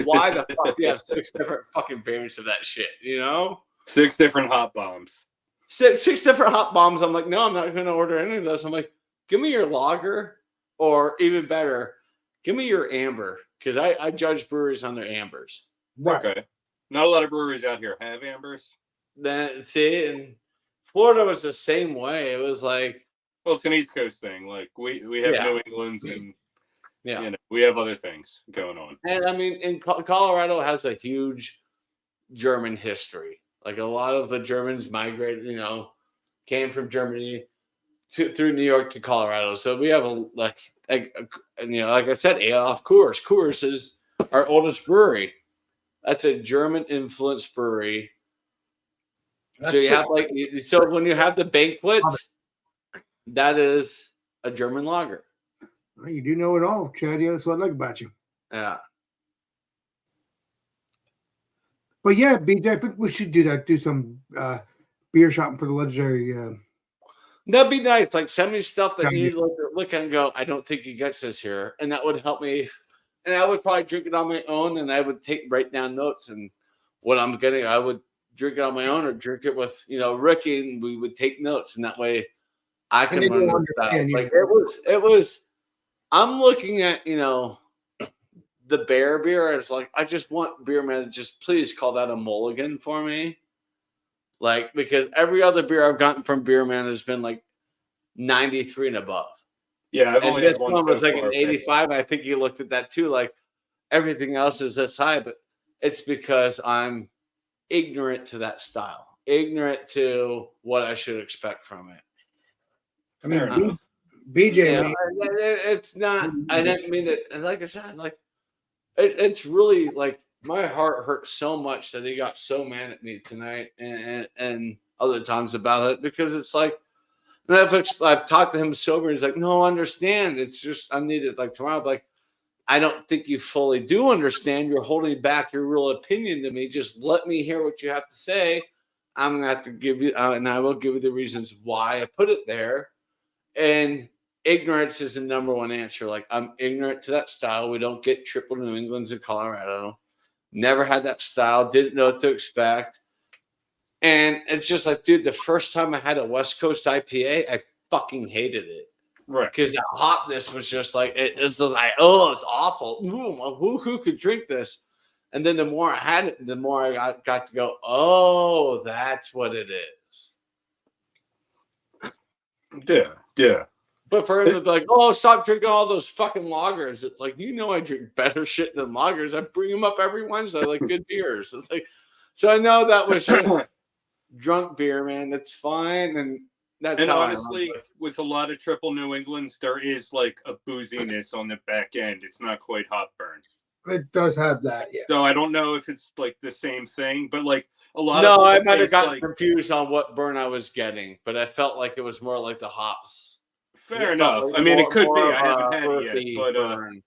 Why the fuck do you have 6 different fucking variants of that shit? You know, 6 different hot bombs. Six different hot bombs. I'm like, no, I'm not going to order any of those. I'm like, give me your lager, or even better, give me your amber, because I judge breweries on their ambers. Right. Okay. Not a lot of breweries out here have ambers. Then see, and Florida was the same way. It was like, well, it's an East Coast thing. Like we have Yeah. New England's and yeah. you know, we have other things going on. And I mean, in Colorado has a huge German history. Like a lot of the Germans migrated, you know, came from Germany through New York to Colorado. So we have like I said, Adolf Coors. Coors is our oldest brewery. That's a German influenced brewery. So you have so when you have the banquets, that is a German lager. Well, you do know it all, Chadio. That's what I like about you. Yeah. But yeah, BJ, I think we should do that. Do some beer shopping for the legendary. That'd be nice. Like send me stuff that you look at and go, I don't think he gets this here. And that would help me. And I would probably drink it on my own, and I would write down notes and what I'm getting. I would drink it on my own or drink it with, Ricky, and we would take notes. And that way I can understand. Like it was, I'm looking at, the Bear beer. It's like, I just want beer man to just please call that a mulligan for me. Like, because every other beer I've gotten from Beer Man has been like 93 and above. Yeah, I've and only this had one one was so like far, an 85. I think you looked at that too. Like everything else is this high, but it's because I'm ignorant to that style, ignorant to what I should expect from it. I mean, BJ, it's not. I didn't mean it. And like I said, like it's really like my heart hurt so much that he got so mad at me tonight and other times about it, because it's like. And I've talked to him sober. He's like, no, I understand. It's just I need it like tomorrow. Like, I don't think you fully do understand. You're holding back your real opinion to me. Just let me hear what you have to say. I'm gonna have to give you, and I will give you the reasons why I put it there. And ignorance is the number one answer. Like, I'm ignorant to that style. We don't get Triple New Englands in Colorado. Never had that style. Didn't know what to expect. And it's just like, dude, the first time I had a West Coast IPA, I fucking hated it. Right. Because the hotness was just like, it's just like, oh, it's awful. Ooh, who could drink this? And then the more I had it, the more I got to go, oh, that's what it is. Yeah. But for him to be like, oh, stop drinking all those fucking lagers. It's like, I drink better shit than lagers. I bring them up every Wednesday, like good beers. It's like, so I know that was drunk beer, man. That's fine. And that's and how honestly, with a lot of Triple New Englands, there is like a booziness on the back end. It's not quite hot burns. It does have that, yeah. So I don't know if it's like the same thing, but like a lot No, of I might have taste gotten like, confused on what burn I was getting, but I felt like it was more like the hops. fair It felt enough. like I mean, it could be. more I haven't had it earthy yet, but burn.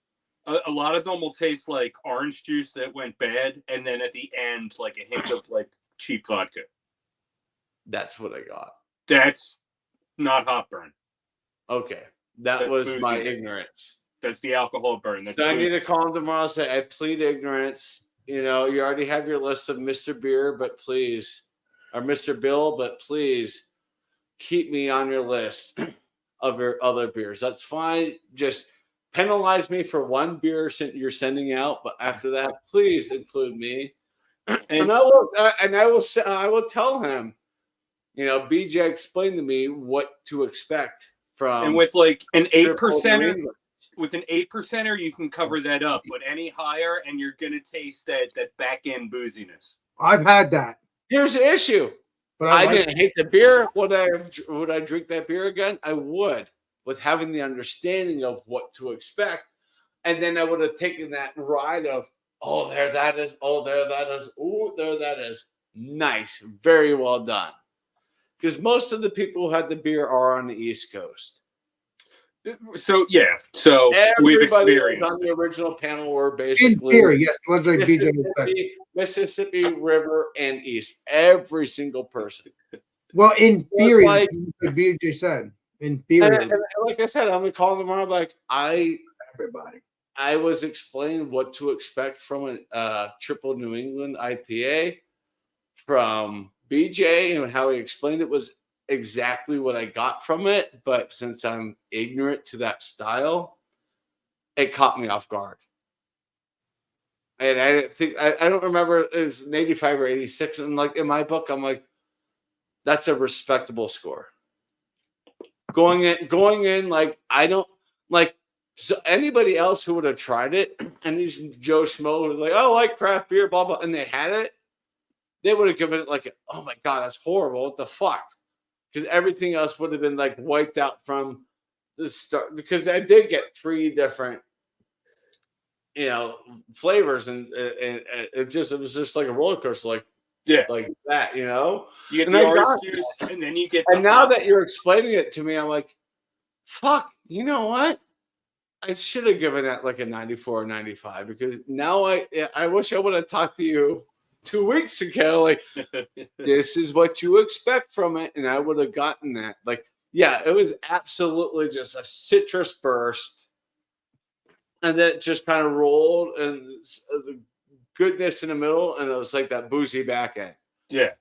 A lot of them will taste like orange juice that went bad, and then at the end, like a hint of like cheap vodka. That's what I got. That's not hot burn. Okay, that That's was boozy. my ignorance. That's the alcohol burn. That's So I need boozy. to call him tomorrow and say, I plead ignorance. You know, you already have your list of Mr. Beer, but please, or Mr. Bill, but please keep me on your list of your other beers. That's fine. Just penalize me for one beer you're sending out, but after that, please include me. And I will tell him, you know, BJ explained to me what to expect from. And with like an 8%, New England. with an 8%, you can cover that up. But any higher, and you're gonna taste that back end booziness. I've had that. Here's the issue. But I like didn't hate the beer. Would I drink that beer again? I would, with having the understanding of what to expect, and then I would have taken that ride of, oh, there that is, oh, there that is, oh, there that is. Nice, very well done. Because most of the people who had the beer are on the East Coast. So yeah, so we've Everybody experienced on the original panel were in basically theory, yes, legendary BJ would say. Mississippi River and East. Every single person. Well, in theory, like- like BJ said, in And, theory, and like I said, I'm gonna call them tomorrow. Like everybody. I was explained what to expect from a triple New England IPA from BJ, and how he explained it was exactly what I got from it. But since I'm ignorant to that style, it caught me off guard. And I think I don't remember, it was an 85 or 86. And like in my book, I'm like, that's a respectable score. Going in, like I don't like. So anybody else who would have tried it, and these Joe Schmo who was like, oh, I like craft beer, blah, blah, and they had it, they would have given it like, oh my God, that's horrible. What the fuck? Because everything else would have been like wiped out from the start. Because I did get 3 different, you know, flavors, and it was just like a roller coaster, like that, you know? You get And the I orange got juice, and then you get And the now hot- that you're explaining it to me, I'm like, fuck, you know what? I should have given that like a 94 or 95, because now I wish I would have talked to you 2 weeks ago. Like, this is what you expect from it. And I would have gotten that. Like, yeah, it was absolutely just a citrus burst. And then it just kind of rolled, and the goodness in the middle. And it was like that boozy back end. Yeah.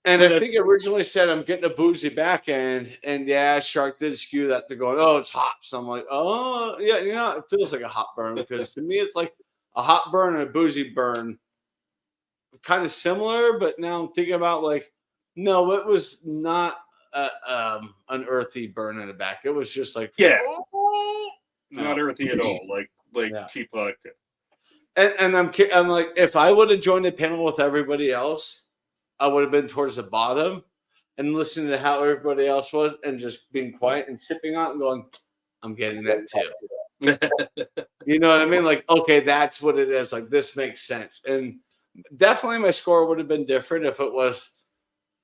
And Well, I think it originally said I'm getting a boozy back end, and yeah, Shark did skew that. They're going, oh, it's hops. I'm like, oh yeah, you know, it feels like a hot burn, because to me it's like a hot burn and a boozy burn, kind of similar. But now I'm thinking about like, no, it was not an earthy burn in the back. It was just like, Yeah. oh, not earthy at all, like Yeah. cheap vodka. And I'm like, if I would have joined the panel with everybody else, I would have been towards the bottom and listening to how everybody else was, and just being quiet and sipping on it and going, I'm getting that too. You know what I mean? Like, okay, that's what it is. Like, this makes sense. And definitely my score would have been different if it was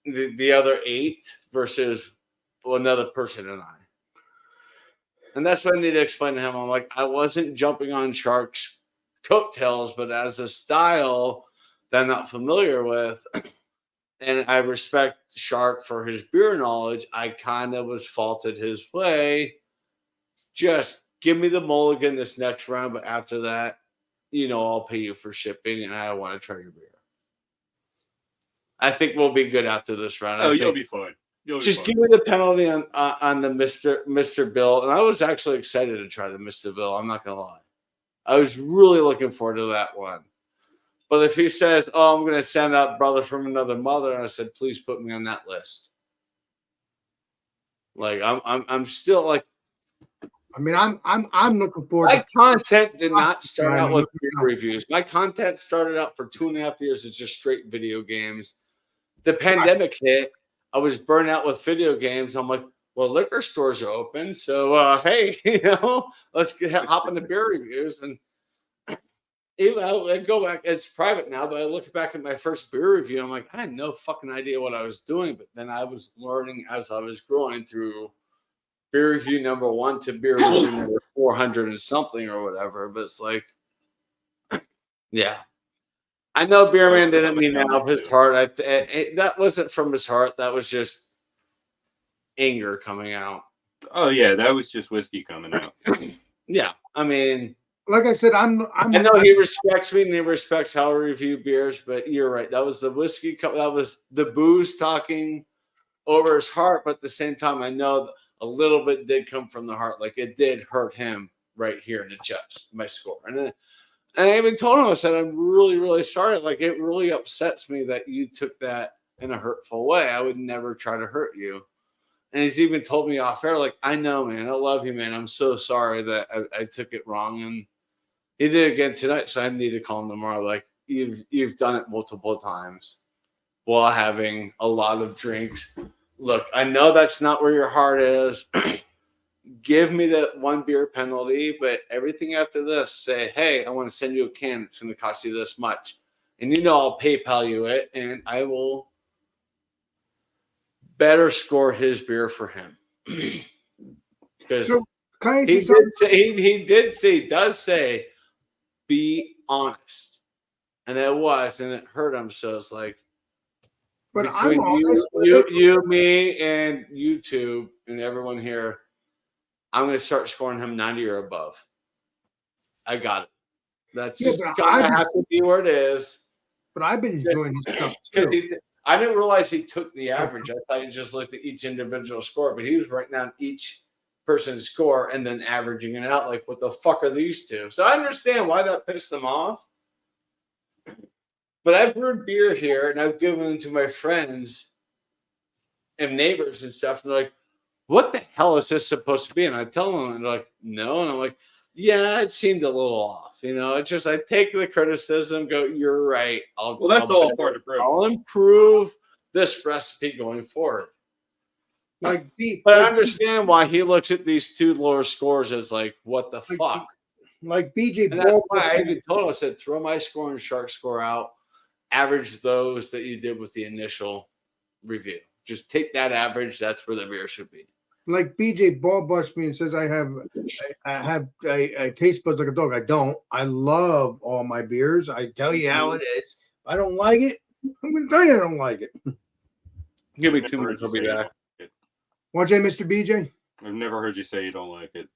the other 8 versus another person and I. And that's what I need to explain to him. I'm like, I wasn't jumping on Shark's coattails, but as a style that I'm not familiar with, and I respect Shark for his beer knowledge, I kind of was faulted his way. Just give me the mulligan this next round, but after that, you know, I'll pay you for shipping, and I want to try your beer. I think we'll be good after this round. Oh, you'll be fine. Just give me the penalty on the Mr. Bill. And I was actually excited to try the Mr. Bill. I'm not going to lie. I was really looking forward to that one. But if he says, oh, I'm going to send out Brother from Another Mother, and I said, please put me on that list. Like, I'm still like, I mean, I'm looking forward. My content did not Trust start me, out man. with beer reviews. My content started out for 2.5 years as just straight video games. The pandemic hit. I was burnt out with video games. I'm like, well, liquor stores are open, so hey, you know, let's hop into beer reviews. And even I go back, it's private now, but I look back at my first beer review. I'm like, I had no fucking idea what I was doing, but then I was learning as I was growing through beer review number 1 to beer review number 400 and something or whatever. But it's like, yeah. I know Beerman didn't mean that out of his heart. That wasn't from his heart. That was just anger coming out. Oh yeah, that was just whiskey coming out. Yeah, I mean, like I said, I know he respects me and he respects how I review beers, but you're right. That was the whiskey. That was the booze talking over his heart. But at the same time, I know a little bit did come from the heart. Like it did hurt him right here in the chest, my score. And I even told him, I said, I'm really, really sorry. Like it really upsets me that you took that in a hurtful way. I would never try to hurt you. And he's even told me off air, like, I know, man, I love you, man. I'm so sorry that I took it wrong. And he did it again tonight, so I need to call him tomorrow. Like, you've done it multiple times while having a lot of drinks. Look, I know that's not where your heart is. Give me that 1 beer penalty, but everything after this, say, hey, I want to send you a can. It's going to cost you this much. And I'll PayPal you it, and I will better score his beer for him. Because he does say, be honest. And it was, and it hurt him. So it's like, but between I'm honest you, me, and YouTube and everyone here, I'm going to start scoring him 90 or above. I got it. That's just going to have to be where it is. But I've been enjoying his stuff too. I didn't realize he took the average. I thought he just looked at each individual score, but he was writing down each person's score and then averaging it out. Like, what the fuck are these two? So I understand why that pissed them off. But I've brewed beer here and I've given them to my friends and neighbors and stuff. And they're like, what the hell is this supposed to be? And I tell them, and they're like, no. And I'm like, yeah, it seemed a little off. It's just I take the criticism, go, you're right. That's all part of brewing. I'll improve this recipe going forward. But I understand why he looks at these 2 lower scores as like, what the fuck? Like BJ And that's why I even told him, I said, throw my score and Shark score out, average those that you did with the initial review. Just take that average. That's where the beer should be. Like BJ ball busts me and says, I have taste buds like a dog. I don't. I love all my beers. I tell you how it is. If I don't like it, I'm going to tell you I don't like it. Give me 2 minutes. I'll be back. What's that, Mr. BJ? I've never heard you say you don't like it.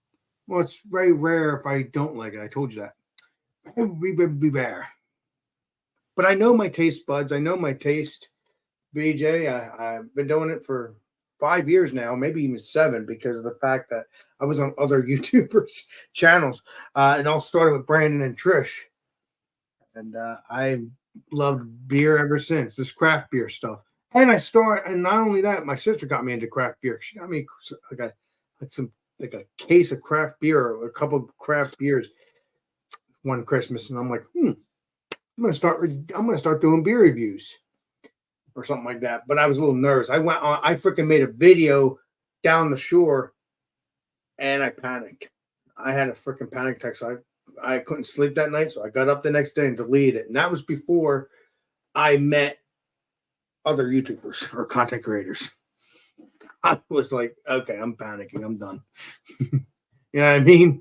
Well, it's very rare if I don't like it. I told you that. Be rare. But I know my taste buds. I know my taste, BJ. I've been doing it for 5 years now, maybe even 7, because of the fact that I was on other YouTubers' channels. And all started with Brandon and Trish. And I loved beer ever since, this craft beer stuff. And and not only that, my sister got me into craft beer. She got me like a case of craft beer, or a couple of craft beers one Christmas. And I'm like, I'm gonna start doing beer reviews or something like that. But I was a little nervous. I freaking made a video down the shore and I panicked. I had a freaking panic attack. So I couldn't sleep that night. So I got up the next day and deleted it. And that was before I met other YouTubers or content creators. I was like, okay, I'm panicking. I'm done. You know what I mean?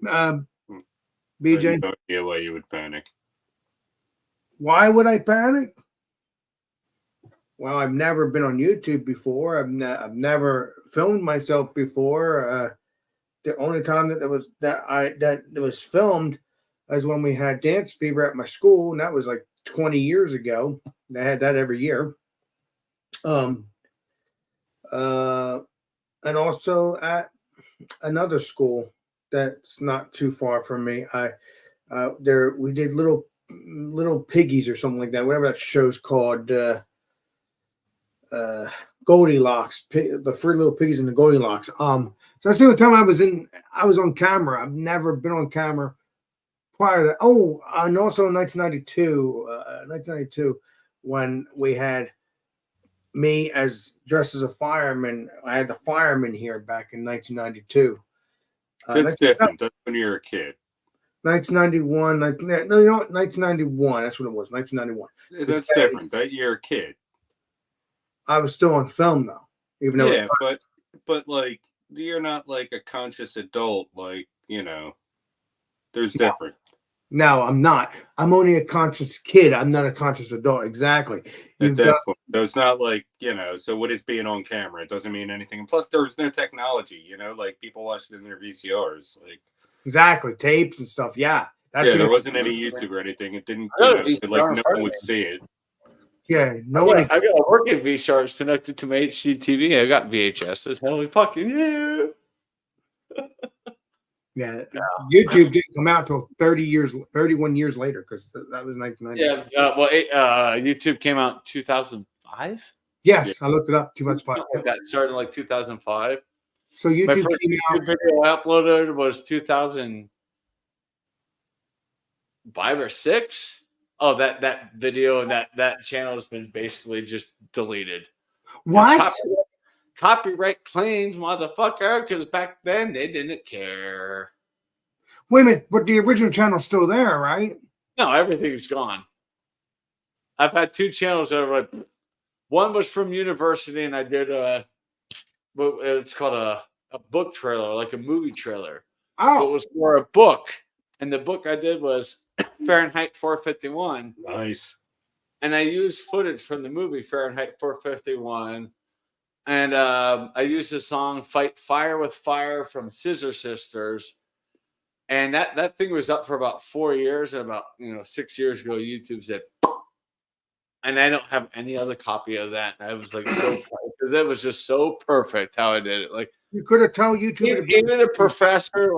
BJ? No idea why you would panic. Why would I panic? Well, I've never been on YouTube before. I've never filmed myself before. The only time that it was filmed is when we had Dance Fever at my school, and that was like 20 years ago. They had that every year. And also at another school that's not too far from me. We did little piggies or something like that, whatever that show's called. Goldilocks, the 3 little piggies in the Goldilocks. So that's the only time I was on camera. I've never been on camera prior to that. Oh, and also in 1992, when we had me dressed as a fireman. I had the fireman here back in 1992. That's different. That's when you were a kid. 1991. No, you know what? 1991. That's what it was. 1991. That's different. That you're a kid. I was still on film though, even though. Yeah, but like you're not like a conscious adult. Like, there's different. No, I'm not. I'm only a conscious kid. I'm not a conscious adult. Exactly. At that point. So it's not like, so what is being on camera? It doesn't mean anything. And plus, there's no technology, like people watched it in their VCRs. Like, exactly. Tapes and stuff. Yeah. There wasn't any YouTube or anything. It didn't, no one would see it. Yeah. I got a working VCRs connected to my HDTV. I got VHSs. Hell, we fucking yeah. Yeah, YouTube didn't come out until 31 years later, because that was 1990. Yeah, YouTube came out in 2005. Yes, I looked it up. 2005. That started in like 2005. So YouTube My first came out. video I uploaded was 2005 or 6. Oh, that video and that channel has been basically just deleted. What? Copyright claims, motherfucker, because back then they didn't care. Wait a minute, but the original channel's still there, right? No, everything's gone. I've had 2 channels that are like, one was from university, and I did it's called a book trailer, like a movie trailer. Oh, it was for a book, and the book I did was Fahrenheit 451. Nice. And I used footage from the movie Fahrenheit 451. And I used the song "Fight Fire with Fire" from Scissor Sisters, and that thing was up for about 4 years. And about 6 years ago, YouTube said, and I don't have any other copy of that. And I was like, so because it was just so perfect how I did it. Like, you could have told YouTube. Even the professor,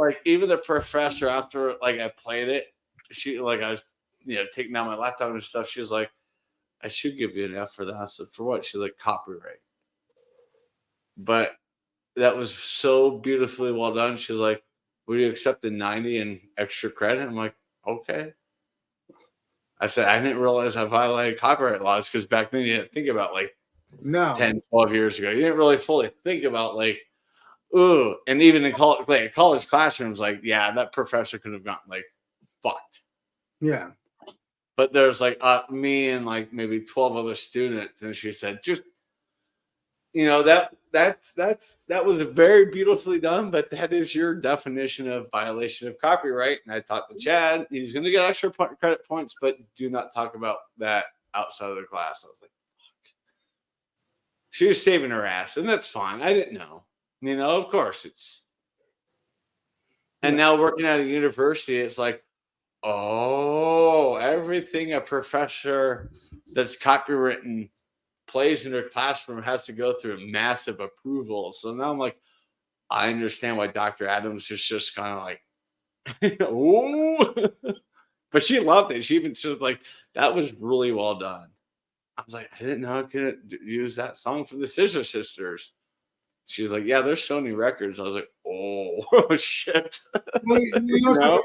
after like I played it, she like I was taking down my laptop and stuff. She was like, "I should give you an F for that." I said, "For what?" She's like, "Copyright." But that was so beautifully well done. She's like, "Would you accept the 90 and extra credit?" I'm like, "Okay." I said, "I didn't realize I violated copyright laws," because back then you didn't think about 10, 12 years ago. You didn't really fully think about ooh. And even in college classrooms, yeah, that professor could have gotten fucked. Yeah. But there's me and maybe 12 other students, and she said, just that was very beautifully done, but that is your definition of violation of copyright. And I talked to Chad. He's going to get extra credit points, but do not talk about that outside of the class. I was like, fuck. She was saving her ass, and that's fine. I didn't know. Of course it's. And now working at a university, it's like, oh, everything a professor that's copywritten plays in their classroom has to go through massive approval. So now I'm like, I understand why Dr. Adams is just kind of like, ooh. But she loved it. She even said that was really well done. I was like, I didn't know I could use that song from the Scissor Sisters. She's like, yeah, there's Sony Records. I was like, oh, shit. Well,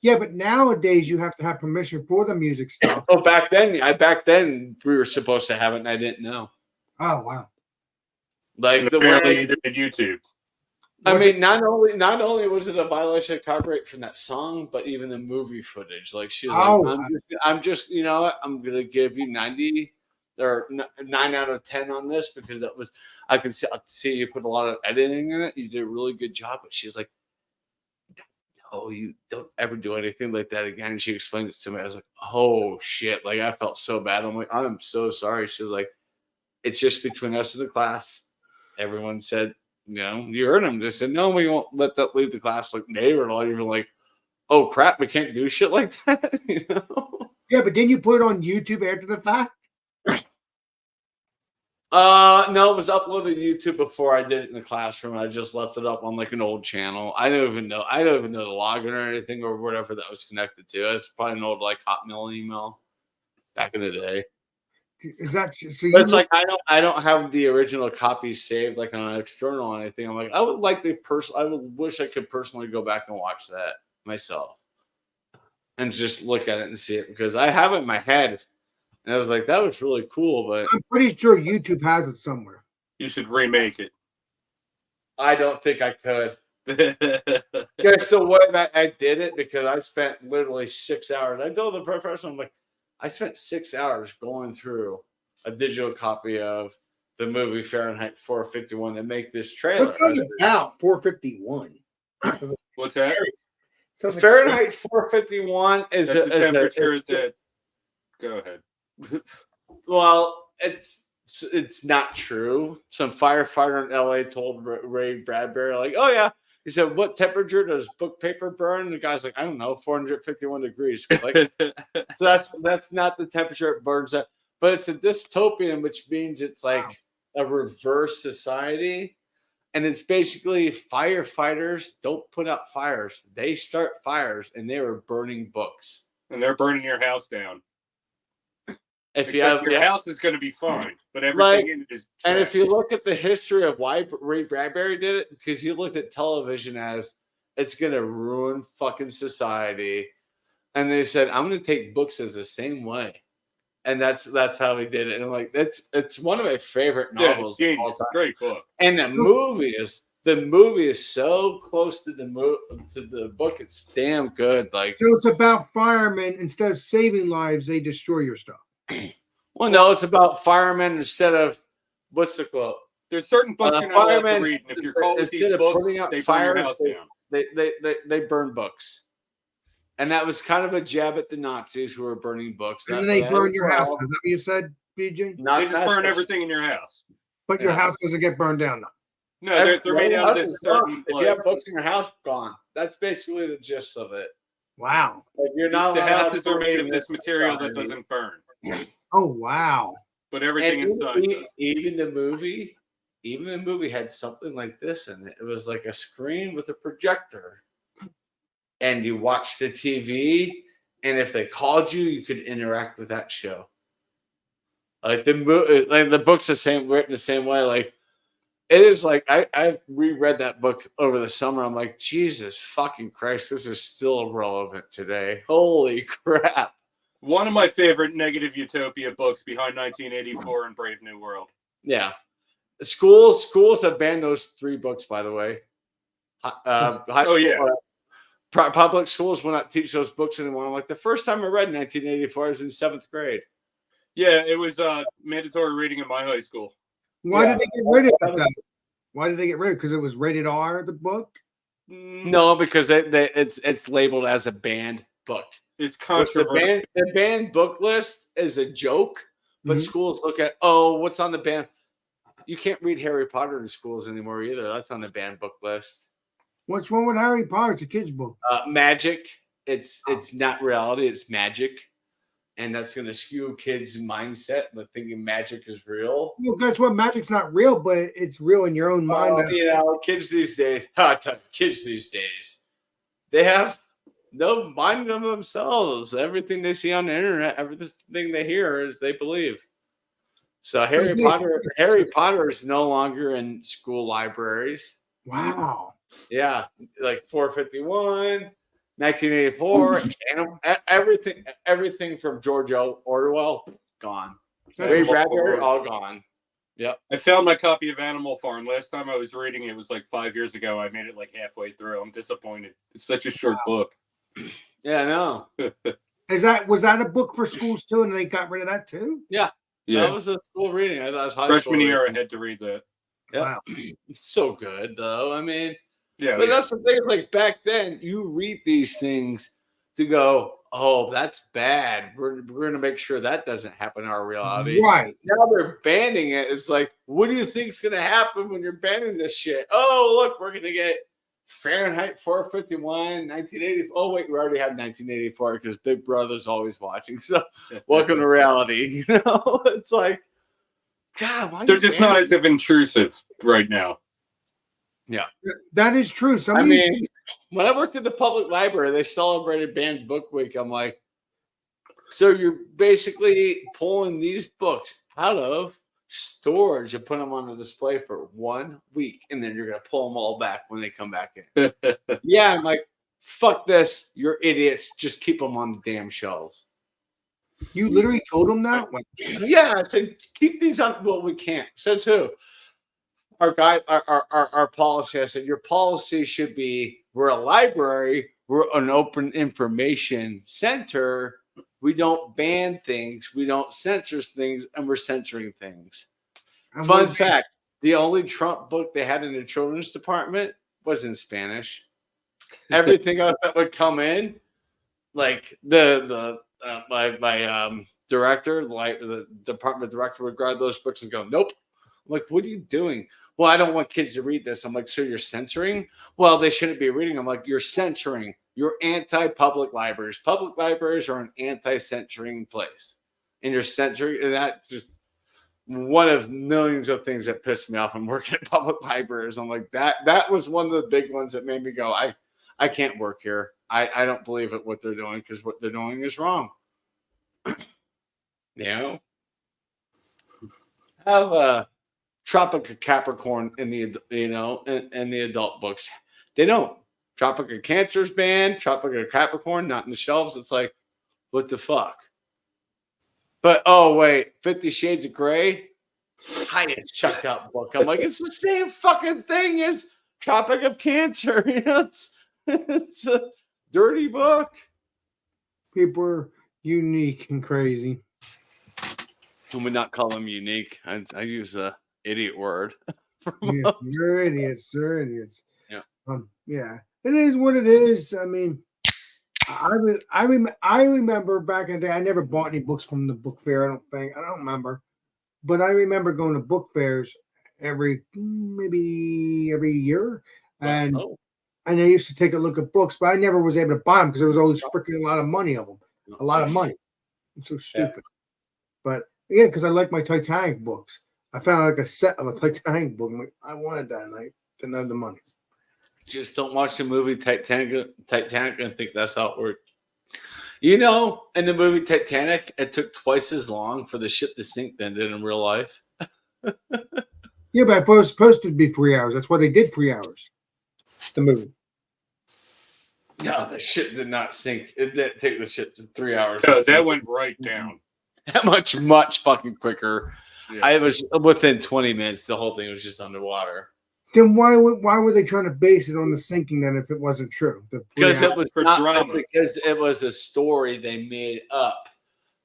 yeah, but nowadays you have to have permission for the music stuff. Oh, back then we were supposed to have it, and I didn't know. Oh, wow. Apparently you did YouTube. I mean, not only was it a violation of copyright from that song, but even the movie footage. She's like, I'm just I'm gonna give you 90 or 9 out of 10 on this, because that was I can see you put a lot of editing in it. You did a really good job. But she's like, no, you don't ever do anything like that again. And she explained it to me. I was like, oh shit. I felt so bad. I'm like, I'm so sorry. She was like, it's just between us and the class. Everyone said, you heard them. They said, no, we won't let that leave the class. They were all even like, oh crap, we can't do shit like that. Yeah, but didn't you put it on YouTube after the fact? No, it was uploaded to YouTube before I did it in the classroom. I just left it up on an old channel. I don't even know the login or anything or whatever that was connected to. It's probably an old Hotmail email back in the day. Is that so? But it's I don't have the original copies saved on an external or anything. I'm like, I would wish I could personally go back and watch that myself and just look at it and see it, because I have it in my head. And I was like, that was really cool, but I'm pretty sure YouTube has it somewhere. You should remake it. I don't think I could. Guess the way that I did it, because I spent literally 6 hours. I told the professor, I'm like, I spent 6 hours going through a digital copy of the movie Fahrenheit 451 to make this trailer. What sounds about 451? What's that? Sounds like Fahrenheit 451 is That's the a temperature that. Go ahead. well, it's not true. Some firefighter in LA told Ray Bradbury, like, oh yeah. He said, what temperature does book paper burn? And the guy's like, I don't know, 451 degrees. Like, so that's not the temperature it burns at. But it's a dystopian, which means it's like a reverse society. And it's basically firefighters don't put out fires. They start fires, and they were burning books. And they're burning your house down. If you Except have your house is going to be fine, but everything in it is trash. And if you look at the history of why Ray Bradbury did it, because he looked at television as it's going to ruin fucking society. And they said, I'm going to take books as the same way. And that's how he did it. And I'm like, it's one of my favorite novels. Yeah, it's a great book. And the movie is so close to the book. It's damn good. Like, so it's about firemen. Instead of saving lives, they destroy your stuff. Well, no, it's about firemen instead of what's the quote? There's certain books you're not allowed to read, and if you're called with these books, they burn your house down. They burn books. And that was kind of a jab at the Nazis who were burning books. And then they burn your house. Is that what you said, BJ? They just burn everything in your house. But your house doesn't get burned down, though. No, they're made out of this certain. If you have books in your house, gone. That's basically the gist of it. Wow. Like, you're not The allowed to have houses are made of books this in material that society. doesn't burn. Oh wow! But everything inside does. Even the movie had something like this in it. It was like a screen with a projector, and you watch the TV. And if they called you, you could interact with that show. Like the book's written the same way. Like it is. Like I reread that book over the summer. I'm like, Jesus fucking Christ, this is still relevant today. Holy crap! One of my favorite negative utopia books behind 1984 and Brave New World. Yeah. Schools have banned those 3 books, by the way. Public schools will not teach those books anymore. Like the first time I read 1984, I was in 7th grade. Yeah, it was mandatory reading in my high school. Why did they get rid of it? Why did they get rid of it? Because it was rated R, the book? No, because it's labeled as a banned book. It's controversial. The banned book list is a joke, but schools look at, what's on the ban? You can't read Harry Potter in schools anymore either. That's on the banned book list. What's wrong with Harry Potter? It's a kid's book. Magic. It's not reality. It's magic, and that's going to skew kids' mindset. They're thinking magic is real. Well, guess what? Magic's not real, but it's real in your own mind. Kids these days. They have no mind of themselves. Everything they see on the internet, everything they hear, they believe. So Harry Potter is no longer in school libraries. Wow. Yeah, like 451, 1984, everything from George Orwell gone. Ray Bradbury, all gone. Yep. I found my copy of Animal Farm. Last time I was reading it was like 5 years ago. I made it like halfway through. I'm disappointed. It's such a short book. Yeah, I know. Was that a book for schools too, and they got rid of that too? Yeah. That was a school reading. I thought it was high Freshman school year, reading. I had to read that. Yep. Wow. It's so good, though. I mean, yeah. But that's the thing. Like back then, you read these things to go, "Oh, that's bad. We're going to make sure that doesn't happen in our reality." Right. Now they're banning it. It's like, what do you think's going to happen when you're banning this shit? Oh, look, we're going to get Fahrenheit 451, 1980. Oh, wait, we already have 1984 because Big Brother's always watching. So, welcome to reality. You know, it's like, God, why they're just not as intrusive right now. Yeah, that is true. When I worked at the public library, they celebrated Banned Book Week. I'm like, so you're basically pulling these books out of storage and put them on a display for 1 week, and then you're gonna pull them all back when they come back in. Yeah, I'm like, fuck this, you're idiots. Just keep them on the damn shelves. You literally told them that? Yeah, I said keep these on. Well, we can't. Says who? Our policy. I said your policy should be: we're a library, we're an open information center. We don't ban things, we don't censor things, and we're censoring things. Fun fact: the only Trump book they had in the children's department was in Spanish. Everything else that would come in, like my director, like the department director, would grab those books and go, "Nope." I'm like, "What are you doing?" Well, I don't want kids to read this. I'm like, "So you're censoring?" Well, they shouldn't be reading. I'm like, "You're censoring. You're anti-public libraries. Public libraries are an anti-censoring place, and you're censoring." And that's just one of millions of things that pissed me off. I'm working at public libraries. I'm like, that was one of the big ones that made me go, I can't work here. I don't believe it what they're doing, because what they're doing is wrong. You know, have a Tropic of Capricorn in the in the adult books. They don't. Tropic of Cancer's banned. Tropic of Capricorn not in the shelves. It's like, what the fuck? But oh wait, 50 Shades of Grey, highest checked out book. I'm like, it's the same fucking thing as Tropic of Cancer. You know, it's a dirty book. People are unique and crazy. Who would not call them unique? I use a idiot word. Yeah, they're idiots. They're idiots. Yeah. Yeah. It is what it is. I mean, I remember back in the day. I never bought any books from the book fair. I don't remember, but I remember going to book fairs maybe every year, and I used to take a look at books, but I never was able to buy them because there was always freaking a lot of money of them. A lot of money. It's so stupid. Yeah. But yeah, because I like my Titanic books. I found like a set of a Titanic book. I wanted that, and I didn't have the money. Just don't watch the movie Titanic and think that's how it worked. You know, in the movie Titanic, it took twice as long for the ship to sink than it did in real life. Yeah, but I thought it was supposed to be 3 hours. That's why they did 3 hours. The movie. No, the ship did not sink. It didn't take the ship just 3 hours. No, that went right down. Much fucking quicker. Yeah. I was within 20 minutes. The whole thing was just underwater. Then why were they trying to base it on the sinking then if it wasn't true? Because it was because it was a story they made up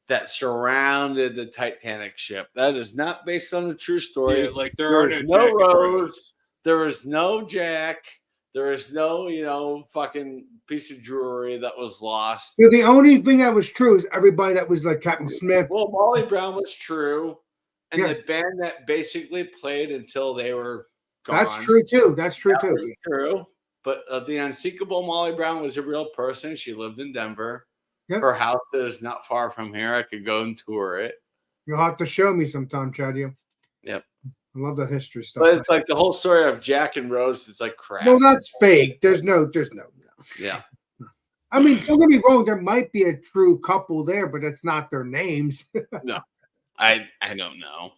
that surrounded the Titanic ship. That is not based on the true story. Yeah, like there was no Rose, there was no Jack, there was no fucking piece of jewelry that was lost. Yeah, the only thing that was true is everybody that was like Captain Smith. Well, Molly Brown was true, and the band that basically played until they were gone. That's true too. That's true too. True. But the unsinkable Molly Brown was a real person. She lived in Denver. Yep. Her house is not far from here. I could go and tour it. You'll have to show me sometime, Chadio. Yep. I love that history stuff. But it's like the whole story of Jack and Rose is like crap. No, that's fake. There's no. Yeah. I mean, don't get me wrong. There might be a true couple there, but it's not their names. No, I don't know.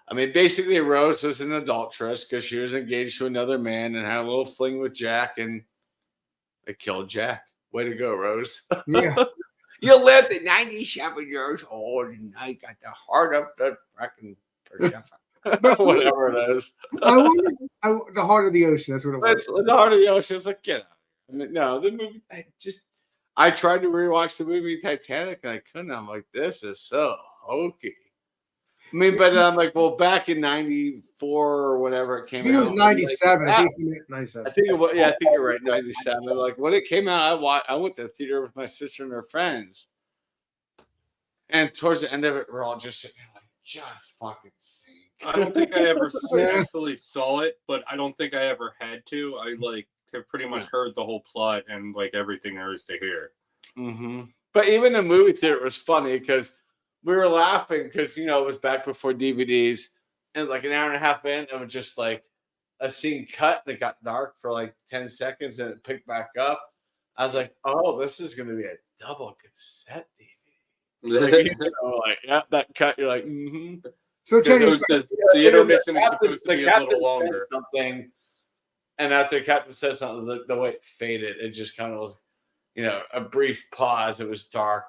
I mean, basically, Rose was an adulteress because she was engaged to another man and had a little fling with Jack, and they killed Jack. Way to go, Rose. Yeah. You lived at 97 years old, and I got the heart of the fucking whatever it is. The heart of the ocean. That's what it was. The heart of the ocean. It's like, get out. No, the movie. I tried to rewatch the movie Titanic, and I couldn't. I'm like, this is so hokey. I mean, but I'm like, well, back in '94 or whatever it came out. It was 97. Like, I think 97. I think it was, I think you're right, 97. Like when it came out, I went to the theater with my sister and her friends. And towards the end of it, we're all just sitting there like, just fucking sink. I don't think I ever actually saw it, but I don't think I ever had to. I have pretty much heard the whole plot and like everything there is to hear. Mm-hmm. But even the movie theater was funny because we were laughing because, it was back before DVDs. And like an hour and a half in, it was just like a scene cut and it got dark for like 10 seconds and it picked back up. I was like, oh, this is going to be a double cassette DVD. That cut. You're like, mm-hmm. So the intermission is supposed to be a little longer. Something, and after Captain said something, the way it faded, it just kind of was, a brief pause. It was dark.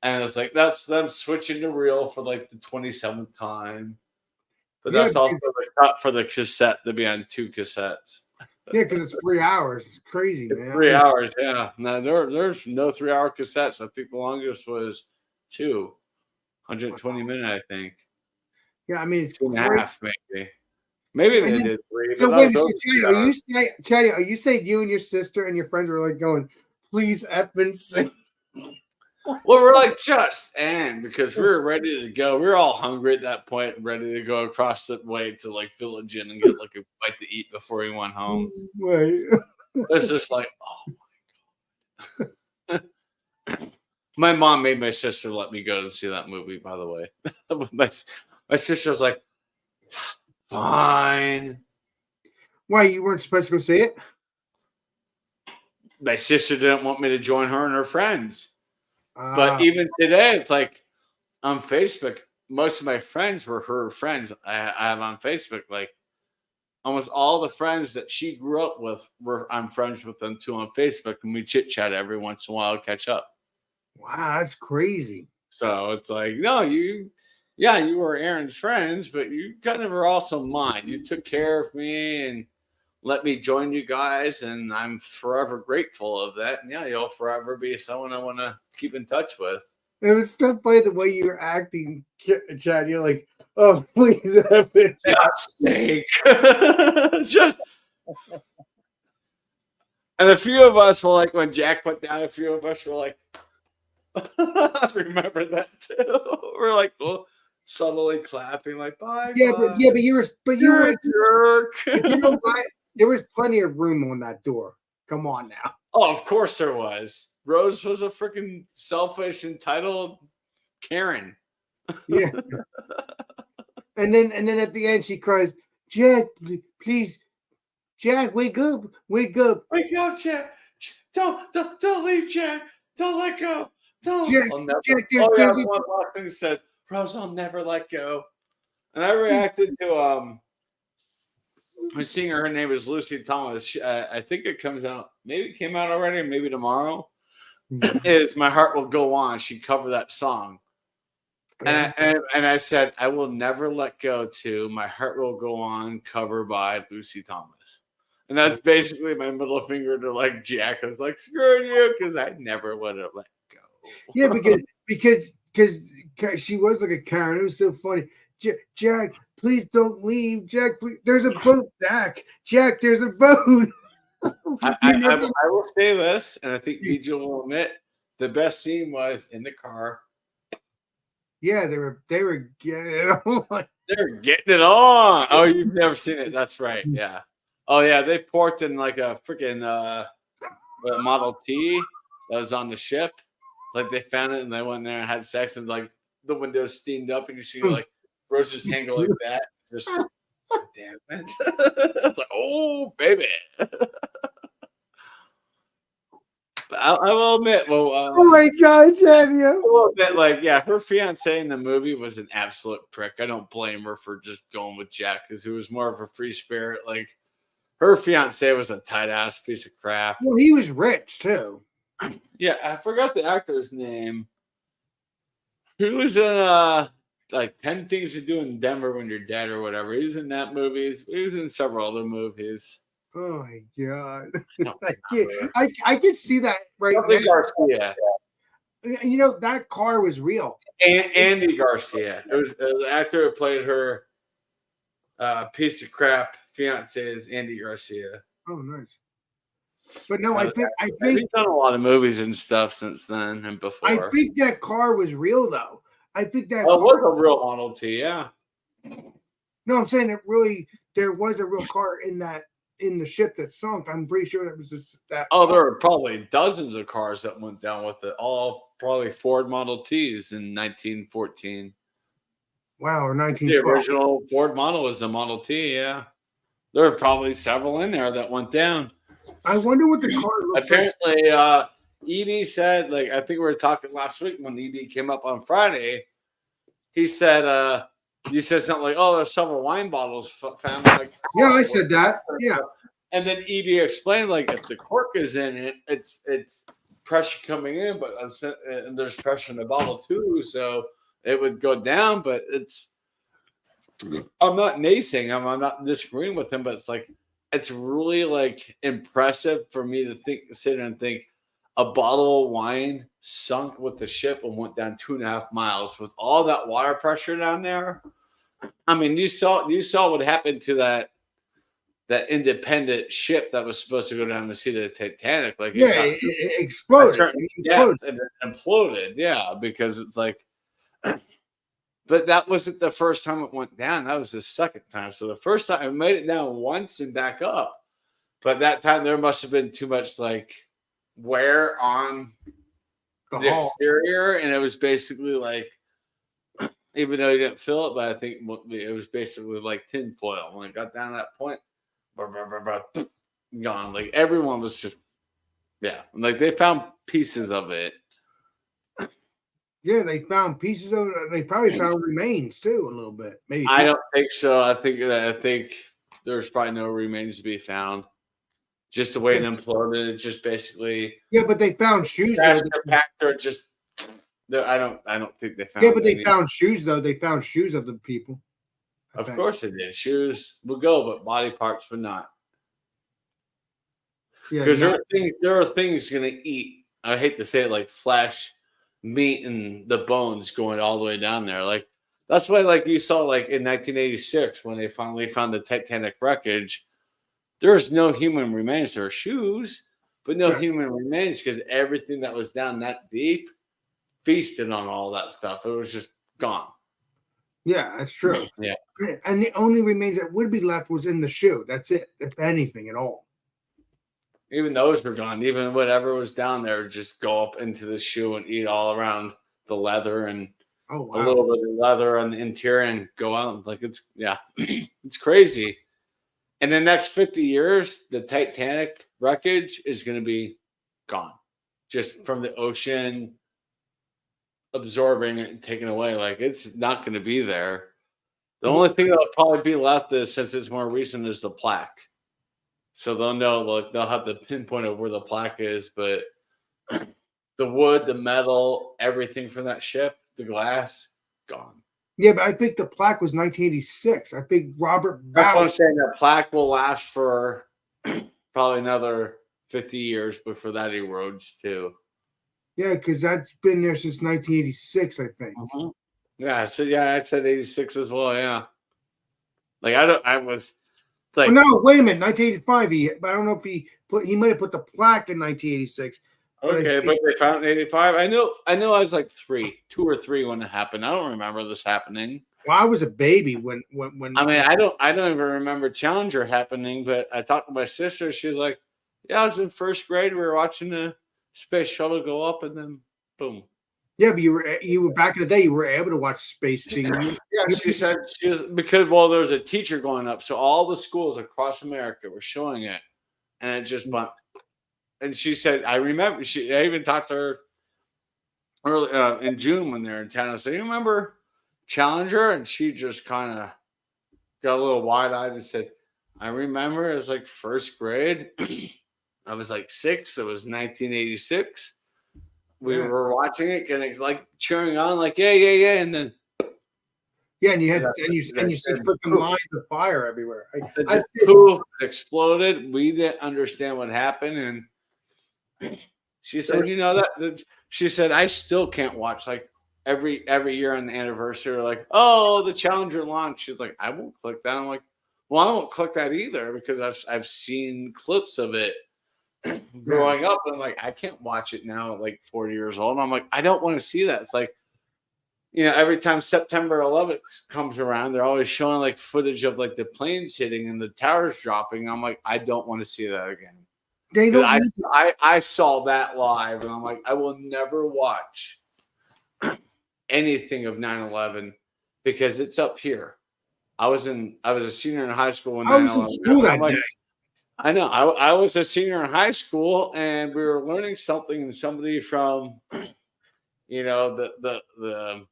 And it's like, that's them switching to reel for like the 27th time. But that's also the cut for the cassette to be on 2 cassettes. Yeah, because it's 3 hours. It's crazy, man. 3 hours, yeah. No, there's no 3-hour cassettes. I think the longest was 2. 120 minutes, I think. Yeah, I mean it's 2.5 maybe. Maybe they And then- did 3. So but wait, those so are- Chatty, are you saying you and your sister and your friends were like going, please effing sing? Well, we're like just and because we were ready to go. We were all hungry at that point, ready to go across the way to like Village Inn and get like a bite to eat before we went home. Right. It's just like, oh my god. My mom made my sister let me go and see that movie, by the way. With my sister was like, fine. Why, you weren't supposed to go see it? My sister didn't want me to join her and her friends. Ah. But even today, it's like on Facebook, most of my friends were her friends I have on Facebook. Like almost all the friends that she grew up with I'm friends with them too on Facebook, and we chit chat every once in a while, catch up. Wow, that's crazy. So it's like, no, you were Aaron's friends, but you kind of were also mine. You took care of me and let me join you guys, and I'm forever grateful of that. And yeah, you'll forever be someone I want to keep in touch with. It was so funny the way you were acting, Chad. You're like, oh, please, effing. God's sake. Just. And a few of us were like, when Jack went down, a few of us were like, I remember that too. We're like, well, subtly clapping, like, bye. Yeah, bye. but you were a jerk. You know what? There was plenty of room on that door. Come on now. Oh, of course there was. Rose was a freaking selfish, entitled Karen. Yeah. and then at the end she cries, Jack, please, Jack, wake up, wake up. Wake up, Jack. Don't leave, Jack. Don't let go. Don't. Jack, I'll never, Jack, there's one last thing that says, Rose, I'll never let go. And I reacted to my singer, her name is Lucy Thomas. I think it comes out, maybe it came out already, or maybe tomorrow. Is My Heart Will Go On. She covered that song. And I said, I will never let go to My Heart Will Go On, cover by Lucy Thomas. And that's basically my middle finger to like Jack. I was like, screw you, because I never would have let go. Yeah, because she was like a Karen. It was so funny. Jack, please don't leave. Jack, please. There's a boat, Jack, there's a boat. I will say this, and I think BJ will admit, the best scene was in the car. Yeah, they were getting it on. They're getting it on. Oh, you've never seen it. That's right. Yeah. Oh, yeah. They porked in like a freaking Model T that was on the ship. Like they found it and they went in there and had sex, and like the windows steamed up, and you see like Rose's hand go like that. Just damn it. It's like, oh, baby. I will admit, oh my God, Tanya. I will admit, like, yeah, her fiance in the movie was an absolute prick. I don't blame her for just going with Jack because he was more of a free spirit. Like, her fiance was a tight ass piece of crap. Well, he was rich too. Yeah, I forgot the actor's name. He was in like 10 Things to Do in Denver When You're Dead or whatever. He was in that movie. He was in several other movies. Oh my God. No, I could see that right Andy now. Garcia. You know, that car was real. Andy Garcia. It was the actor who played her piece of crap fiance is Andy Garcia. Oh, nice. But no, I think he's done a lot of movies and stuff since then and before. I think that car was real though. I think that it was a real Model T, yeah. No, I'm saying there was a real car in the ship that sunk. I'm pretty sure that was just that. Oh, there were probably dozens of cars that went down with it. All probably Ford Model Ts in 1914. Wow, or 1912. The original Ford model was the Model T, yeah. There were probably several in there that went down. I wonder what the car looks apparently, EB said, like, I think we were talking last week when EB came up on Friday. He said, you said something like, oh, there's several wine bottles found. Like, yeah, I said that. Yeah. And then EB explained, like, if the cork is in it, it's pressure coming in, but and there's pressure in the bottle too, so it would go down. But I'm not naysaying him. I'm not disagreeing with him, but it's like, it's really like impressive for me to sit and think a bottle of wine sunk with the ship and went down 2.5 miles with all that water pressure down there. I mean, you saw what happened to that independent ship that was supposed to go down to see the Titanic. Like, Yeah, it exploded. It exploded. And it imploded. Yeah, because it's like, but that wasn't the first time it went down. That was the second time. So the first time it made it down once and back up, but that time there must have been too much like wear on the exterior, and it was basically like, even though you didn't feel it, but I think it was basically like tin foil when it got down to that point. Gone. Like everyone was just, yeah. Like they found pieces of it. Yeah, they found pieces of it. They probably found remains too, a little bit. Maybe. I don't think so. I think there's probably no remains to be found. Just the way it imploded, it just basically. Yeah, but they found shoes. Or just. I don't think they found. Yeah, but they found shoes though. They found shoes of the people. Of course they did. Shoes would go, but body parts would not. Because there are things going to eat. I hate to say it, like flesh, meat, and the bones going all the way down there. Like that's why, like you saw, like in 1986 when they finally found the Titanic wreckage, there's no human remains. There are shoes, but no human remains because everything that was down that deep feasted on all that stuff. It was just gone. Yeah, that's true. Yeah. And the only remains that would be left was in the shoe. That's it, if anything at all. Even those were gone. Even whatever was down there, just go up into the shoe and eat all around the leather and a little bit of leather on the interior and go out. Like it's it's crazy. In the next 50 years, the Titanic wreckage is going to be gone, just from the ocean absorbing it and taking away. Like it's not going to be there. The only thing that'll probably be left is, since it's more recent, is the plaque. So they'll know, like they'll have the pinpoint of where the plaque is, but the wood, the metal, everything from that ship, the glass, gone. Yeah, but I think the plaque was 1986. I think Robert That's what I'm Bowers. saying. That plaque will last for probably another 50 years before that erodes too. Yeah, because that's been there since 1986, I think. Yeah, I said 86 as well. Yeah, like I was like, well, no, wait a minute, 1985. But I don't know if he might have put the plaque in 1986. okay, but they found it in 85. I know. I was like 2 or 3 when it happened. I don't remember this happening. Well, I was a baby when. I mean, I don't even remember Challenger happening. But I talked to my sister. She was like, "Yeah, I was in first grade. We were watching the space shuttle go up, and then boom." Yeah, but you were back in the day. You were able to watch space being. Yeah, she said she was, because there was a teacher going up, so all the schools across America were showing it, and it just went. And she said, "I remember." I even talked to her early in June when they were in town. I said, "You remember Challenger?" And she just kind of got a little wide-eyed and said, "I remember. It was like first grade. I was like 6. It was 1986. We were watching it, and like cheering on, like yeah, and then and you had and you see freaking lines of fire everywhere. I poof, it exploded. We didn't understand what happened, and she said, "You know that." She said, "I still can't watch like every year on the anniversary, like the Challenger launch." She's like, "I won't click that." I'm like, "Well, I won't click that either because I've seen clips of it." Growing up, I'm like, I can't watch it now at like 40 years old. And I'm like, I don't want to see that. It's like, every time September 11th comes around, they're always showing like footage of like the planes hitting and the towers dropping. I'm like, I don't want to see that again. They don't. I saw that live, and I'm like, I will never watch anything of 9/11 because it's up here. I was a senior in high school when 9/11. I was in school that day. I know. I was a senior in high school, and we were learning something, and somebody from, the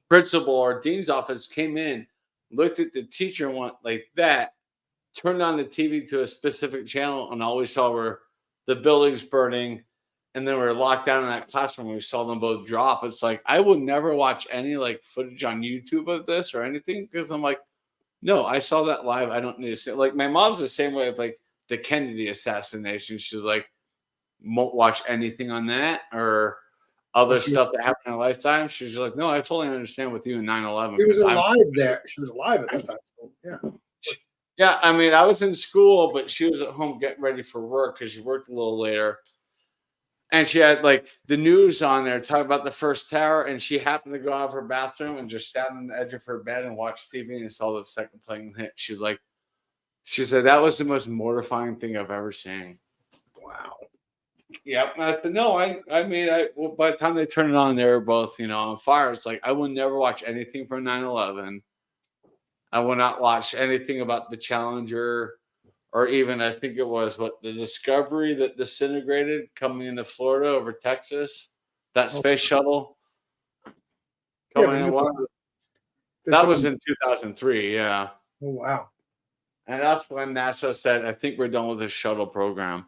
principal or dean's office came in, looked at the teacher and went like that, turned on the TV to a specific channel, and all we saw were the buildings burning, and then we were locked down in that classroom. We saw them both drop. It's like, I would never watch any like footage on YouTube of this or anything because I'm like, no, I saw that live. I don't need to see it. Like my mom's the same way with like the Kennedy assassination. She's like, won't watch anything on that or other stuff that happened in her lifetime. She was like, no, I fully understand with you in 9/11. She was alive there. She was alive at that time. So, yeah. Yeah, I mean, I was in school, but she was at home getting ready for work because she worked a little later. And she had like the news on there talking about the first tower, and she happened to go out of her bathroom and just stand on the edge of her bed and watch TV and saw the second plane hit. She was like, she said that was the most mortifying thing I've ever seen. Wow. Yep. And I said, no, well, by the time they turned it on, they were both, on fire. It's like I will never watch anything from 9/11. I will not watch anything about the Challenger. Or even, I think it was the Discovery that disintegrated coming into Florida over Texas, that space shuttle coming in. That was in 2003, yeah. Oh, wow. And that's when NASA said, I think we're done with the shuttle program.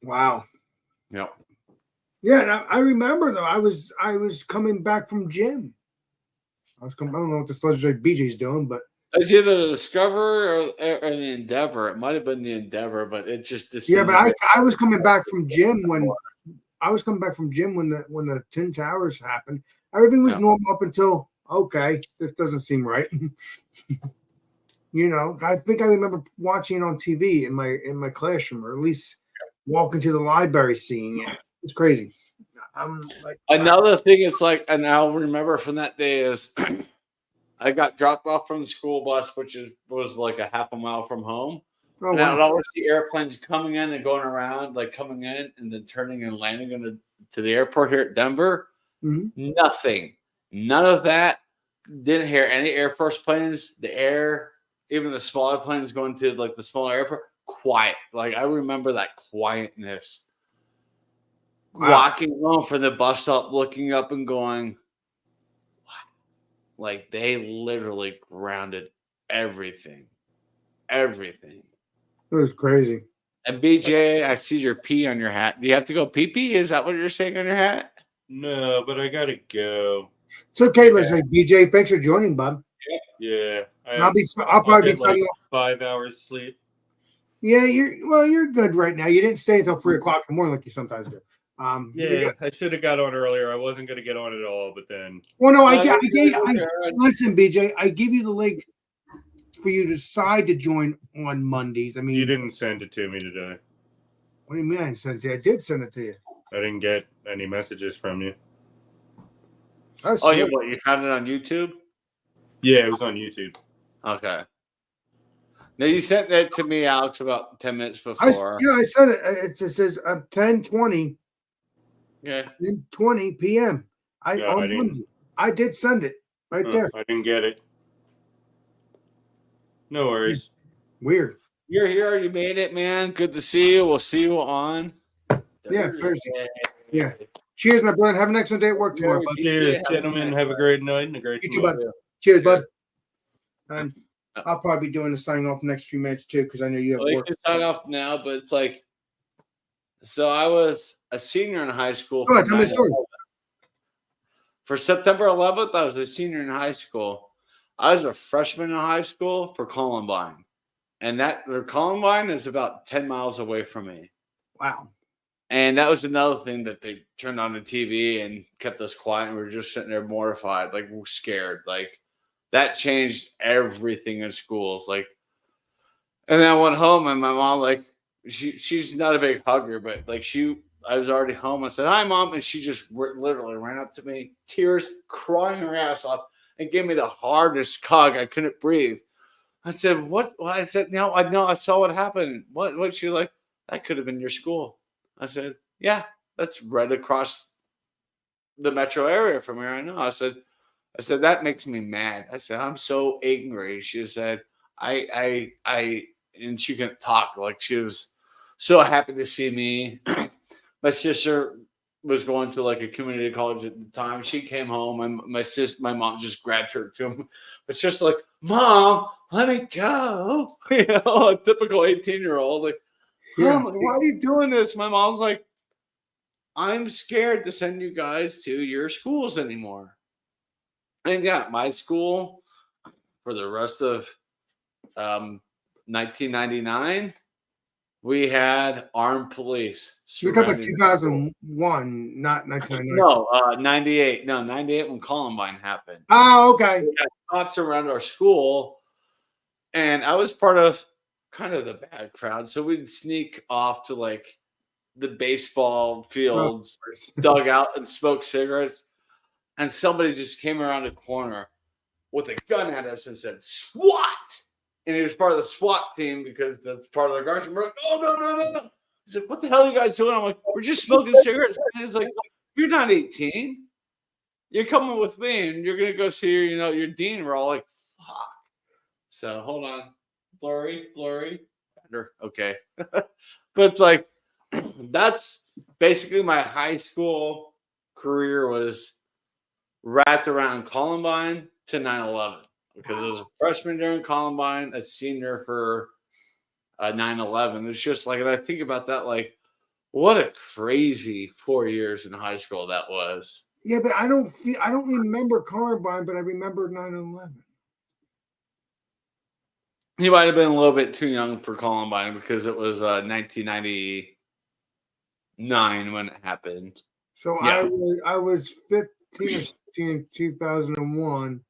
Wow. Yep. Yeah, and I remember, though, I was coming back from gym. I don't know what this legendary BJ's doing, but It's either the Discovery or the Endeavor. It might have been the Endeavor, but it just yeah. But I was coming back from gym when the Twin Towers happened. Everything was normal up until this doesn't seem right. I think I remember watching it on TV in my classroom, or at least walking to the library seeing it. It's crazy. I'm like, another thing. It's like, and I'll remember from that day is. I got dropped off from the school bus, which was like a half a mile from home. Oh, and wow. I would always see airplanes coming in and going around, like coming in and then turning and landing to the airport here at Denver. Mm-hmm. Nothing. None of that. Didn't hear any Air Force planes. The air, even the smaller planes going to like the smaller airport, quiet. Like I remember that quietness. Wow. Walking home from the bus stop, looking up and going, like they literally grounded everything. Everything. It was crazy. And BJ, I see your P on your hat. Do you have to go pee-pee? Is that what you're saying on your hat? No, but I gotta go. It's okay, listen, BJ. Thanks for joining, bud. Yeah. I'll probably be starting off 5 hours sleep. Yeah, you're good right now. You didn't stay until 3 o'clock in the morning like you sometimes do. Yeah, I should have got on earlier. I wasn't going to get on at all, but then. Well, no, listen, BJ. I give you the link for you to decide to join on Mondays. I mean, you didn't send it to me today. What do you mean I didn't send it to you? I did send it to you. I didn't get any messages from you. You found it on YouTube? Yeah, it was on YouTube. Okay. Now you sent that to me, Alex, about 10 minutes before. I said it. It says 10:20. Yeah. 10:20 p.m. On Monday. I did send it right there. I didn't get it. No worries. Weird. You're here. You made it, man. Good to see you. We'll see you on Thursday. Yeah. Cheers, my brother. Have an excellent day at work tomorrow, bud. Cheers, gentlemen. Have a great night and a great you too, bud. Cheers, bud. And I'll probably be doing the signing off the next few minutes too, because I know you have work. You can sign off now, but it's like, so I was a senior in high school. Go ahead, tell me the story. For September 11th, I was a senior in high school. I was a freshman in high school for Columbine. And Columbine is about 10 miles away from me. Wow. And that was another thing that they turned on the TV and kept us quiet. And we were just sitting there mortified, like we're scared. Like that changed everything in schools. Like, and then I went home and my mom, like, she's not a big hugger, but like I was already home. I said, "Hi, Mom." And she just literally ran up to me, tears, crying her ass off, and gave me the hardest hug. I couldn't breathe. I said, "What?" Well, I said, "No, I saw what happened." What? She like, "That could have been your school." I said, "Yeah, that's right across the metro area from here. I know." I said, "That makes me mad." I said, "I'm so angry." She said, and she couldn't talk. Like she was so happy to see me. My sister was going to like a community college at the time. She came home and my mom just grabbed her to him. It's just like, "Mom, let me go." A typical 18-year-old. Like, "Mom, why are you doing this?" My mom's like, "I'm scared to send you guys to your schools anymore." And yeah, my school for the rest of 1999 we had armed police. You're talking about surrounding the school. 2001, not 1999. No, 98. No, 98 when Columbine happened. Oh, okay. We had cops around our school, and I was part of kind of the bad crowd. So we'd sneak off to like the baseball fields, dug out and smoke cigarettes. And somebody just came around the corner with a gun at us and said, SWAT! And he was part of the SWAT team because that's part of their guards. And we're like, oh, no. He's like, what the hell are you guys doing? I'm like, we're just smoking cigarettes. And he's like, you're not 18. You're coming with me and you're going to go see your dean. We're all like, fuck. So hold on. Blurry. Okay. But it's like, that's basically my high school career was wrapped around Columbine to 9/11 because I was a freshman during Columbine, a senior for 9/11. It's just like, and I think about that, like, what a crazy 4 years in high school that was. Yeah, but I don't remember Columbine, but I remember 9/11. He might have been a little bit too young for Columbine because it was 1999 when it happened. So yeah. I was 15 or 16 in 2001.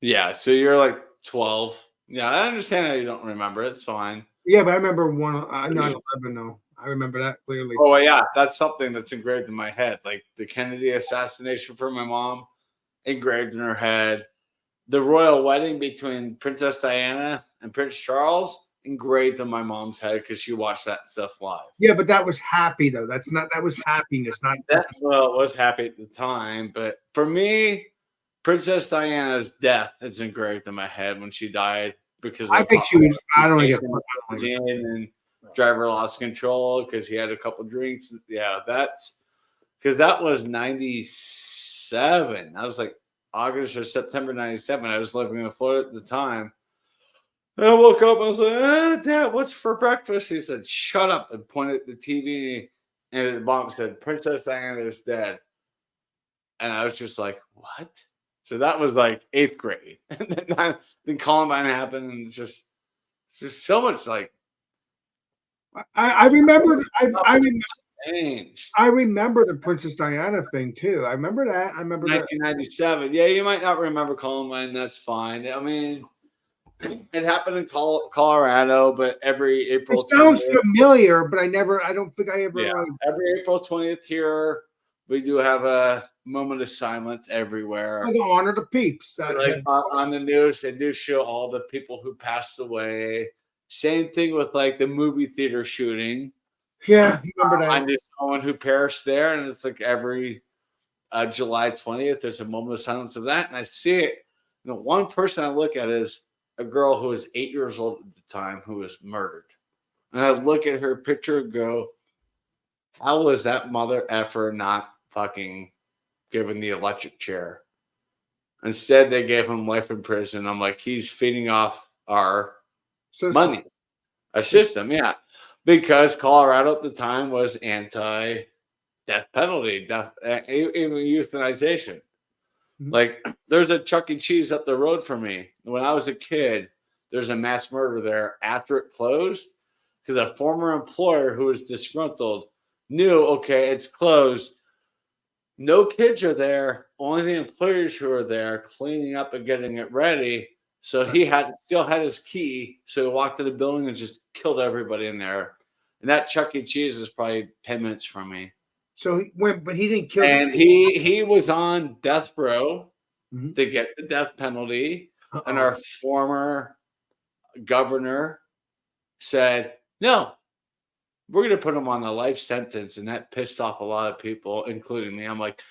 Yeah, so you're like 12. Yeah, I understand how you don't remember it. It's fine. Yeah, but I remember 9/11 though. I remember that clearly. Oh yeah, that's something that's engraved in my head. Like the Kennedy assassination for my mom, engraved in her head. The royal wedding between Princess Diana and Prince Charles, engraved in my mom's head because she watched that stuff live. Yeah, but that was happy though. That was happiness, not that. Well, it was happy at the time, but for me, Princess Diana's death is engraved in my head when she died because I think she was. I don't get and driver lost control because he had a couple drinks. Yeah, that's because that was 97. I was like August or September 97. I was living in Florida at the time. And I woke up. I was like, Dad, what's for breakfast? He said, shut up, and pointed at the TV. And the mom said, Princess Diana is dead. And I was just like, what? So that was like 8th grade. And then Columbine happened. And it's just so much like. I remember. I remember the Princess Diana thing too. I remember that. I remember 1997. Yeah, you might not remember Columbine. That's fine. I mean, it happened in Colorado, but every April. It sounds familiar, but I don't think I ever. Yeah, every April 20th here, we do have a moment of silence everywhere. For the honor of the peeps. Like on the news, they do show all the people who passed away. Same thing with like the movie theater shooting. Yeah, you remember that. I knew someone who perished there, and it's like every July 20th, there's a moment of silence of that, and I see it. And the one person I look at is a girl who was 8 years old at the time who was murdered. And I look at her picture and go, how was that mother effer not fucking given the electric chair? Instead, they gave him life in prison. I'm like, he's feeding off our money, our system, yeah. Because Colorado at the time was anti-death penalty, even euthanization. Mm-hmm. Like, there's a Chuck E. Cheese up the road from me. When I was a kid, there's a mass murder there after it closed because a former employer who was disgruntled knew, okay, it's closed. No kids are there. Only the employers who are there cleaning up and getting it ready. So he still had his key. So he walked to the building and just killed everybody in there. And that Chuck E. Cheese is probably 10 minutes from me. So he went, but he didn't kill. And he was on death row to get the death penalty. And our former governor said, no, we're going to put him on a life sentence. And that pissed off a lot of people, including me. I'm like,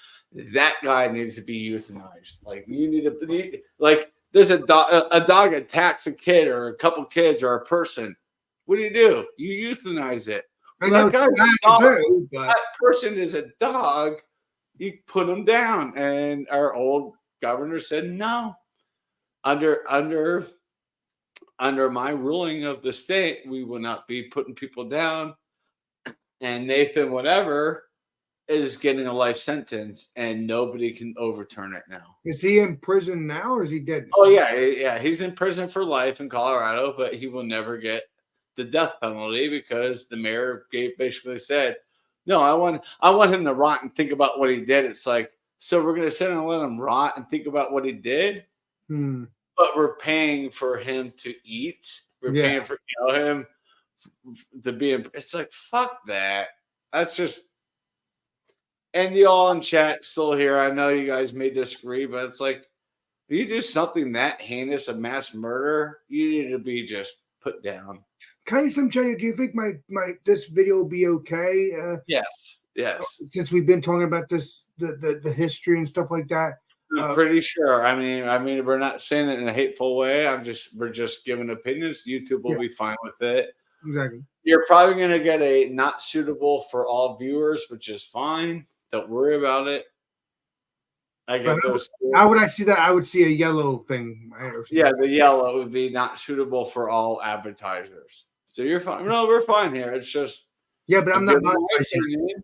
that guy needs to be euthanized. Like, you need to, like, there's a dog attacks a kid or a couple kids or a person. What do? You euthanize it. Well, that person is a dog. You put him down. And our old governor said, no. Under my ruling of the state, we will not be putting people down. And Nathan, whatever, is getting a life sentence, and nobody can overturn it now. Is he in prison now, or is he dead? Oh yeah. He's in prison for life in Colorado, but he will never get the death penalty because the mayor basically said, no, I want him to rot and think about what he did. It's like, so we're going to sit and let him rot and think about what he did, but we're paying for him to eat. We're paying for him to be. It's like, fuck that. That's just. And y'all in chat still here. I know you guys may disagree, but it's like, if you do something that heinous, a mass murder, you need to be just put down. Can you do you think my this video will be okay? Yes. Since we've been talking about this, the history and stuff like that. I'm pretty sure. I mean, we're not saying it in a hateful way. We're just giving opinions. YouTube will be fine with it. Exactly. You're probably going to get a not suitable for all viewers, which is fine. Don't worry about it. I get those. How would I see that? I would see a yellow thing. Yeah, the yellow would be not suitable for all advertisers. So you're fine. No, we're fine here. It's just but I'm not monetized yet.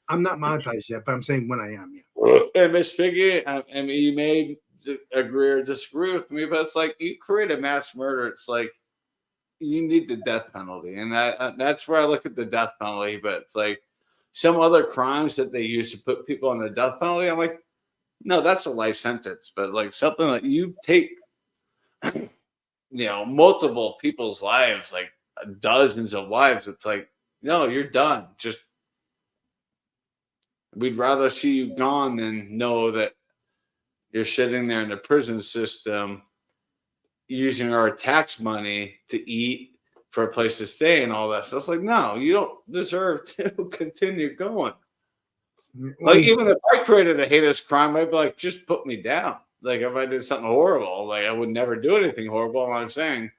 I'm not monetized yet, but I'm saying when I am. And Miss Figgy, I mean, you may agree or disagree with me, but it's like you create a mass murder. It's like you need the death penalty, and that's where I look at the death penalty. But it's like some other crimes that they use to put people on the death penalty. I'm like, no, that's a life sentence. But like something that you take, multiple people's lives, like dozens of lives. It's like, no, you're done. Just we'd rather see you gone than know that you're sitting there in the prison system using our tax money to eat, for a place to stay and all that stuff. It's like, no, you don't deserve to continue going. Like, even if I created a heinous crime, I'd be like, just put me down. Like, if I did something horrible, like, I would never do anything horrible. And I'm saying,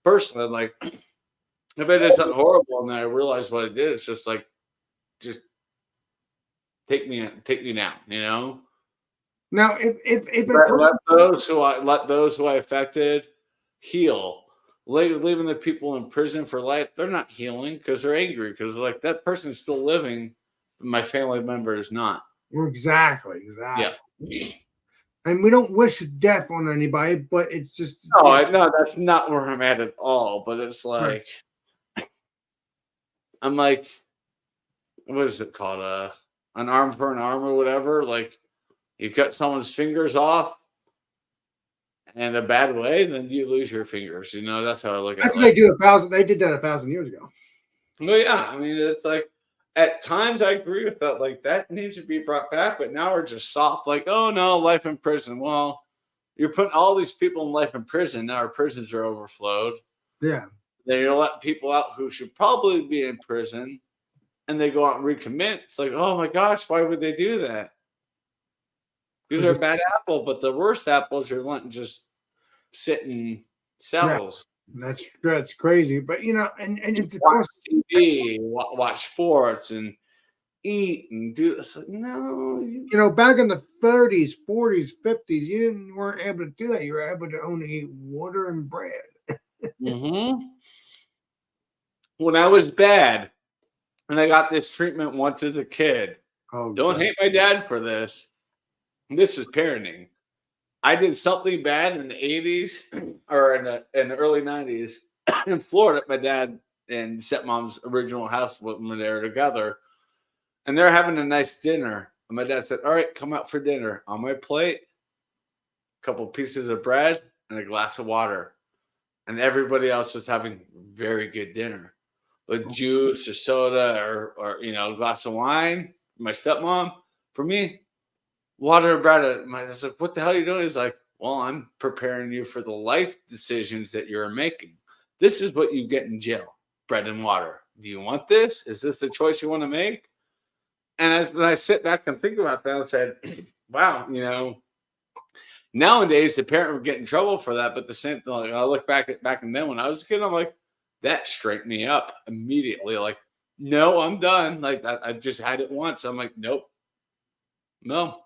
personally, like, if I did something horrible and then I realized what I did, it's just like, just take me down, Now, if let those who I affected heal. Leaving the people in prison for life, they're not healing because they're angry because like that person's still living, but my family member is not. Exactly. Yeah. And we don't wish death on anybody, but it's just no, that's not where I'm at all. But it's like I'm like, what is it called? An arm for an arm or whatever. Like you cut someone's fingers off in a bad way, then you lose your fingers. That's how I look at it. That's what they do 1,000. They did that 1,000 years ago. Well, yeah, I mean, it's like at times I agree with that. Like that needs to be brought back, but now we're just soft. Like, oh no, life in prison. Well, you're putting all these people in life in prison. Now our prisons are overflowed. Yeah. Then you're letting people out who should probably be in prison, and they go out and recommit. It's like, oh my gosh, why would they do that? Because they're a bad apple, but the worst apples are letting just sit in cells. Yeah, that's crazy. But and it's watch TV, watch sports, and eat and do. It's like, no, back in the 30s, 40s, 50s, you weren't able to do that. You were able to only eat water and bread. When I was bad, and I got this treatment once as a kid. Don't hate my dad for this. This is parenting. I did something bad in the 80s or in the early 90s in Florida at my dad and stepmom's original house when they were together. And they're having a nice dinner. And my dad said, all right, come out for dinner. On my plate, a couple pieces of bread and a glass of water. And everybody else was having very good dinner with juice or soda or a glass of wine. My stepmom, for me, water and bread. I was like, what the hell are you doing? He's like, well, I'm preparing you for the life decisions that you're making. This is what you get in jail, bread and water. Do you want this? Is this the choice you want to make? And as I sit back and think about that, I said, wow, nowadays the parent would get in trouble for that. But the same thing, like, I look back in then when I was a kid, I'm like, that straightened me up immediately. Like, no, I'm done. Like I just had it once. I'm like, nope. No.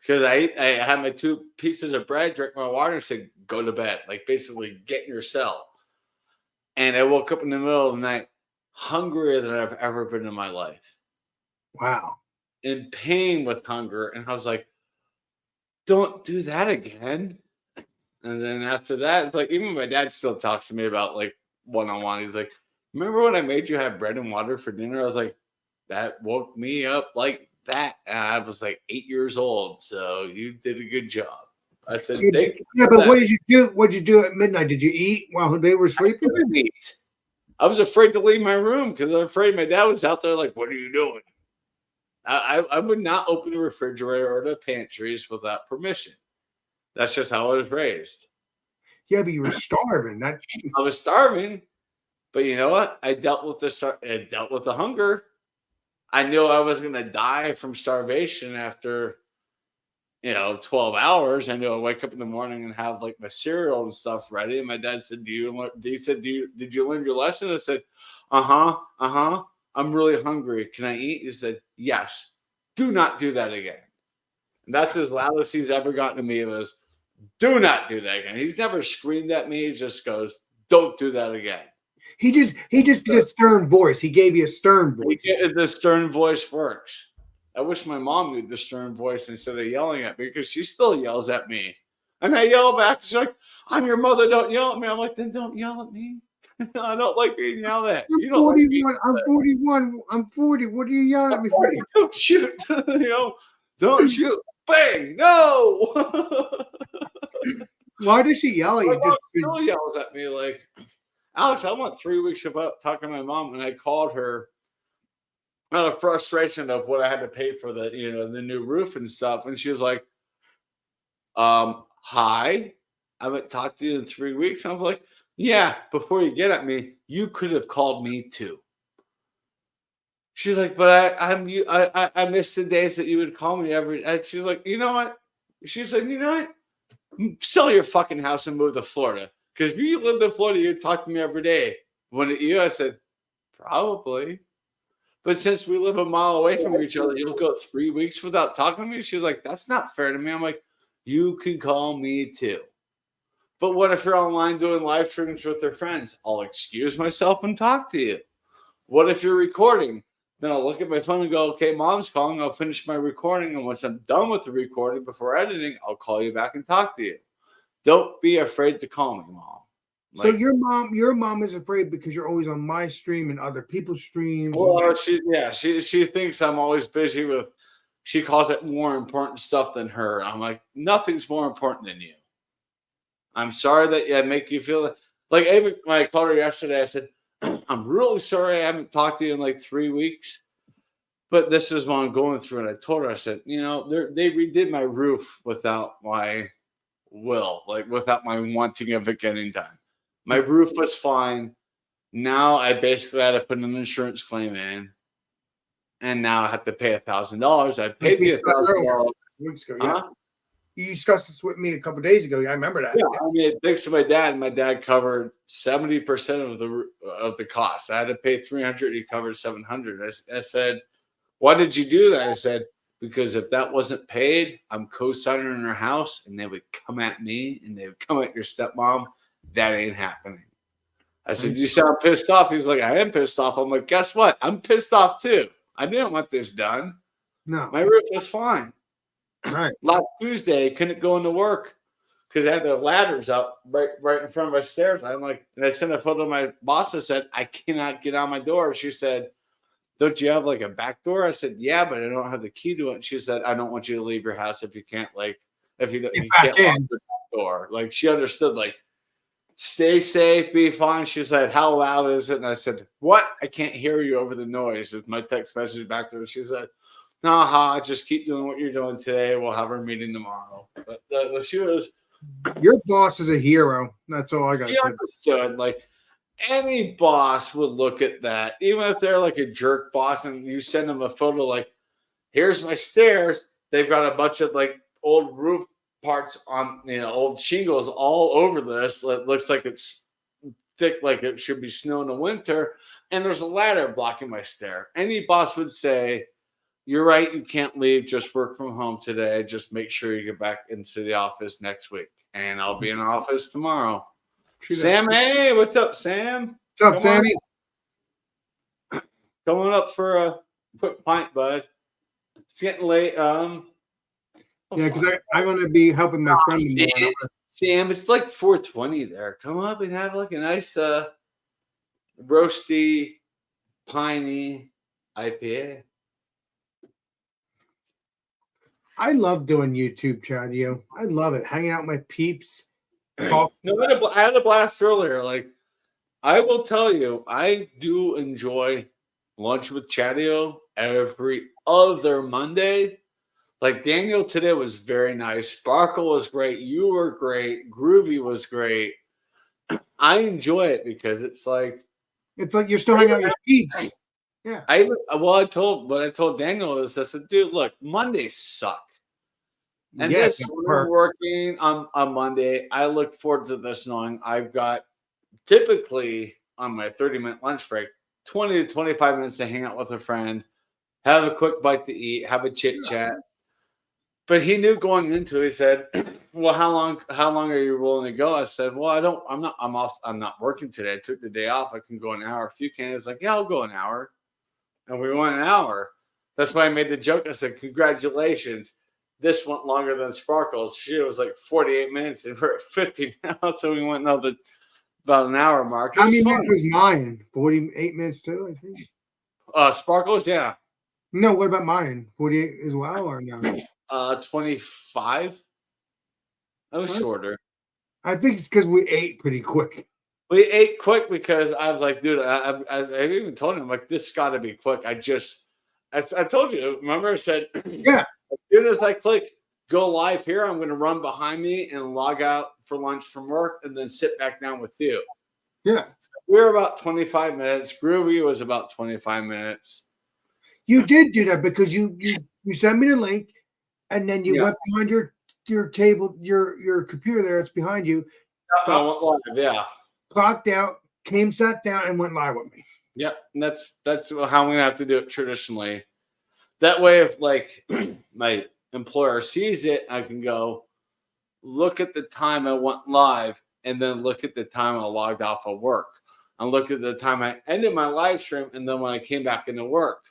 Because I had my 2 pieces of bread, drank my water, and said, go to bed. Like, basically, get in your cell. And I woke up in the middle of the night hungrier than I've ever been in my life. Wow. In pain with hunger. And I was like, don't do that again. And then after that, it's like, even my dad still talks to me about, like, one-on-one. He's like, Remember when I made you have bread and water for dinner? I was like, that woke me up like that. And I was like 8 years old. So you did a good job. I said, thank you. Yeah, but what did you do? What did you do at midnight? Did you eat while they were sleeping? I was afraid to leave my room because I was afraid my dad was out there like, what are you doing? I would not open the refrigerator or the pantries without permission. That's just how I was raised. Yeah, but you were starving. I was starving, but you know what? I dealt with the hunger. I knew I was going to die from starvation after 12 hours. I knew I'd wake up in the morning and have like my cereal and stuff ready. And my dad said, did you learn your lesson? I said, I'm really hungry. Can I eat? He said, yes. Do not do that again. And that's as loud as he's ever gotten to me. It was, do not do that again. He's never screamed at me. He just goes, don't do that again. He just did a stern voice. He gave you a stern voice. The stern voice works. I wish my mom knew the stern voice instead of yelling at me because she still yells at me. And I yell back. She's like, I'm your mother. Don't yell at me. I'm like, then don't yell at me. I don't like being yelled at. I'm 41. I'm 41. I'm 40. What are you yelling at me for? Don't shoot. Don't shoot. Bang. No. Why does she yell at you? My mom still yells at me like, Alex, I went 3 weeks about talking to my mom, and I called her out of frustration of what I had to pay for the new roof and stuff. And she was like, hi, I haven't talked to you in 3 weeks. And I was like, yeah, before you get at me, you could have called me too. She's like, but I miss the days that you would call me every. And she's like, you know what? She's like, you know what? Sell your fucking house and move to Florida. Because if you lived in Florida, you'd talk to me every day. I said, probably. But since we live a mile away from each other, you'll go 3 weeks without talking to me. She was like, that's not fair to me. I'm like, you can call me too. But what if you're online doing live streams with their friends? I'll excuse myself and talk to you. What if you're recording? Then I'll look at my phone and go, okay, mom's calling. I'll finish my recording. And once I'm done with the recording before editing, I'll call you back and talk to you. Don't be afraid to call me, mom. So your mom is afraid because you're always on my stream and other people's streams. Well, she thinks I'm always busy with. She calls it more important stuff than her. I'm like, nothing's more important than you. I'm sorry that I make you feel like even when I called her yesterday, I said, I'm really sorry I haven't talked to you in like 3 weeks, but this is what I'm going through. And I told her, I said, they redid my roof without my will, like without my wanting of it getting done. My roof was fine. Now I basically had to put an insurance claim in, and now I have to pay $1,000. I paid the $1,000 weeks ago. Yeah, you discussed this with me a couple of days ago. I remember that. Yeah, I mean, thanks to my dad. My dad covered 70% of the cost. I had to pay $300. He covered $700. I said, "Why did you do that?" I said, "Because if that wasn't paid, I'm co-signing in her house, and they would come at me, and they would come at your stepmom. That ain't happening." I said, "You sound pissed off." He's like, "I am pissed off." I'm like, "Guess what? I'm pissed off too. I didn't want this done. No, my roof was fine." Right. Last Tuesday, couldn't go into work because I had the ladders up right in front of my stairs. I'm like, and I sent a photo to my boss that said, "I cannot get on my door." She said, "Don't you have like a back door?" I said, "Yeah, but I don't have the key to it." And she said, "I don't want you to leave your house if you can't if you can't lock the back door." Like she understood, like, stay safe, be fine. She said, "How loud is it?" And I said, "What? I can't hear you over the noise." With my text message back there, she said, "Nah, just keep doing what you're doing today. We'll have our meeting tomorrow." But she was. Your boss is a hero. That's all I got to say. She understood. Like any boss would look at that, even if they're like a jerk boss, and you send them a photo like, "Here's my stairs." They've got a bunch of like old roof parts on, old shingles all over this. It looks like it's thick, like it should be snow in the winter. And there's a ladder blocking my stair. Any boss would say, "You're right, you can't leave. Just work from home today. Just make sure you get back into the office next week." And I'll be in the office tomorrow. Sam, hey, what's up, Sam? What's up, Sammy? Coming up for a quick pint, bud. It's getting late. Yeah, because I'm going to be helping my friend. Sam, it's like 4:20 there. Come up and have like a nice roasty, piney IPA. I love doing YouTube, Chad. I love it. Hanging out with my peeps. Talk. No, I had a blast earlier. Like, I will tell you, I do enjoy lunch with Chadio every other Monday. Like, Daniel today was very nice. Sparkle was great. You were great. Groovy was great. I enjoy it because it's like you're still hanging out with your peeps. Yeah. I told Daniel is I said, dude, look, Mondays suck. And Yeah, this we're working on Monday. I look forward to this knowing I've got typically on my 30-minute lunch break, 20 to 25 minutes to hang out with a friend, have a quick bite to eat, have a chit chat. But he knew going into it, he said, well, how long are you willing to go? I said, well, I'm not working today. I took the day off. I can go an hour if you can. It's like, yeah, I'll go an hour. And we went an hour. That's why I made the joke. I said, congratulations. This went longer than Sparkles. She was like 48 minutes and we're at 50 now. So we went about an hour mark. How many minutes was mine? 48 minutes too, I think. Sparkles, yeah. No, what about mine? 48 as well or no? 25. That was shorter. I think it's because we ate pretty quick. We ate quick because I was like, dude, I even told him, like, this got to be quick. I told you, remember I said, yeah. As soon as I click go live here, I'm going to run behind me and log out for lunch from work and then sit back down with you. Yeah. So we were about 25 minutes. Groovy was about 25 minutes. You did do that because you sent me the link and then you went behind your table, your computer there. It's behind you. I went live, yeah. Clocked out, sat down, and went live with me. Yep, and that's how I'm going to have to do it traditionally. That way, if like my employer sees it, I can go look at the time I went live and then look at the time I logged off of work. And look at the time I ended my live stream and then when I came back into work.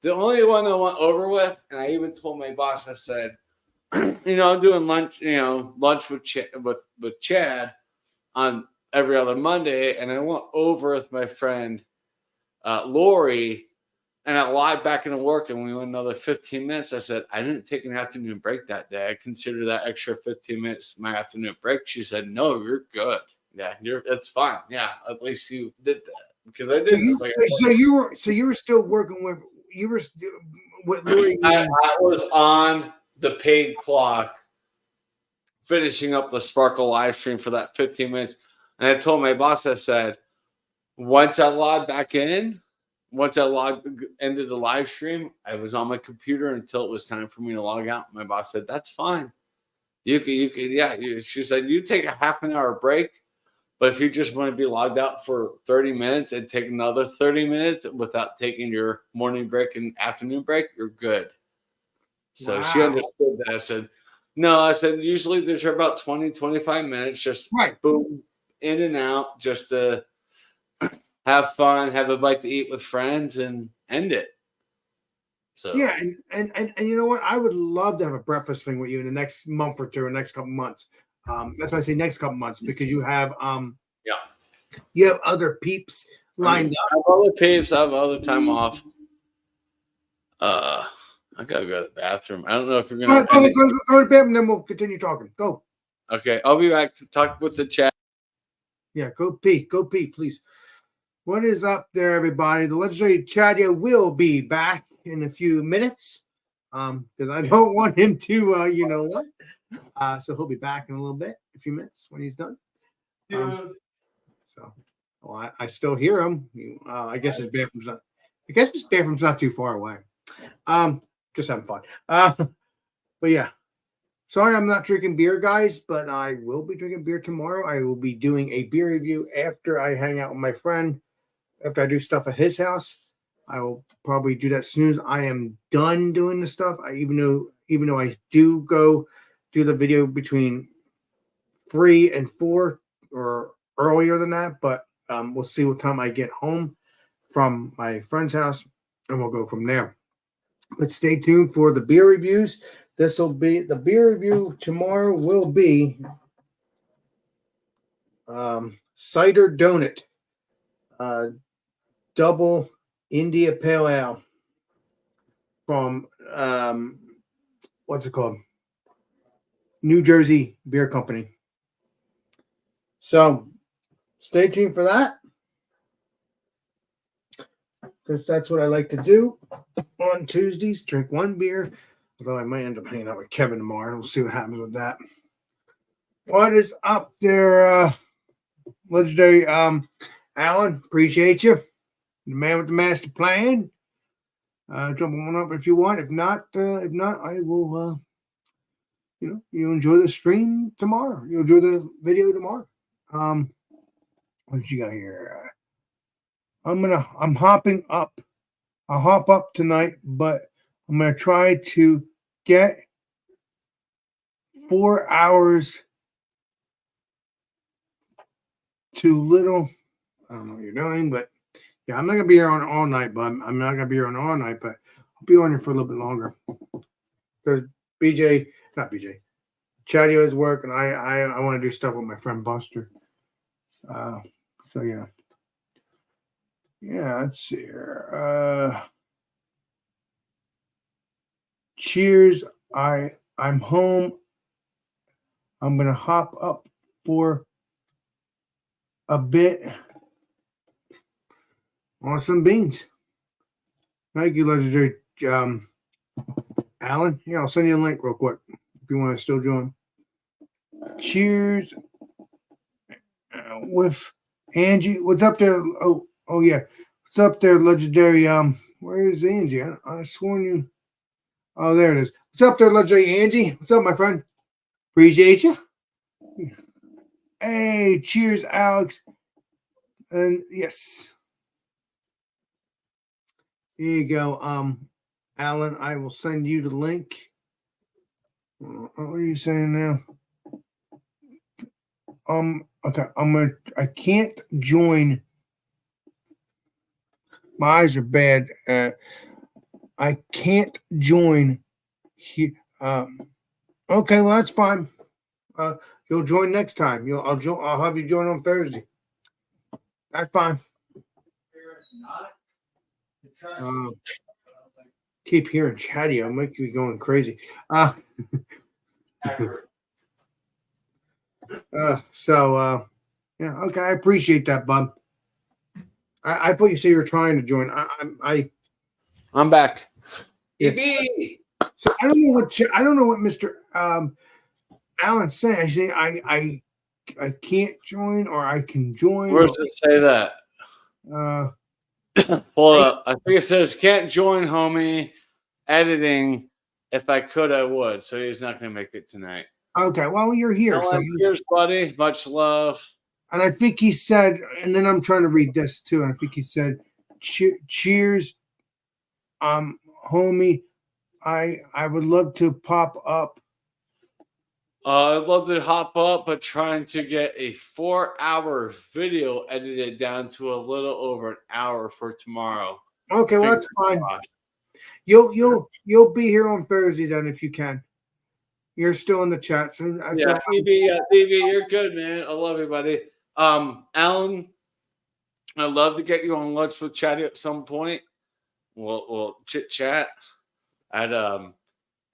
The only one I went over with, and I even told my boss, I said, I'm doing lunch, lunch with Chad on every other Monday, and I went over with my friend Lori. And I lied back into work and we went another 15 minutes. I said, I didn't take an afternoon break that day. I consider that extra 15 minutes my afternoon break. She said, no, you're good. Yeah, it's fine. Yeah, at least you did that. Because I didn't. So you were still working with Lori. I was on the paid clock finishing up the Sparkle live stream for that 15 minutes. And I told my boss, I said, once I logged back in, once I ended the live stream, I was on my computer until it was time for me to log out. My boss said, that's fine. You could, yeah. She said, you take a half an hour break, but if you just want to be logged out for 30 minutes and take another 30 minutes without taking your morning break and afternoon break, you're good. So she understood that. I said, no, usually there's about 20, 25 minutes, just boom, in and out, just to have fun, have a bite to eat with friends, and end it. So yeah, and you know what? I would love to have a breakfast thing with you in the next month or two, or next couple months. That's why I say next couple months because you have you have other peeps lined up. I have other peeps. I have other time off. I gotta go to the bathroom. I don't know if you're gonna go to the bathroom, and then we'll continue talking. Go. Okay, I'll be back to talk with the chat. Yeah, go pee, please. What is up there, everybody? The legendary Chadio will be back in a few minutes because I don't want him to, you know what? So he'll be back in a few minutes when he's done. I still hear him. I guess his bathroom's not too far away. Just having fun. But yeah. Sorry, I'm not drinking beer, guys, but I will be drinking beer tomorrow. I will be doing a beer review after I hang out with my friend. After I do stuff at his house, I will probably do that as soon as I am done doing the stuff. Even though I do go do the video between 3 and 4 or earlier than that, but we'll see what time I get home from my friend's house, and we'll go from there. But stay tuned for the beer reviews. This will be the beer review tomorrow. Will be cider donut. double India Pale Ale from what's it called? New Jersey Beer Company. So stay tuned for that, because that's what I like to do on Tuesdays. Drink one beer. Although I might end up hanging out with Kevin tomorrow. We'll see what happens with that. What is up there, legendary Alan? Appreciate you. The man with the master plan. Jump on up if you want. If not, I will. You enjoy the stream tomorrow. You enjoy the video tomorrow. What you got here? I'm hopping up. I'll hop up tonight, but I'm gonna try to get 4 hours too little. I don't know what you're doing, but yeah, I'm not gonna be here on all night, but I'm not gonna be here on all night, but I'll be on here for a little bit longer. Because Chatty has work, and I want to do stuff with my friend Buster. So yeah. Yeah, let's see here. Cheers. I'm home. I'm gonna hop up for a bit on some beans. Thank you, legendary Alan. Yeah, I'll send you a link real quick if you want to still join. Cheers with Angie. What's up there? Oh yeah. What's up there, legendary? Where is Angie? I sworn you. Oh, there it is. What's up there, legendary Angie? What's up, my friend? Appreciate you. Hey, cheers, Alex. And yes. Here you go. Alan, I will send you the link. What are you saying now? Okay, I can't join. My eyes are bad. I can't join here. Okay, well, that's fine. You'll join next time. I'll have you join on Thursday. That's fine. Keep hearing Chatty. I'll make you going crazy. Yeah, okay. I appreciate that, bud. I thought you said you were trying to join. I'm back. Yeah. So I don't know what Mr. Alan's saying. I say I can't join, or I can join. Where does it say that? Hold up. I think it says can't join, homie. Editing. If I could, I would. So he's not going to make it tonight. Okay. Well, you're here. So cheers, buddy. Much love. And I think he said, and then I'm trying to read this too. And I think he said, cheers, homie. I would love to pop up. I'd love to hop up, but trying to get a 4-hour video edited down to a little over an hour for tomorrow. Okay, well, that's fine. You'll be here on Thursday then if you can. You're still in the chat. So yeah, BB, you're good, man. I love you, buddy. Alan, I'd love to get you on lunch with Chatty at some point. We'll chit chat. I had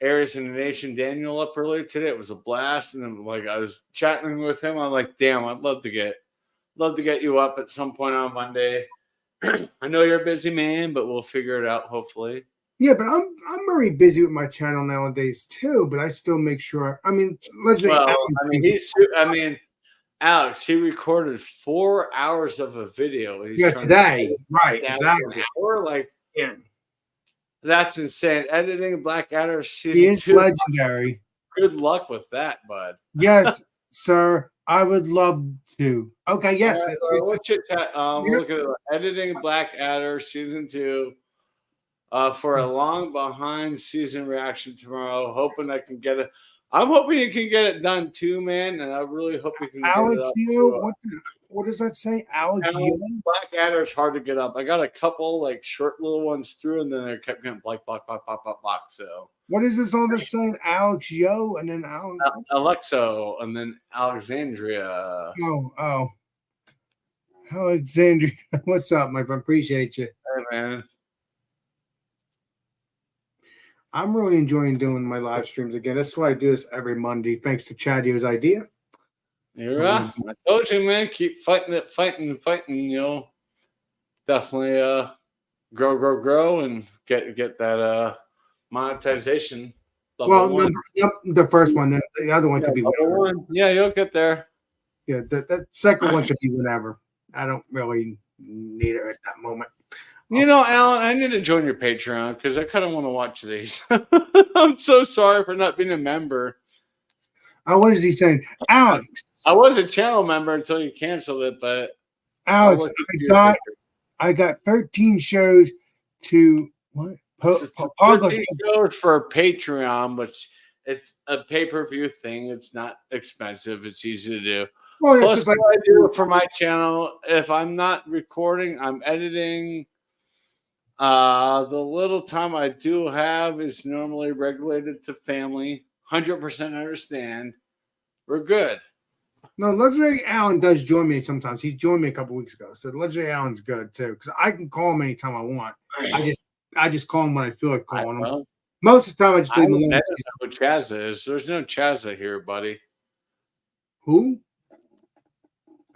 Aries in the Nation Daniel up earlier today. It was a blast, and then I was chatting with him. I'm like, damn, I'd love to get you up at some point on Monday. I know you're a busy man, but we'll figure it out hopefully. Yeah, but I'm very busy with my channel nowadays too. But I still make sure. Alex, he recorded 4 hours of a video. Today, right? Exactly. Yeah. That's insane. Editing Blackadder season 2. He is legendary. Good luck with that, bud. Yes, sir. I would love to. Okay, yes. We'll look at Editing Blackadder season 2 for a long behind season reaction tomorrow. Hoping I can get it. I'm hoping you can get it done too, man. And I really hope you can Alex, what does that say? Alex, Blackadder is hard to get up. I got a couple short little ones through, and then they kept getting block. So what is this all this saying? Alex Yo, and then Alexo, and then Alexandria. Oh. Alexander, what's up, my friend? Appreciate you. Hey, man. I'm really enjoying doing my live streams again. That's why I do this every Monday, thanks to Chadio's idea. You're right. I told you, man. Keep fighting it, fighting. You know, definitely grow, and get that monetization. Well, the first one, then the other one could be level one. Yeah, you'll get there. Yeah, that second one could be whenever. I don't really need it at that moment. You know, Alan, I need to join your Patreon because I kind of want to watch these. I'm so sorry for not being a member. What is he saying? Alex. I was a channel member until you canceled it, but Alex, I got 13 shows to what? 13 shows for Patreon, which it's a pay-per-view thing. It's not expensive. It's easy to do. Well, plus, what I do for my channel, if I'm not recording, I'm editing. The little time I do have is normally regulated to family. 100% understand. We're good. No, Legendary Allen does join me sometimes. He joined me a couple weeks ago. So Legendary Allen's good too. Because I can call him anytime I want. I just call him when I feel like calling him. Most of the time I just leave him alone. That's what Chazza is. There's no Chazza here, buddy. Who?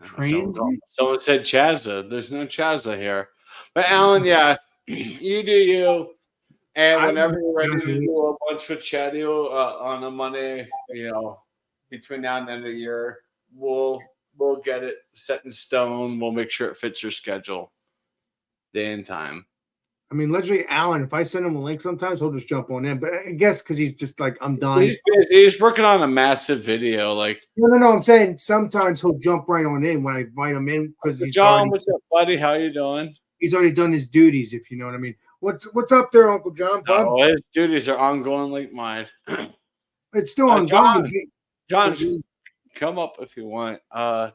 Someone said Chazza. There's no Chazza here. But Alan, yeah, you do you. And whenever you're ready to do a bunch with Chadio on a Monday, you know, between now and the end of the year, we'll get it set in stone. We'll make sure it fits your schedule, day and time. I mean, Legendary Allen, if I send him a link sometimes, he'll just jump on in. But I guess because he's just like, I'm done. He's busy. He's working on a massive video. Like, no. I'm saying sometimes he'll jump right on in when I invite him in because he's John, what's up, buddy? How you doing? He's already done his duties, if you know what I mean. What's up there, Uncle John? No, his duties are ongoing like mine. It's still ongoing. John, come up if you want.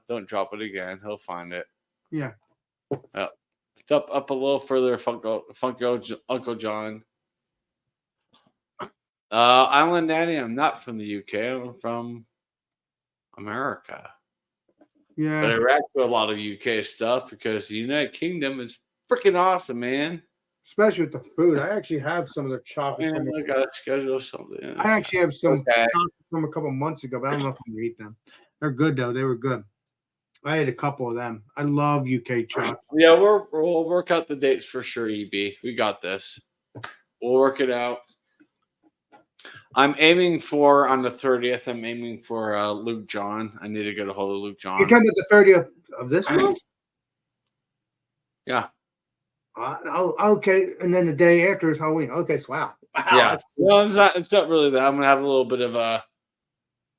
Don't drop it again. He'll find it. Yeah. It's up a little further, Funko Uncle John. Island Nanny, I'm not from the UK. I'm from America. Yeah. But I react to a lot of UK stuff because the United Kingdom is freaking awesome, man. Especially with the food. I actually have some of their chocolates. I gotta schedule something. I actually have some chocolates from a couple months ago, but I don't know if I'm gonna eat them. They're good though. They were good. I had a couple of them. I love UK chocolates. Yeah, we'll work out the dates for sure, EB. We got this. We'll work it out. I'm aiming for on the 30th. I'm aiming for Luke John. I need to get a hold of Luke John. You're talking about the 30th of this month? Yeah. Okay, and then the day after is Halloween. Okay, so wow. Yeah. Well, it's not really that. I'm gonna have a little bit of a.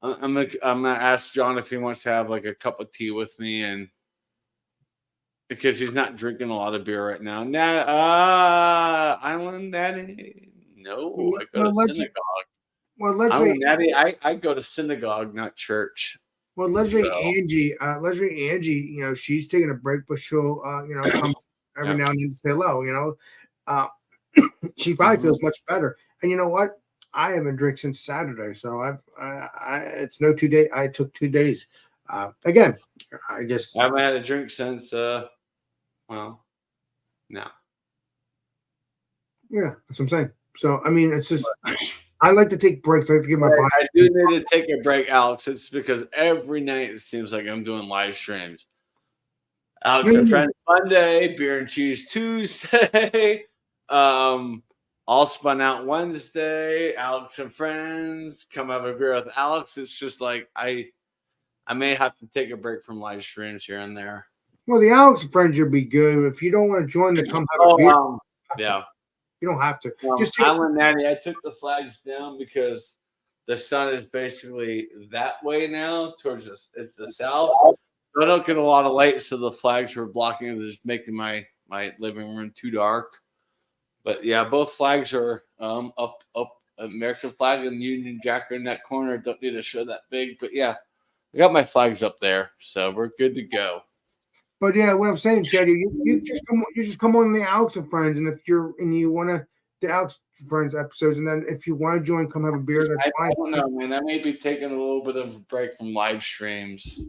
I'm gonna ask John if he wants to have like a cup of tea with me, and because he's not drinking a lot of beer right now. Island Daddy, no, I go to synagogue. Island Daddy, I go to synagogue, not church. Well, Legendary Angie, you know, she's taking a break, but she'll, you know, come every now and then to say hello. You know, she probably feels much better. And you know what? I haven't drank since Saturday, so it's no 2 day. I took 2 days. Again, I haven't had a drink since. No. Yeah, that's what I'm saying. So I mean, it's just I like to take breaks. I like to give my body. I do need to take a break, Alex. It's because every night it seems like I'm doing live streams. Alex and Friends Monday, Beer and Cheese Tuesday. All Spun Out Wednesday, Alex and Friends, come have a beer with Alex. It's just like I may have to take a break from live streams here and there. Well, the Alex and Friends would be good. If you don't want to join the come have a beer, yeah. You don't have to. Just Island Nanny, I took the flags down because the sun is basically that way now towards the south. So I don't get a lot of light, so the flags were blocking it, just making my living room too dark. But yeah, both flags are up. American flag and Union Jack are in that corner. Don't need to show that big, but yeah, I got my flags up there, so we're good to go. But yeah, what I'm saying, Jedi, you just come on the Alex and Friends, and if you want to the Alex and Friends episodes, and then if you want to join, come have a beer. That's fine. I don't know, man. I may be taking a little bit of a break from live streams.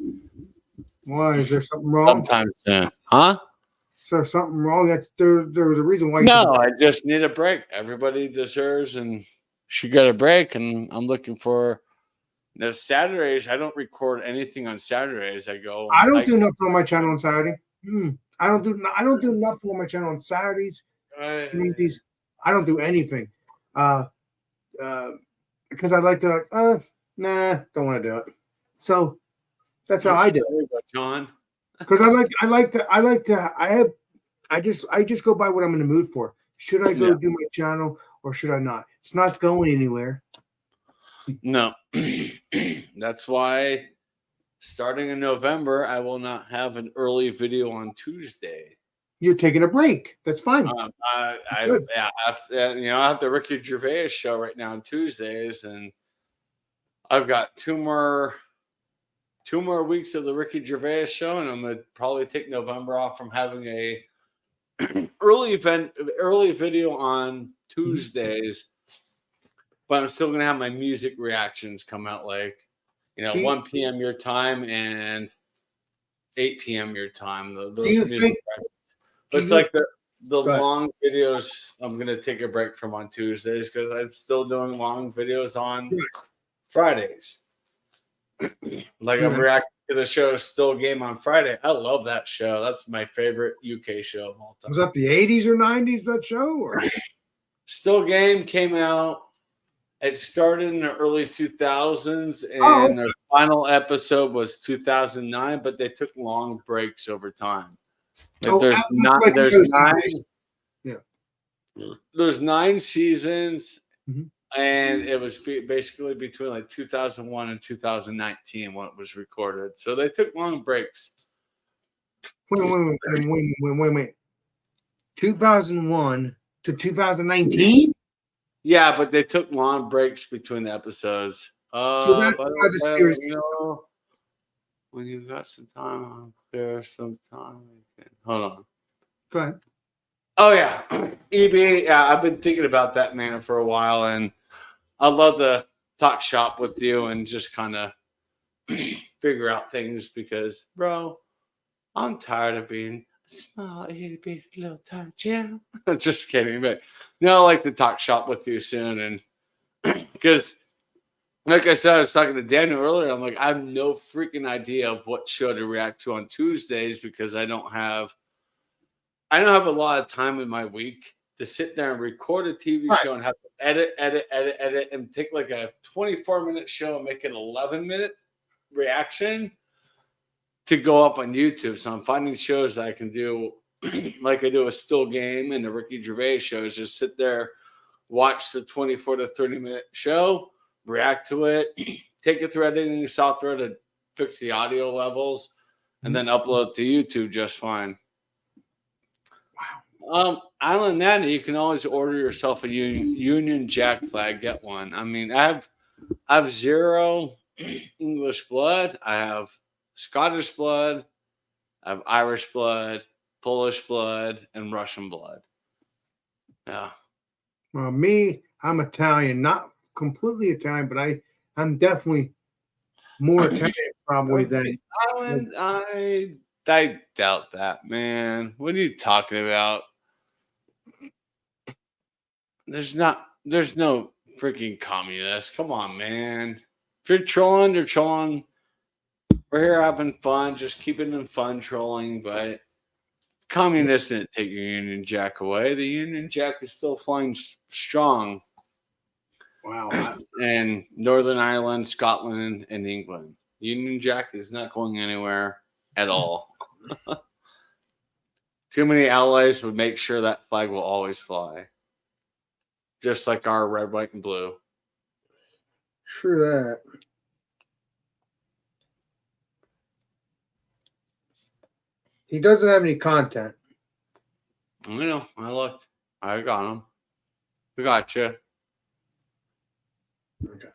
Why is there something wrong? sometime soon. Huh? Is there something wrong? There was a reason why. No, I just need a break. Everybody deserves and should get a break. And I'm looking for Saturdays. I don't record anything on Saturdays. I go. I don't do nothing on my channel on Saturday. I don't do nothing on my channel on Saturdays, Sundays. I don't do anything. Because I like to don't want to do it. So that's how I do it. John. Because I just go by what I'm in the mood for. Should I go do my channel or should I not? It's not going anywhere. No. That's why starting in November, I will not have an early video on Tuesday. You're taking a break. That's fine. I have the Ricky Gervais show right now on Tuesdays, and I've got two more weeks of the Ricky Gervais show, and I'm gonna probably take November off from having a early video on Tuesdays. But I'm still gonna have my music reactions come out 1 p.m. your time and 8 p.m. your time. It's like the long videos I'm gonna take a break from on Tuesdays because I'm still doing long videos on Fridays. I'm reacting to the show Still Game on Friday. I love that show. That's my favorite UK show of all time. Was that the 80s or 90s, that show? Or? Still Game came out. It started in the early 2000s, and the final episode was 2009, but they took long breaks over time. There's 9 seasons, and it was basically between 2001 and 2019 when it was recorded. So they took long breaks. Wait. 2001 to 2019? Yeah, but they took long breaks between the episodes. So that's why the series. When you got some time on there, sometime. Hold on. Go ahead. Oh yeah, EB. Yeah, I've been thinking about that man for a while, and I'd love to talk shop with you and just kind of figure out things because, bro, I'm tired of being small, itty bitty little tiny Jim. Just kidding, but no, I like to talk shop with you soon, and because, like I said, I was talking to Daniel earlier. I'm like, I have no freaking idea of what show to react to on Tuesdays because I don't have a lot of time in my week to sit there and record a TV show and have to edit, and take a 24-minute show and make it 11-minute reaction to go up on YouTube. So I'm finding shows that I can do, like I do a Still Game and the Ricky Gervais shows, just sit there, watch the 24 to 30-minute show, react to it, take it through editing software to fix the audio levels, and then upload to YouTube just fine. Wow. Island Natty, you can always order yourself a Union Jack flag, get one. I mean, I have 0 English blood. I have Scottish blood, I have Irish blood, Polish blood, and Russian blood. Yeah. Well, me, I'm Italian, not completely Italian, but I'm definitely more Italian probably than Island. I doubt that, man. What are you talking about? There's no freaking communist. Come on, man. If you're trolling, you're trolling. We're here having fun, just keeping them fun trolling, but communists didn't take your Union Jack away. The Union Jack is still flying strong. Wow. In Northern Ireland, Scotland, and England. Union Jack is not going anywhere at all. Too many allies would make sure that flag will always fly. Just like our red, white, and blue. Sure that. He doesn't have any content. I know. I looked. I got him. We got you. Okay.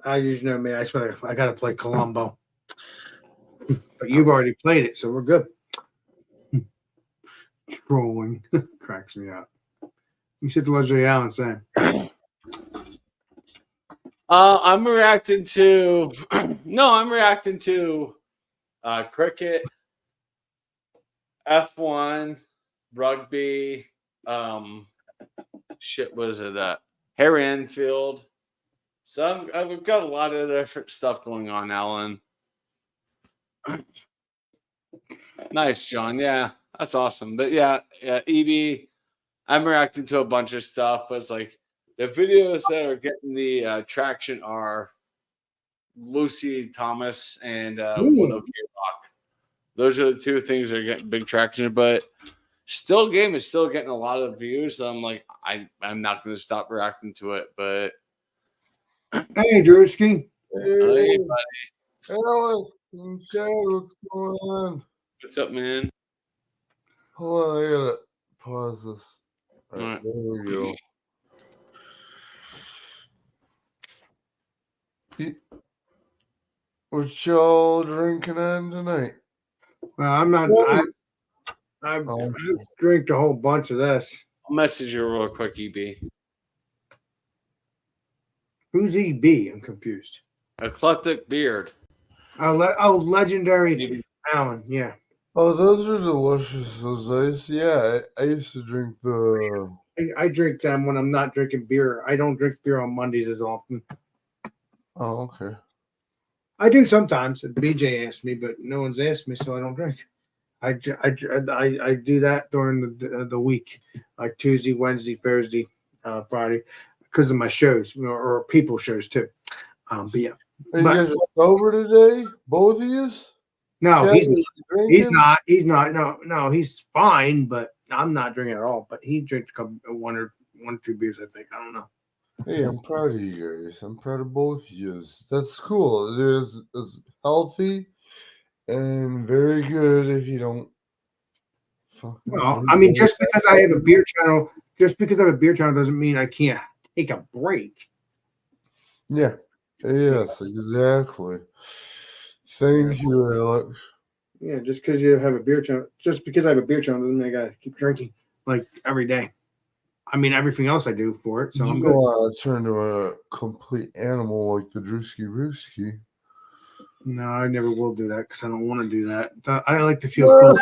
I just know, man. I got to play Columbo. But you've already played it, so we're good. Trolling cracks me up. You said to Leslie Allen saying. I'm reacting to I'm reacting to cricket, F1, rugby, was it Harry Enfield. So we've got a lot of different stuff going on, Alan. Nice, John. Yeah, that's awesome. But yeah, EB, I'm reacting to a bunch of stuff, but it's like the videos that are getting the traction are Lucy Thomas and One OK Rock. Those are the two things that are getting big traction, but still game is still getting a lot of views. So I'm like, I'm not going to stop reacting to it. But hey, Drewski. Hey, buddy. Alex and Chad, what's going on? What's up, man? Hold on, I gotta pause this. All right, All right. there we go. What y'all drinking on tonight? Well, I'm not. I drank a whole bunch of this. I'll message you real quick, EB. Who's EB? I'm confused. Eclectic Beard. Legendary Alan. Yeah. Oh, those are delicious. Those ice. Yeah, I used to drink the. I drink them when I'm not drinking beer. I don't drink beer on Mondays as often. Oh, okay. I do sometimes. BJ asked me, but no one's asked me, so I don't drink. I do that during the week, like Tuesday, Wednesday, Thursday, Friday, because of my shows or people shows too. But yeah. Are you guys sober today? Both of you? No, Chad, he's not. He's not. No, he's fine, but I'm not drinking at all. But he drinks one or two beers, I think. I don't know. Hey, I'm proud of you guys. I'm proud of both of you. That's cool. It's healthy and very good if you don't. Well, I mean, just because I have a beer channel doesn't mean I can't take a break. Yeah. Yes, exactly. Thank you, Alex. Yeah, just because you have a beer channel, doesn't mean I gotta keep drinking like every day. I mean, everything else I do for it. So I'm good. Want to turn to a complete animal like the Drewski Rooski. No, I never will do that because I don't want to do that. I like to feel good.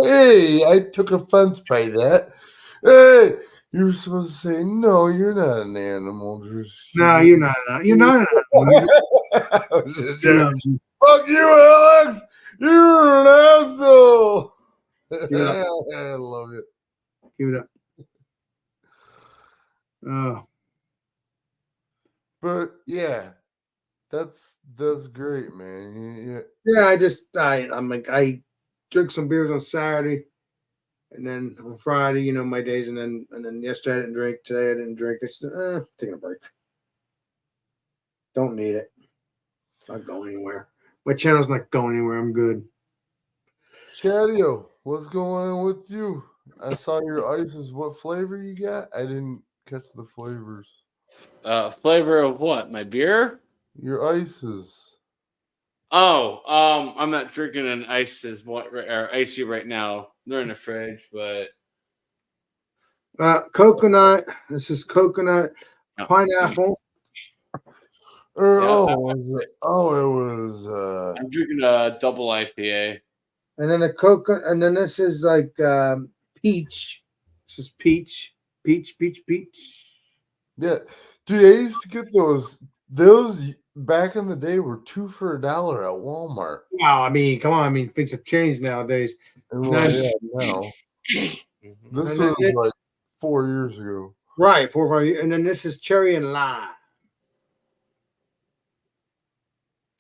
Hey, I took offense by that. Hey, you were supposed to say, no, you're not an animal, Drewski. No, you're not. You're not an animal. Fuck you, Alex! You're an asshole! I love it. Give it up. Oh. But yeah, that's great, man. Yeah, I drink some beers on Saturday, and then on Friday, my days, and then yesterday I didn't drink. Today I didn't drink. It's taking a break. Don't need it. Not going anywhere. My channel's not going anywhere. I'm good. Chadio, what's going on with you? I saw your ices. What flavor you got? I didn't catch the flavors. Flavor of what? My beer? Your ices. Oh, I'm not drinking an ices or icy right now. They're in the fridge, but coconut. This is coconut, pineapple. It was. I'm drinking a double IPA. And then a coconut, and then this is like peach. This is peach. Yeah, dude, I used to get those. Those back in the day were 2 for $1 at Walmart. Wow, I mean, come on. I mean, things have changed nowadays. Now. This was like 4 years ago. Right, 4 or 5 years. And then this is cherry and lime.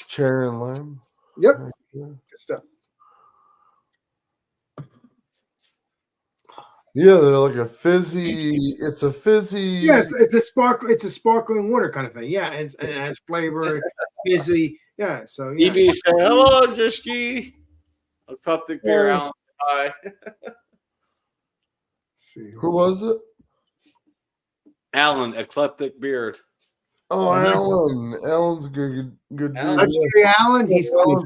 Cherry and lime? Yep. Good stuff. Yeah, they're like a fizzy. It's a fizzy. Yeah, it's a sparkling water kind of thing. Yeah, and it has flavor, it's fizzy. Yeah, so yeah. EB said, "Hello, Drewski. I'll cut the beer out." Hi. Who was it? Alan, Eclectic Beard. Oh, Alan. Alan's good. Alan. That's Alan. He's cool.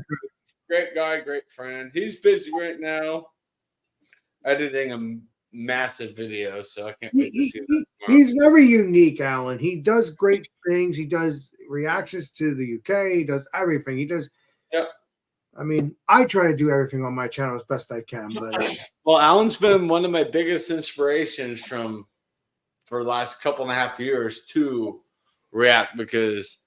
Great guy, great friend. He's busy right now editing a massive video, so I can't wait to see that tomorrow. He's very unique, Alan. He does great things. He does reactions to the UK. He does everything. He does. Yep. I mean, I try to do everything on my channel as best I can, but Well, Alan's been one of my biggest inspirations for the last couple and a half years to react, because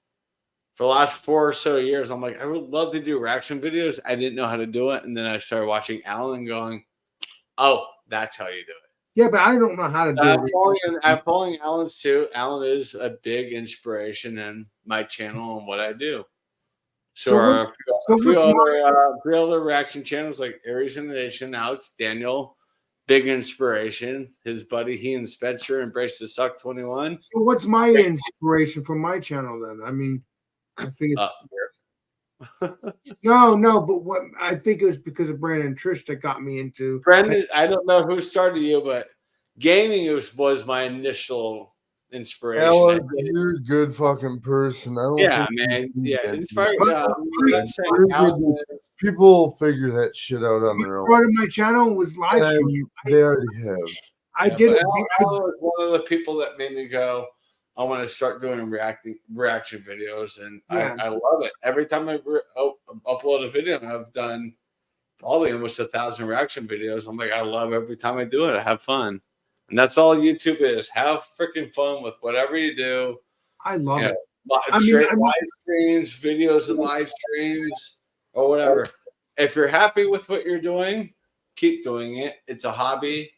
for the last 4 or so years, I'm like, I would love to do reaction videos. I didn't know how to do it. And then I started watching Alan going, oh, that's how you do it. yeah, but I don't know how to do it. I'm following Alan's suit. Alan is a big inspiration in my channel and what I do. So, three other reaction channels like Aries in the Nation, Alex Daniel, big inspiration. His buddy, he and Spencer, Embrace the Suck 21. So what's my inspiration for my channel then? I mean, I figured. No, but what I think it was because of Brandon and Trish that got me into. Brandon, I don't know who started you, but gaming was my initial inspiration. Alex, you're a good fucking person. I don't Yeah, think man. you Yeah, can inspired. do that. People figure that shit out on their own. Part of my channel was live stream. They already have. I did it. Alan was one of the people that made me go, I want to start doing reaction videos, and Yeah. I love it. Every time I upload a video, and I've done probably almost 1,000 reaction videos. I'm like, I love every time I do it. I have fun. And that's all YouTube is. Have freaking fun with whatever you do. I love it. Live streams, videos and live streams, or whatever. If you're happy with what you're doing, keep doing it. It's a hobby,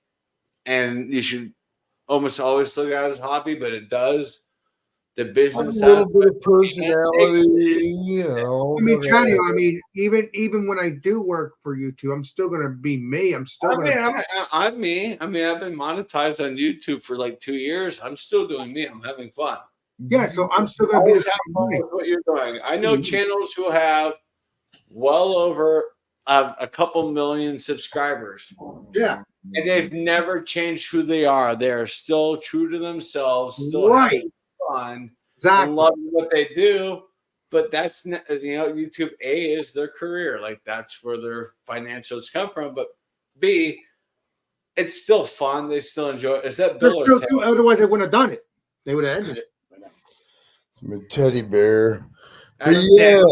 and you should almost always look at it as a hobby, but it does. The business a little bit of personality, you know. I mean, Chatty, I mean, even when I do work for YouTube, I'm still gonna be me. I'm still I'm me. I mean, I've been monetized on YouTube for like 2 years. I'm still doing me. I'm having fun. Yeah, so I'm still gonna be Always the have same fun way. with what you're doing. I know channels who have well over a couple million subscribers. Yeah. And they've never changed who they are. They are still true to themselves, still Right. having fun, Exactly. and loving what they do. But that's, YouTube, A, is their career. Like, that's where their financials come from. But B, it's still fun. They still enjoy it. Is that They're Bill or still Ted? too, otherwise they wouldn't have done it. They would have ended it. It's my teddy bear. But Adam yeah, Ted.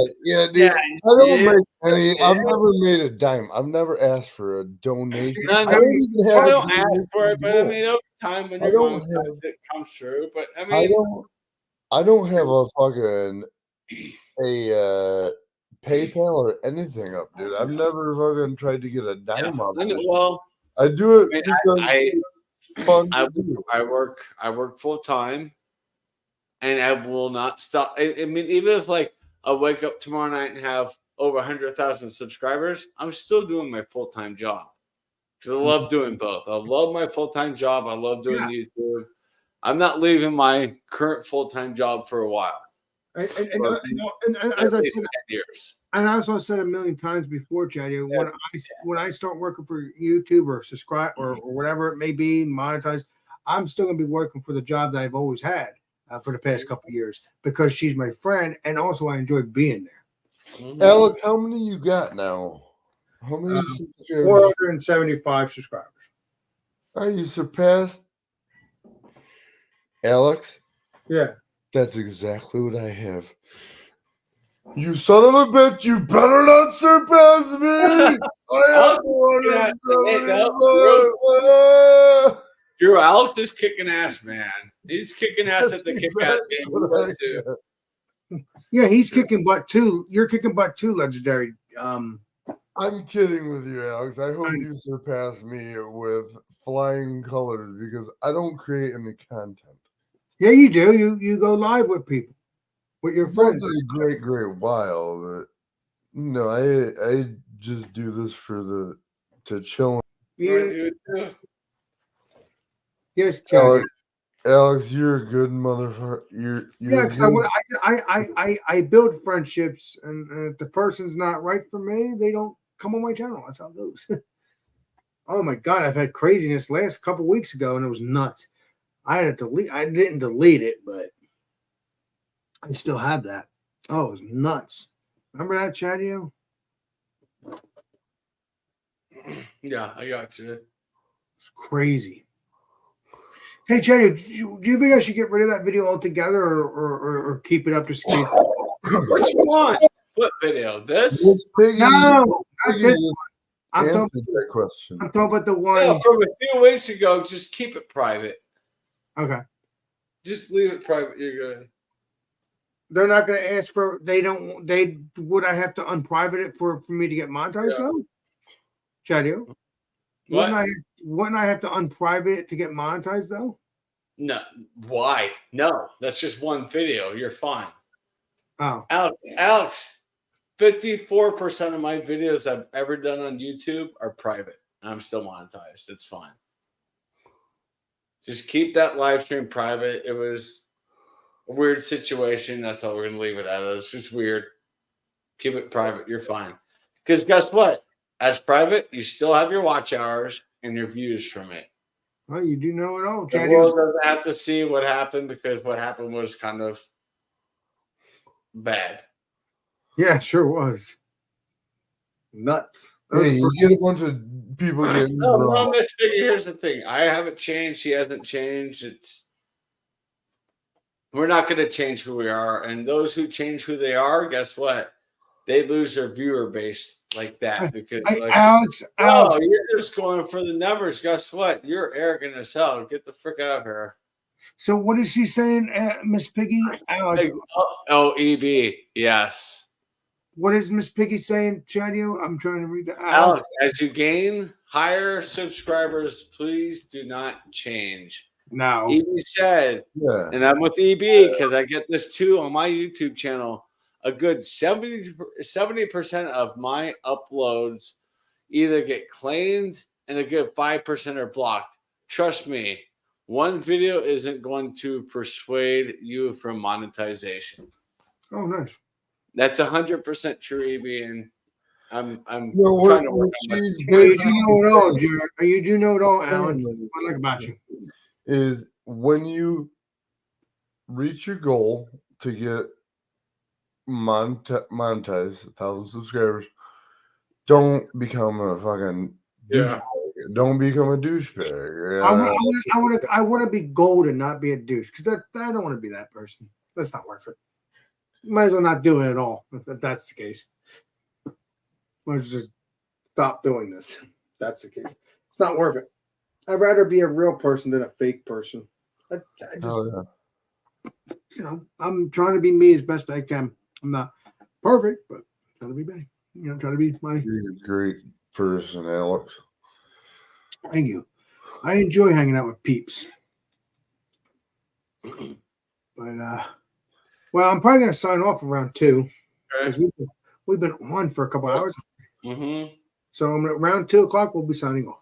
dude. Yeah, I don't yeah. make any. I've never made a dime. I've never asked for a donation. No, I don't even have. I don't ask for it, but I mean, over time when I you don't monetize, it comes through. But I mean, I don't have a fucking PayPal or anything up, dude. I've never fucking tried to get a dime off this. well, I do it I mean, because it's fun to do. I work full time, and I will not stop. I mean, even if like I wake up tomorrow night and have over 100,000 subscribers, I'm still doing my full time job because I love doing both. I love my full time job. I love doing YouTube. I'm not leaving my current full time job for a while. And as I said, 10 years. and I also said a million times before, Chatty, when I start working for YouTube or subscribe or whatever it may be, monetized, I'm still gonna be working for the job that I've always had for the past couple of years because she's my friend, and also I enjoy being there. Alex, how many you got now? How many? 475 subscribers. Are you surpassed? Alex? Yeah. That's exactly what I have. You son of a bitch, you better not surpass me! I have 475. Drew, Alex is kicking ass, man. He's kicking ass at the kick-ass game. We went to. Yeah, he's kicking butt too. You're kicking butt too, legendary. I'm kidding with you, Alex. I hope you surpass me with flying colors because I don't create any content. Yeah, you do. You go live with people, with your friends. Once in a great while, but no, I just do this to chill. Yeah. Yes, Alex, you're a good motherfucker. Yeah, because I build friendships, and if the person's not right for me, they don't come on my channel. That's how it goes. Oh my god, I've had craziness last couple weeks ago, and it was nuts. I had to delete. I didn't delete it, but I still have that. Oh, it was nuts. Remember that, Chadio? Yeah, I got you. It's crazy. Hey, Chad, do you think I should get rid of that video altogether or keep it up to speed? What you want? What video? This? No, not Piggy this just one. I'm answered talking, that question. I'm talking about the one. No, from a few weeks ago. Just keep it private. Okay. Just leave it private. You're good. They're not going to ask for. They don't. They would. I have to unprivate it for me to get monetized though. Chadio. What? Wouldn't I have to unprivate it to get monetized though? No. Why? No. That's just one video. You're fine. Oh. Alex, 54% of my videos I've ever done on YouTube are private. I'm still monetized. It's fine. Just keep that live stream private. It was a weird situation. That's all we're going to leave it at. It was just weird. Keep it private. You're fine. Because guess what? As private, you still have your watch hours and your views from it. Well, you do know it all. The world doesn't have to see what happened because what happened was kind of bad. Yeah, it sure was. Nuts. Hey, you get a bunch of people getting No, Miss Piggy, here's the thing. I haven't changed. She hasn't changed. We're not going to change who we are. And those who change who they are, guess what? They lose their viewer base like that because Alex, you're just going for the numbers. Guess what? You're arrogant as hell. Get the frick out of here. So what is she saying, Miss Piggy? Alex. EB. Yes. What is Miss Piggy saying, Chadio? I'm trying to read that. Alex, as you gain higher subscribers, please do not change. No. EB said, and I'm with EB because I get this too on my YouTube channel. A good 70% of my uploads either get claimed and a good 5% are blocked. Trust me, one video isn't going to persuade you from monetization. Oh, nice. That's 100% true, EB, and I'm No, trying to work on You do know it all, Jared. You do know it all, Alan. What I like about you is when you reach your goal to get monetize 1,000 subscribers, don't become a fucking douchebag. Don't become a douchebag. I want to be golden, not be a douche, because I don't want to be that person. That's not worth it. Might as well not do it at all if that's the case. Might as well just stop doing this. That's the case. It's not worth it. I'd rather be a real person than a fake person. I just, I'm trying to be me as best I can. I'm not perfect, but I'm trying to be me. Trying to be my. You're a great person, Alex. Thank you. I enjoy hanging out with peeps. But well, I'm probably gonna sign off around 2 because we've been on for a couple hours. Mm-hmm. So around 2 o'clock we'll be signing off.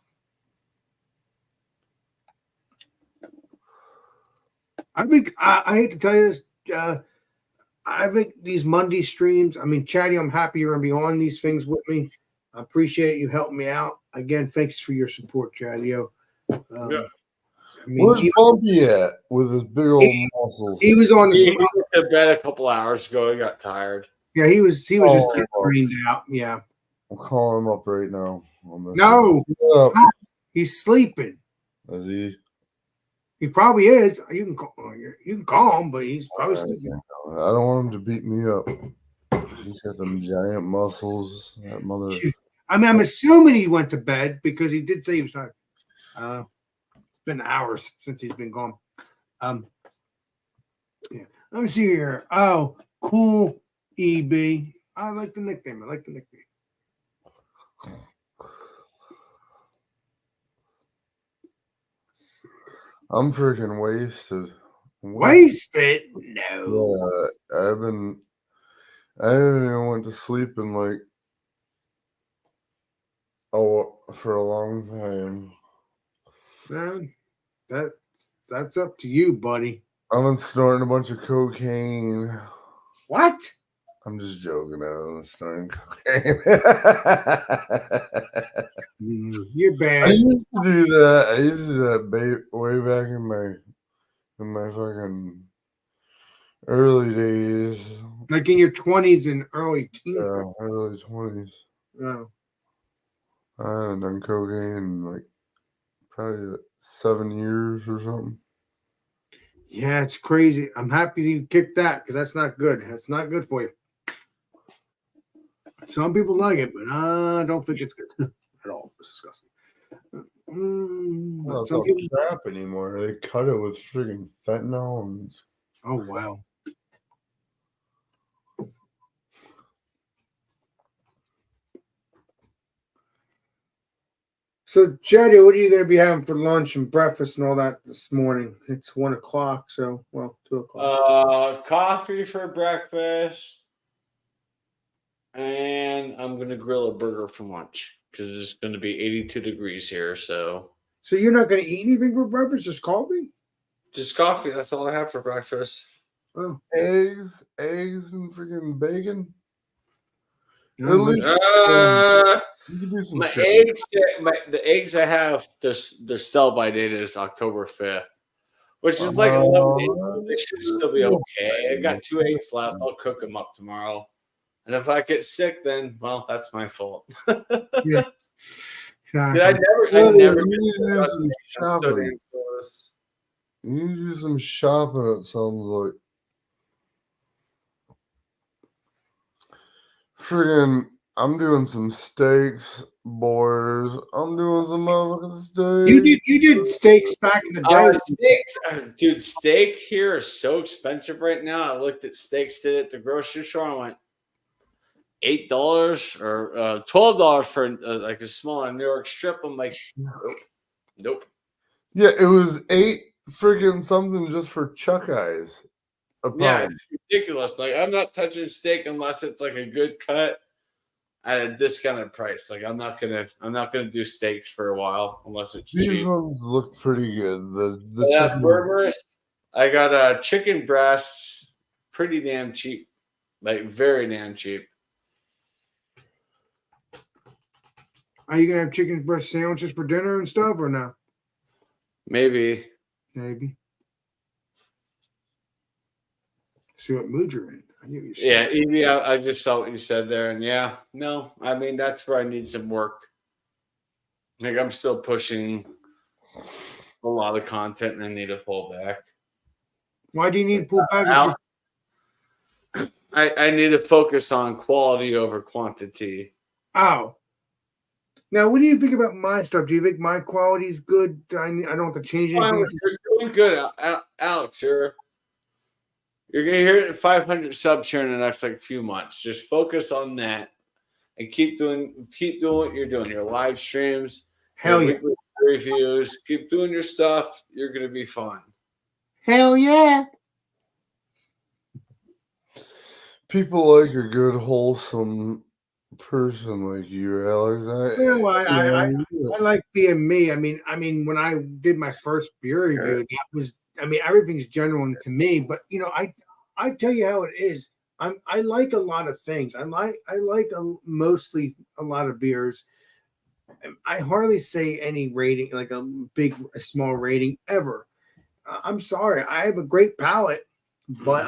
I think I hate to tell you this. I think these Monday streams. I mean, Chatty, I'm happy you're gonna be on these things with me. I appreciate you helping me out. Again, thanks for your support, Chadio. Where's Bumpy at with his big old muscles? He was on the. He went to bed a couple hours ago. He got tired. Yeah, he was just getting drained out. Yeah. I'm calling him up right now. No, he's sleeping. Is he? He probably is. You can call him, but he's probably sleeping. I don't want him to beat me up. He's got them giant muscles. That mother. I mean, I'm assuming he went to bed because he did say he was tired. It's been hours since he's been gone. Yeah. Let me see here. Oh, cool, EB. I like the nickname. I'm freaking wasted. Wasted? No. Yeah, I haven't even went to sleep in like for a long time. Man, that's up to you, buddy. I've been snorting a bunch of cocaine. What? I'm just joking. I wasn't snorting cocaine. You're bad. I used to do that. I used to do that way back in my fucking early days. Like in your 20s and early teens. Yeah, early 20s. Oh. I haven't done cocaine in like probably 7 years or something. Yeah, it's crazy. I'm happy you kicked that because that's not good. That's not good for you. Some people like it, but I don't think it's good at all. It's disgusting. Well, it's some not people. crap anymore. They cut it with friggin' fentanyl and Oh wow. So, Chatty, what are you going to be having for lunch and breakfast and all that this morning? It's 1 o'clock, so 2 o'clock. Coffee for breakfast, and I'm gonna grill a burger for lunch because it's going to be 82 degrees here. So you're not going to eat anything for breakfast? Just coffee? just coffee. That's all I have for breakfast. Oh, eggs and friggin' bacon. no, At least you can do some My shit. eggs, the eggs I have, their sell-by date is October 5th, which is like 11 days. So they should still be okay. I got 2 eggs left. I'll cook them up tomorrow. And if I get sick, then well, that's my fault. Yeah. I never You get need to do some I'm so shopping. damn close. You need to do some shopping, it sounds like. Friggin', I'm doing some steaks, boys. I'm doing some motherfucking steaks. You did steaks back in the day. Steaks, dude, steak here is so expensive right now. I looked at steaks today at the grocery store and I went $8 or $12 for like a small New York strip. I'm like, nope. Yeah, it was 8 friggin' something just for chuck eyes. Yeah, it's ridiculous. Like I'm not touching steak unless it's like a good cut at a discounted price. Like I'm not gonna do steaks for a while unless it's These cheap. ones look pretty good. The Yeah, chicken- burgers. I got chicken breasts, pretty damn cheap, like very damn cheap. Are you going to have chicken breast sandwiches for dinner and stuff or no? Maybe. See what mood you're in. I get what you're Yeah, saying. Evie, I just saw what you said there, and yeah, no, I mean that's where I need some work. Like I'm still pushing a lot of content, and I need to pull back. Why do you need to pull back? I need to focus on quality over quantity. Oh. Now, what do you think about my stuff? Do you think my quality is good? I don't have to change anything. You're doing good, Alex. You're gonna hear 500 subs here in the next like few months. Just focus on that and keep doing what you're doing. Your live streams, Hell your yeah. weekly reviews. Keep doing your stuff. You're gonna be fine. Hell yeah. People like a good, wholesome person like you, Alex. I like being me. I mean, when I did my first beer review, that was. I mean, everything's genuine to me. But you know, I tell you how it is. I like a lot of things. I like mostly a lot of beers. I hardly say any rating, like a small rating ever. I'm sorry. I have a great palate, but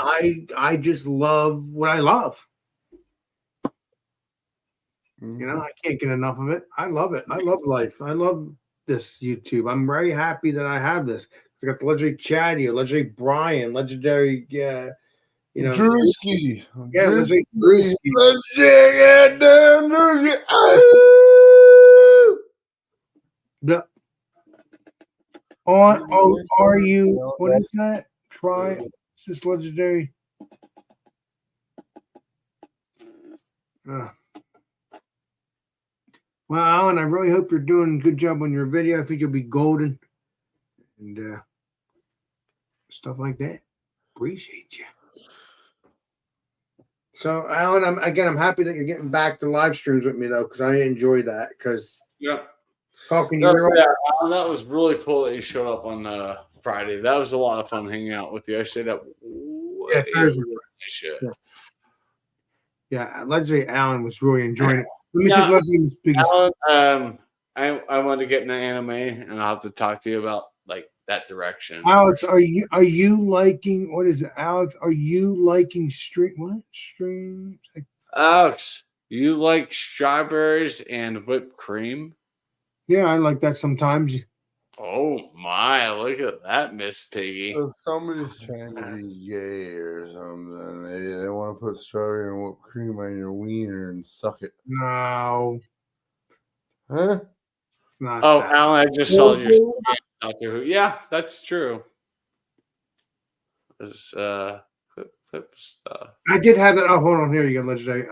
I just love what I love. You know, I can't get enough of it. I love it. I love life. I love this YouTube. I'm very happy that I have this. I got the legendary Chatty, legendary Brian, legendary, you know, Drewski. Yeah, legendary Drewski. No. Are you? What is that? Try. Is this legendary? Well, Alan, I really hope you're doing a good job on your video. I think you'll be golden and stuff like that. Appreciate you. So, Alan, I'm happy that you're getting back to live streams with me though, because I enjoy that. Because talking to you, Alan, that was really cool that you showed up on Friday. That was a lot of fun hanging out with you. I stayed up. Thursday. Shit. Yeah, legendary Alan was really enjoying it. Let me see if Legendary biggest. Alan, I want to get into anime, and I'll have to talk to you about like that direction. Alex, are you liking what is it, Alex? Are you liking streams? Alex, you like strawberries and whipped cream? Yeah, I like that sometimes. Oh my! Look at that, Miss Piggy. Somebody's trying to be gay or something. They want to put strawberry and whipped cream on your wiener and suck it. No. Huh? Not Oh, that. Alan, I just saw your Doctor Who. Yeah, that's true. There's clips. I did have that. Oh, hold on. Here you go, legendary.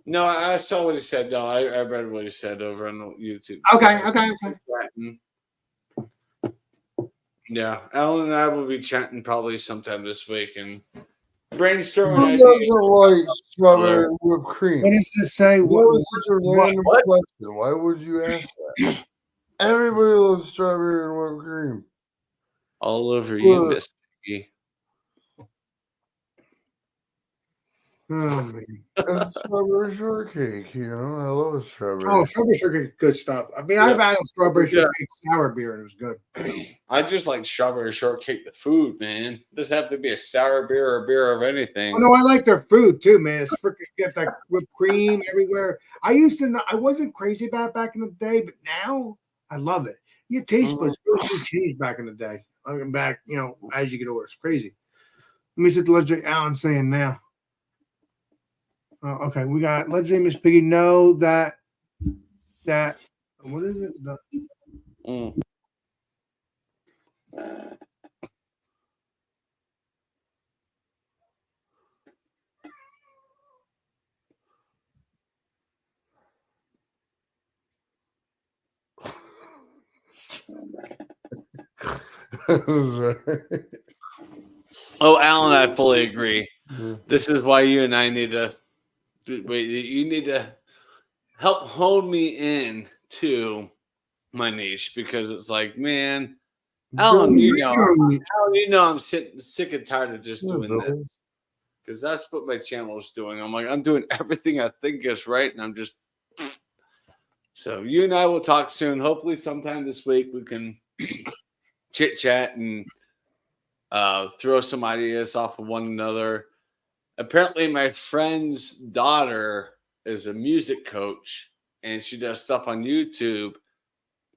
No, I saw what he said. No, I read what he said over on YouTube. Okay. Yeah, Alan and I will be chatting probably sometime this week and brainstorming Who ideas. doesn't like strawberry and whipped cream? What does this say? That was such a random question. Why would you ask that? Everybody loves strawberry and whipped cream. All over you, Miss Piggy. Oh, man. It's strawberry shortcake, you know. I love a strawberry. Oh, strawberry shortcake is good stuff. I mean, I've had a strawberry shortcake sour beer and it was good. I just like strawberry shortcake, the food, man. It doesn't have to be a sour beer or a beer of anything. Oh, no, I like their food too, man. It's freaking get that whipped cream everywhere. I wasn't crazy about it back in the day, but now I love it. Your taste buds really do change back in the day. Looking back, as you get older, it's crazy. Let me see what the legendary Alan saying now. Oh, okay, we got legendary Miss Piggy. Know that what is it? Oh, Alan, I fully agree. This is why you and I need to wait. You need to help hold me in to my niche because it's like, man, Alan, I'm sick and tired of just doing this because that's what my channel is doing. I'm like, I'm doing everything I think is right, and I'm just. So you and I will talk soon. Hopefully, sometime this week we can chit chat and throw some ideas off of one another. Apparently, my friend's daughter is a music coach, and she does stuff on YouTube.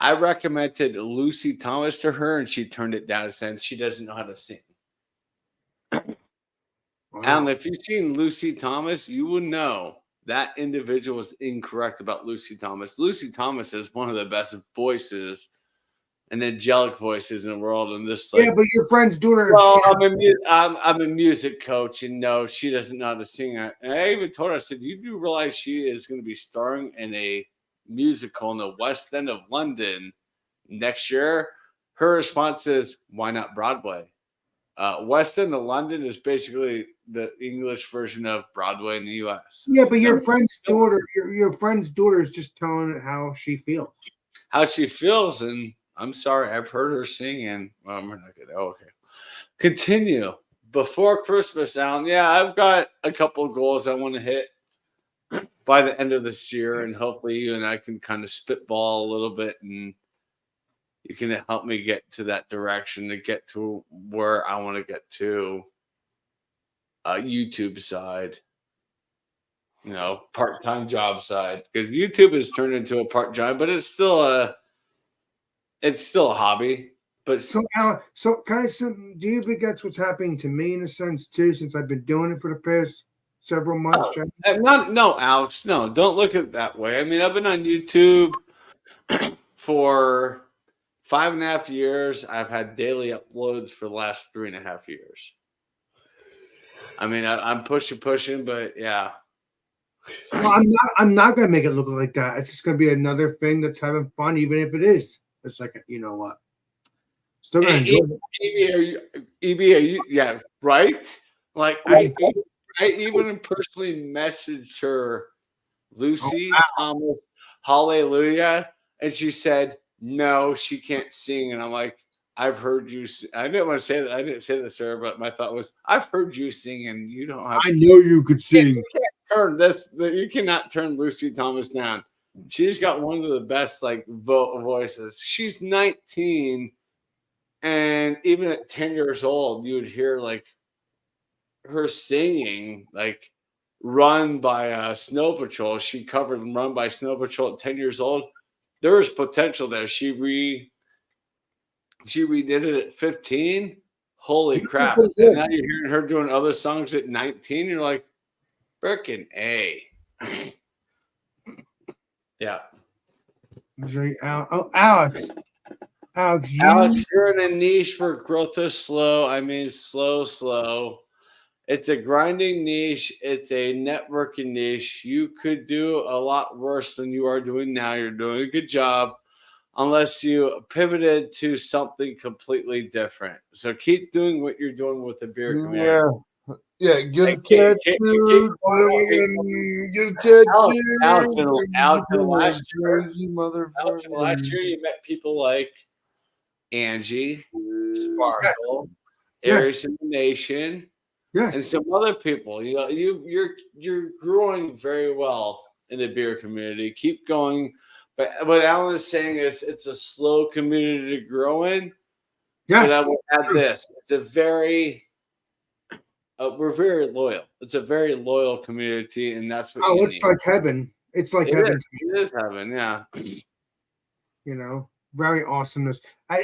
I recommended Lucy Thomas to her, and she turned it down saying she doesn't know how to sing. Alan, if you've seen Lucy Thomas, you would know that individual was incorrect about Lucy Thomas. Lucy Thomas is one of the best voices and angelic voices in the world. And this, but your friend's daughter. Well, I'm a music coach, and no, she doesn't know how to sing. And I even told her, I said, "You do realize she is going to be starring in a musical in the West End of London next year?" Her response is, "Why not Broadway?" West End of London is basically the English version of Broadway in the U.S. Yeah, but your friend's daughter, your friend's daughter is just telling how she feels. How she feels, and I'm sorry, I've heard her sing, and we're not good. Oh, okay. Continue. Before Christmas, Alan, yeah, I've got a couple of goals I want to hit by the end of this year, and hopefully you and I can kind of spitball a little bit, and you can help me get to that direction to get to where I want to get to. YouTube side, part-time job side, because YouTube has turned into a part-time, but it's still a hobby. But so guys, do you think that's what's happening to me in a sense too? Since I've been doing it for the past several months. No, Alex, no, don't look at it that way. I mean, I've been on YouTube for 5.5 years. I've had daily uploads for the last 3.5 years. I mean, I'm pushing, but yeah. Well, I'm not gonna make it look like that. It's just gonna be another thing that's having fun, even if it is a second. You know what? Still gonna enjoy it. EB, are you? Yeah, right. Like I even personally messaged her, Lucy Thomas, Hallelujah, and she said no, she can't sing, and I'm like, I've heard you. I didn't want to say that. I didn't say this, sir, but my thought was, I've heard you sing, and you don't have. I know you could sing. You can't turn this. You cannot turn Lucy Thomas down. She's got one of the best voices. She's 19, and even at 10 years old, you would hear like her singing, like "Run" by Snow Patrol. She covered "Run" by Snow Patrol at 10 years old. There was potential there. She she redid it at 15. Holy crap. pretty And good. now you're hearing her doing other songs at 19. You're like, frickin' A. Yeah. Alex. Alex, you're in a niche where growth is slow. I mean, slow. It's a grinding niche. It's a networking niche. You could do a lot worse than you are doing now. You're doing a good job unless you pivoted to something completely different. So keep doing what you're doing with the beer community. Yeah, get a And keep tattoo. Get a tattoo. Alex, last year, motherfucker. you met people like Angie, Sparkle, Aries in the Nation, and some other people. You know, you're growing very well in the beer community. Keep going. But what Alan is saying is it's a slow community to grow in. Yes. But I will add this. It's a very we're very loyal. It's a very loyal community, and that's what it's like heaven. It's like heaven. It is heaven, yeah. You know, very awesomeness.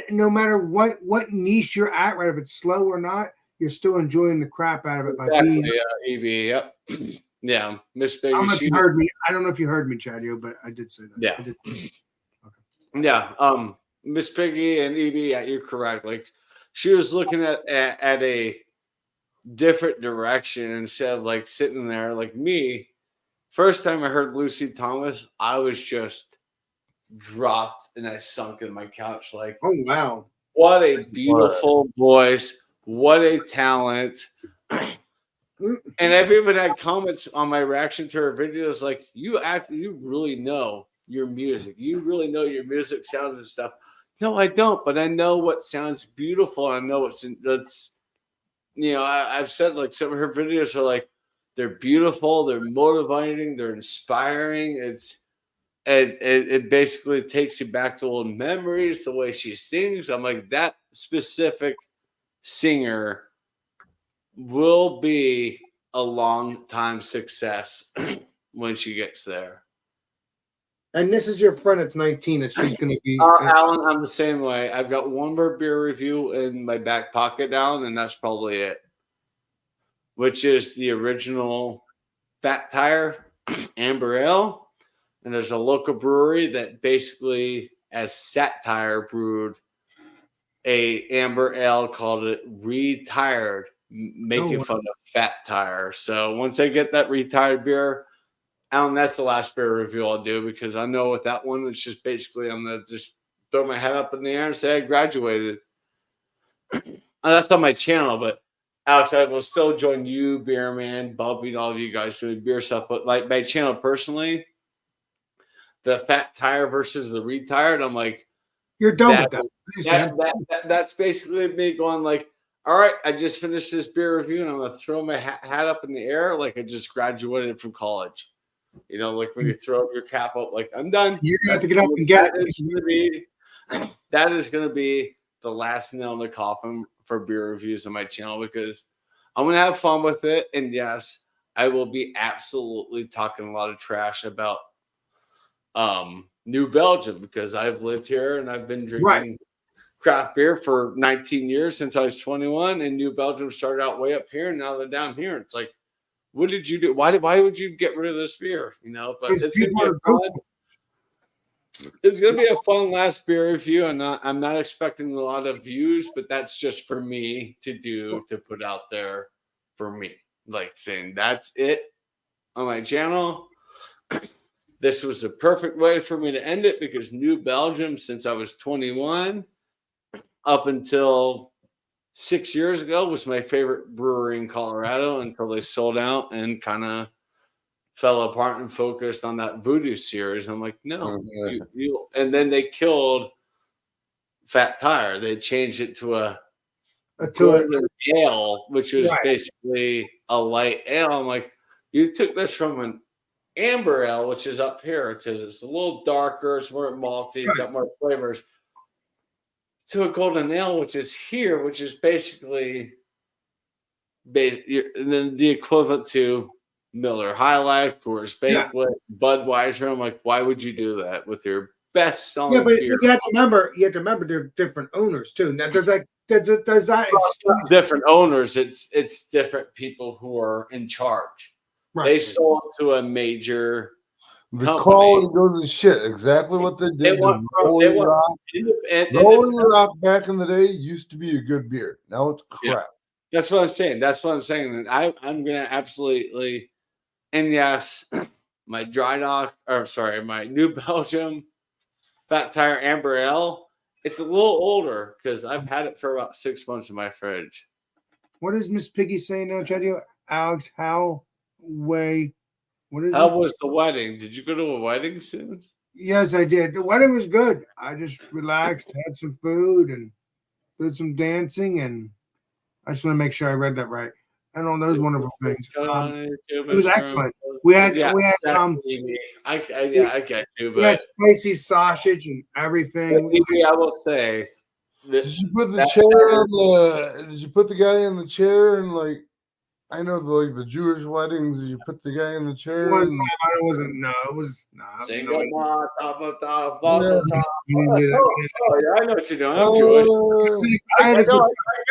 No matter what niche you're at, right? If it's slow or not, you're still enjoying the crap out of it by being. EB, yep. Yeah, Miss Piggy. I don't know if you heard me. I don't know if you heard me, Chadio, but I did say that. Yeah. I did say that. Okay. Yeah. Miss Piggy and EB, yeah, you're correct. Like she was looking at a different direction instead of like sitting there like me. First time I heard Lucy Thomas, I was just dropped and I sunk in my couch like, oh wow, what a beautiful voice, what a talent. And I've even had comments on my reaction to her videos like, you really know your music. You really know your music sounds and stuff. No, I don't, but I know what sounds beautiful. I know that's, you know, I've said like some of her videos are like, they're beautiful, they're motivating, they're inspiring. It basically takes you back to old memories, the way she sings. I'm like, that specific singer will be a long time success when she gets there. And this is your friend that's 19 that she's going to be. Alan, I'm the same way. I've got one more beer review in my back pocket now, and that's probably it. Which is the original Fat Tire Amber Ale. And there's a local brewery that basically, as Satire, brewed a Amber Ale, called it Retired, making fun of Fat Tire. So once I get that Retired beer, Alan, that's the last beer review I'll do, because I know with that one, it's just basically I'm going to just throw my head up in the air and say I graduated. That's on my channel, but Alex, I will still join you, Beerman, Bubby, and all of you guys doing beer stuff. But like my channel personally, the Fat Tire versus the Retired, I'm like, you're done with that. That's basically me going like, all right, I just finished this beer review and I'm going to throw my hat up in the air like I just graduated from college. You know, like when you throw your cap up, like I'm done. You're going to have to get up and get it. That is going to be the last nail in the coffin for beer reviews on my channel, because I'm going to have fun with it. And yes, I will be absolutely talking a lot of trash about New Belgium, because I've lived here and I've been drinking craft beer for 19 years since I was 21, and New Belgium started out way up here and now they're down here. It's like, what did you do? Why would you get rid of this beer? You know, but it's going to be a fun last beer review. And I'm not expecting a lot of views, but that's just for me to put out there for me, like saying that's it on my channel. This was the perfect way for me to end it, because New Belgium, since I was 21 up until 6 years ago, was my favorite brewery in Colorado until they sold out and kind of fell apart and focused on that Voodoo series. I'm like, no. And then they killed Fat Tire. They changed it to a golden ale, which was basically a light ale. I'm like, you took this from an Amber Ale, which is up here because it's a little darker, it's more malty, it's got more flavors, to a golden ale, which is here, which is basically then the equivalent to Miller High Life, Coors Banquet, Budweiser. I'm like, why would you do that with your best selling Yeah, but beer. you have to remember they're different owners too. Now does that excuse Different owners, it's different people who are in charge. Right. They sold to a major The company. quality goes to shit. Exactly what they They did. want, to Rolling Rock. and Rolling Rock back in the day used to be a good beer. Now it's crap. that's what I'm saying. And I'm gonna absolutely, and yes, my my New Belgium Fat Tire Amber Ale. It's a little older because I've had it for about 6 months in my fridge. What is Miss Piggy saying now, Chad? Alex, what is How it? was the wedding? Did you go to a wedding soon? Yes, I did. The wedding was good. I just relaxed, had some food, and did some dancing, and I just want to make sure I read that right. And all those wonderful things. It was excellent. We had I get you, we had but spicy sausage and everything. I will say, Did you put the chair on the? Did you put the guy in the chair and like? I know the Jewish weddings. Did you put the guy in the chair? It wasn't. It was not. Sing No, on top of top, boss Yeah. on top. You didn't do that. Oh, yeah, I know what you're doing. I'm Jewish. I had a good- I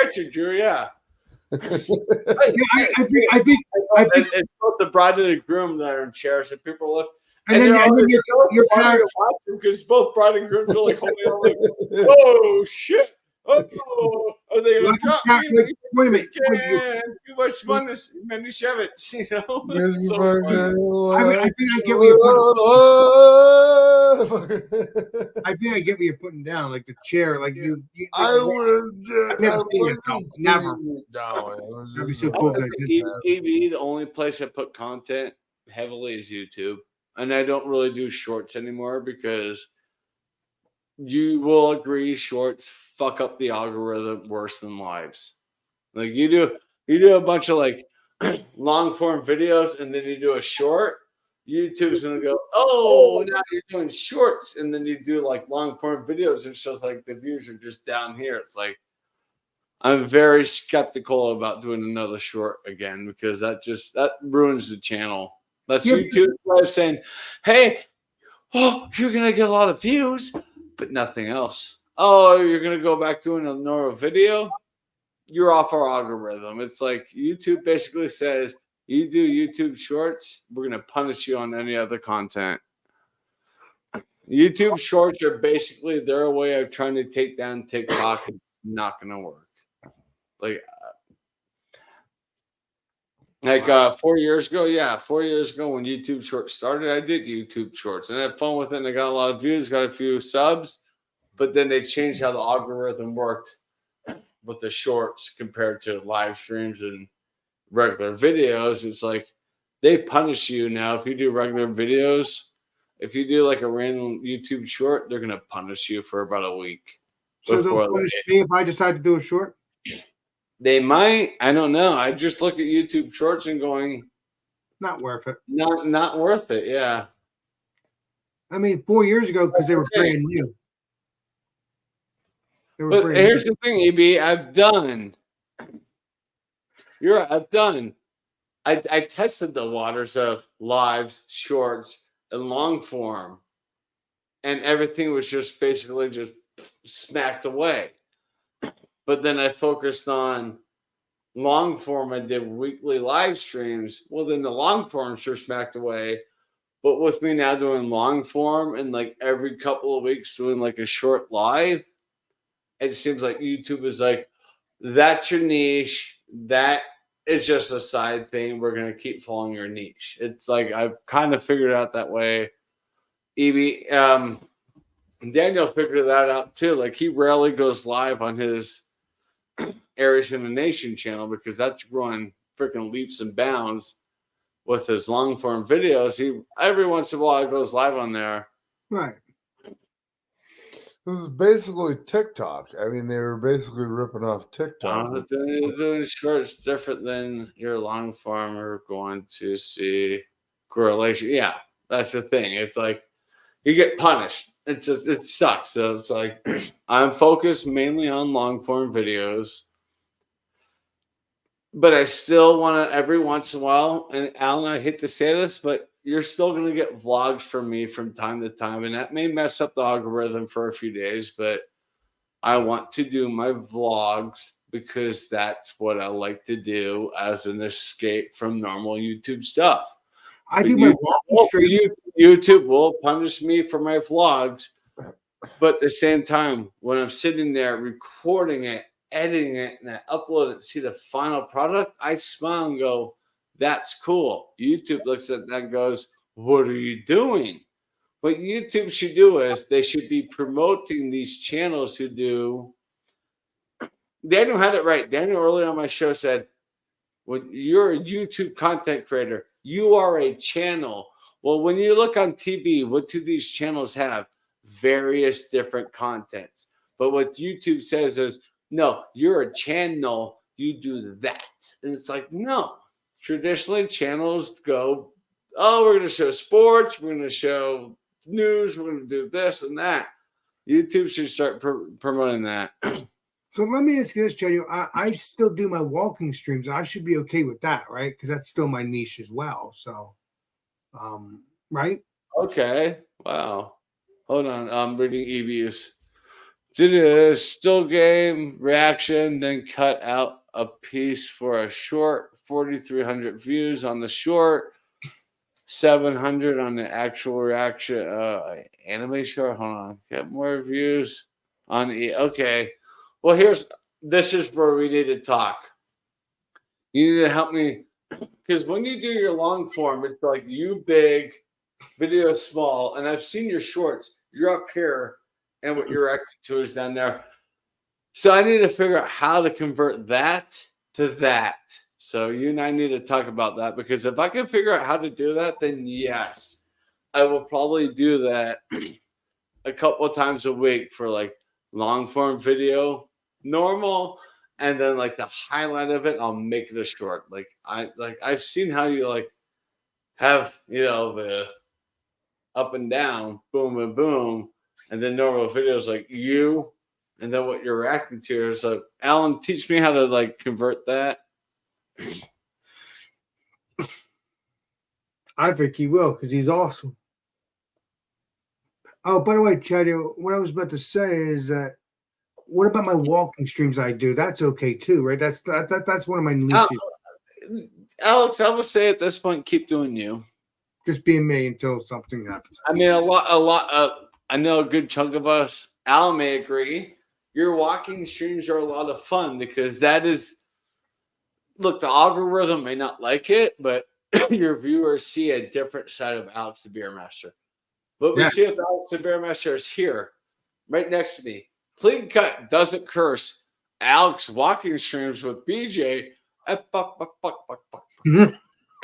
got you, Drew. Yeah. I think it's both the bride and the groom that are in chairs, and people lift. And then your parents because both bride and grooms are like holding on, like, oh shit. Oh, are they gonna drop me? Wait a minute. Too much money, many Shevitz, you know. I think I get what you're putting down, like the chair, like you I was I've never seen it. No, never. That'd be so cool. TV, the only place I put content heavily is YouTube, and I don't really do shorts anymore because you will agree shorts fuck up the algorithm worse than lives. Like you do a bunch of like long form videos and then you do a short, YouTube's gonna go, oh, now you're doing shorts, and then you do like long form videos and shows like the views are just down here. It's like I'm very skeptical about doing another short again because that ruins the channel. That's YouTube live saying, hey, you're gonna get a lot of views, but nothing else. Oh, you're gonna go back doing a normal video? You're off our algorithm. It's like YouTube basically says, you do YouTube shorts, we're gonna punish you on any other content. YouTube shorts are basically their way of trying to take down TikTok. It's not gonna work. Like 4 years ago, 4 years ago when YouTube Shorts started, I did YouTube Shorts and I had fun with it and I got a lot of views, got a few subs, but then they changed how the algorithm worked with the shorts compared to live streams and regular videos. It's like they punish you now if you do regular videos. If you do like a random YouTube short, they're gonna punish you for about a week. So they'll punish me if I decide to do a short? They might. I don't know. I just look at YouTube shorts and going, not worth it. Not worth it. Yeah. I mean, 4 years ago because they were brand new. But here's the thing, EB. I've done. You're right. I've done. I tested the waters of lives, shorts, and long form, and everything was just basically just smacked away. But then I focused on long form. I did weekly live streams. Well, then the long form sure smacked away. But with me now doing long form and like every couple of weeks doing like a short live, it seems like YouTube is like, that's your niche. That is just a side thing. We're going to keep following your niche. It's like I've kind of figured it out that way. Daniel figured that out too. Like he rarely goes live on his Aries in the Nation channel because that's growing freaking leaps and bounds with his long form videos. He every once in a while goes live on there. Right. This is basically TikTok. I mean, they were basically ripping off TikTok. Doing shorts different than your long form are going to see correlation. Yeah, that's the thing. It's like you get punished. It sucks. So it's like I'm focused mainly on long form videos, but I still want to every once in a while. And Alan, I hate to say this, but you're still going to get vlogs from me from time to time, and that may mess up the algorithm for a few days, but I want to do my vlogs because that's what I like to do as an escape from normal YouTube stuff. I do my walking stream. YouTube will punish me for my vlogs, but at the same time, when I'm sitting there recording it, editing it, and I upload it and see the final product, I smile and go, that's cool. YouTube looks at that and goes, what are you doing? What YouTube should do is they should be promoting these channels who do. Daniel had it right. Daniel earlier on my show said, when you're a YouTube content creator, you are a channel. Well, when you look on TV, what do these channels have? Various different contents. But what YouTube says is, no, you're a channel. You do that. And it's like, no. Traditionally, channels go, oh, we're going to show sports. We're going to show news. We're going to do this and that. YouTube should start promoting that. So let me ask you this, Joe. I still do my walking streams. I should be okay with that, right? Because that's still my niche as well. So, right? Okay. Wow. Hold on. I'm reading EBUs. Did a still game reaction, then cut out a piece for a short. 4,300 views on the short. 700 on the actual reaction. Anime short. Hold on. Get more views on okay. Well, this is where we need to talk. You need to help me because when you do your long form, it's like you big, video small, and I've seen your shorts. You're up here, and what you're reacting to is down there. So I need to figure out how to convert that to that. So you and I need to talk about that because if I can figure out how to do that, then yes, I will probably do that a couple of times a week for like long form video, normal, and then like the highlight of it, I'll make it a short. I've seen how you like have the up and down, boom and boom, and then normal videos like you, and then what you're reacting to. So Alan, teach me how to like convert that. I think he will because he's awesome. Oh, by the way, Chatty, what I was about to say is that what about my walking streams I do? That's okay too, right? That's one of my niches. Alex, I would say at this point, keep doing you. Just being me until something happens. I mean, a lot. I know a good chunk of us, Al may agree. Your walking streams are a lot of fun because that is. Look, the algorithm may not like it, but your viewers see a different side of Alex the Beer Master. But we see if Alex the Beer Master is here, right next to me. Clean cut, doesn't curse. Alex walking streams with BJ. Fuck. You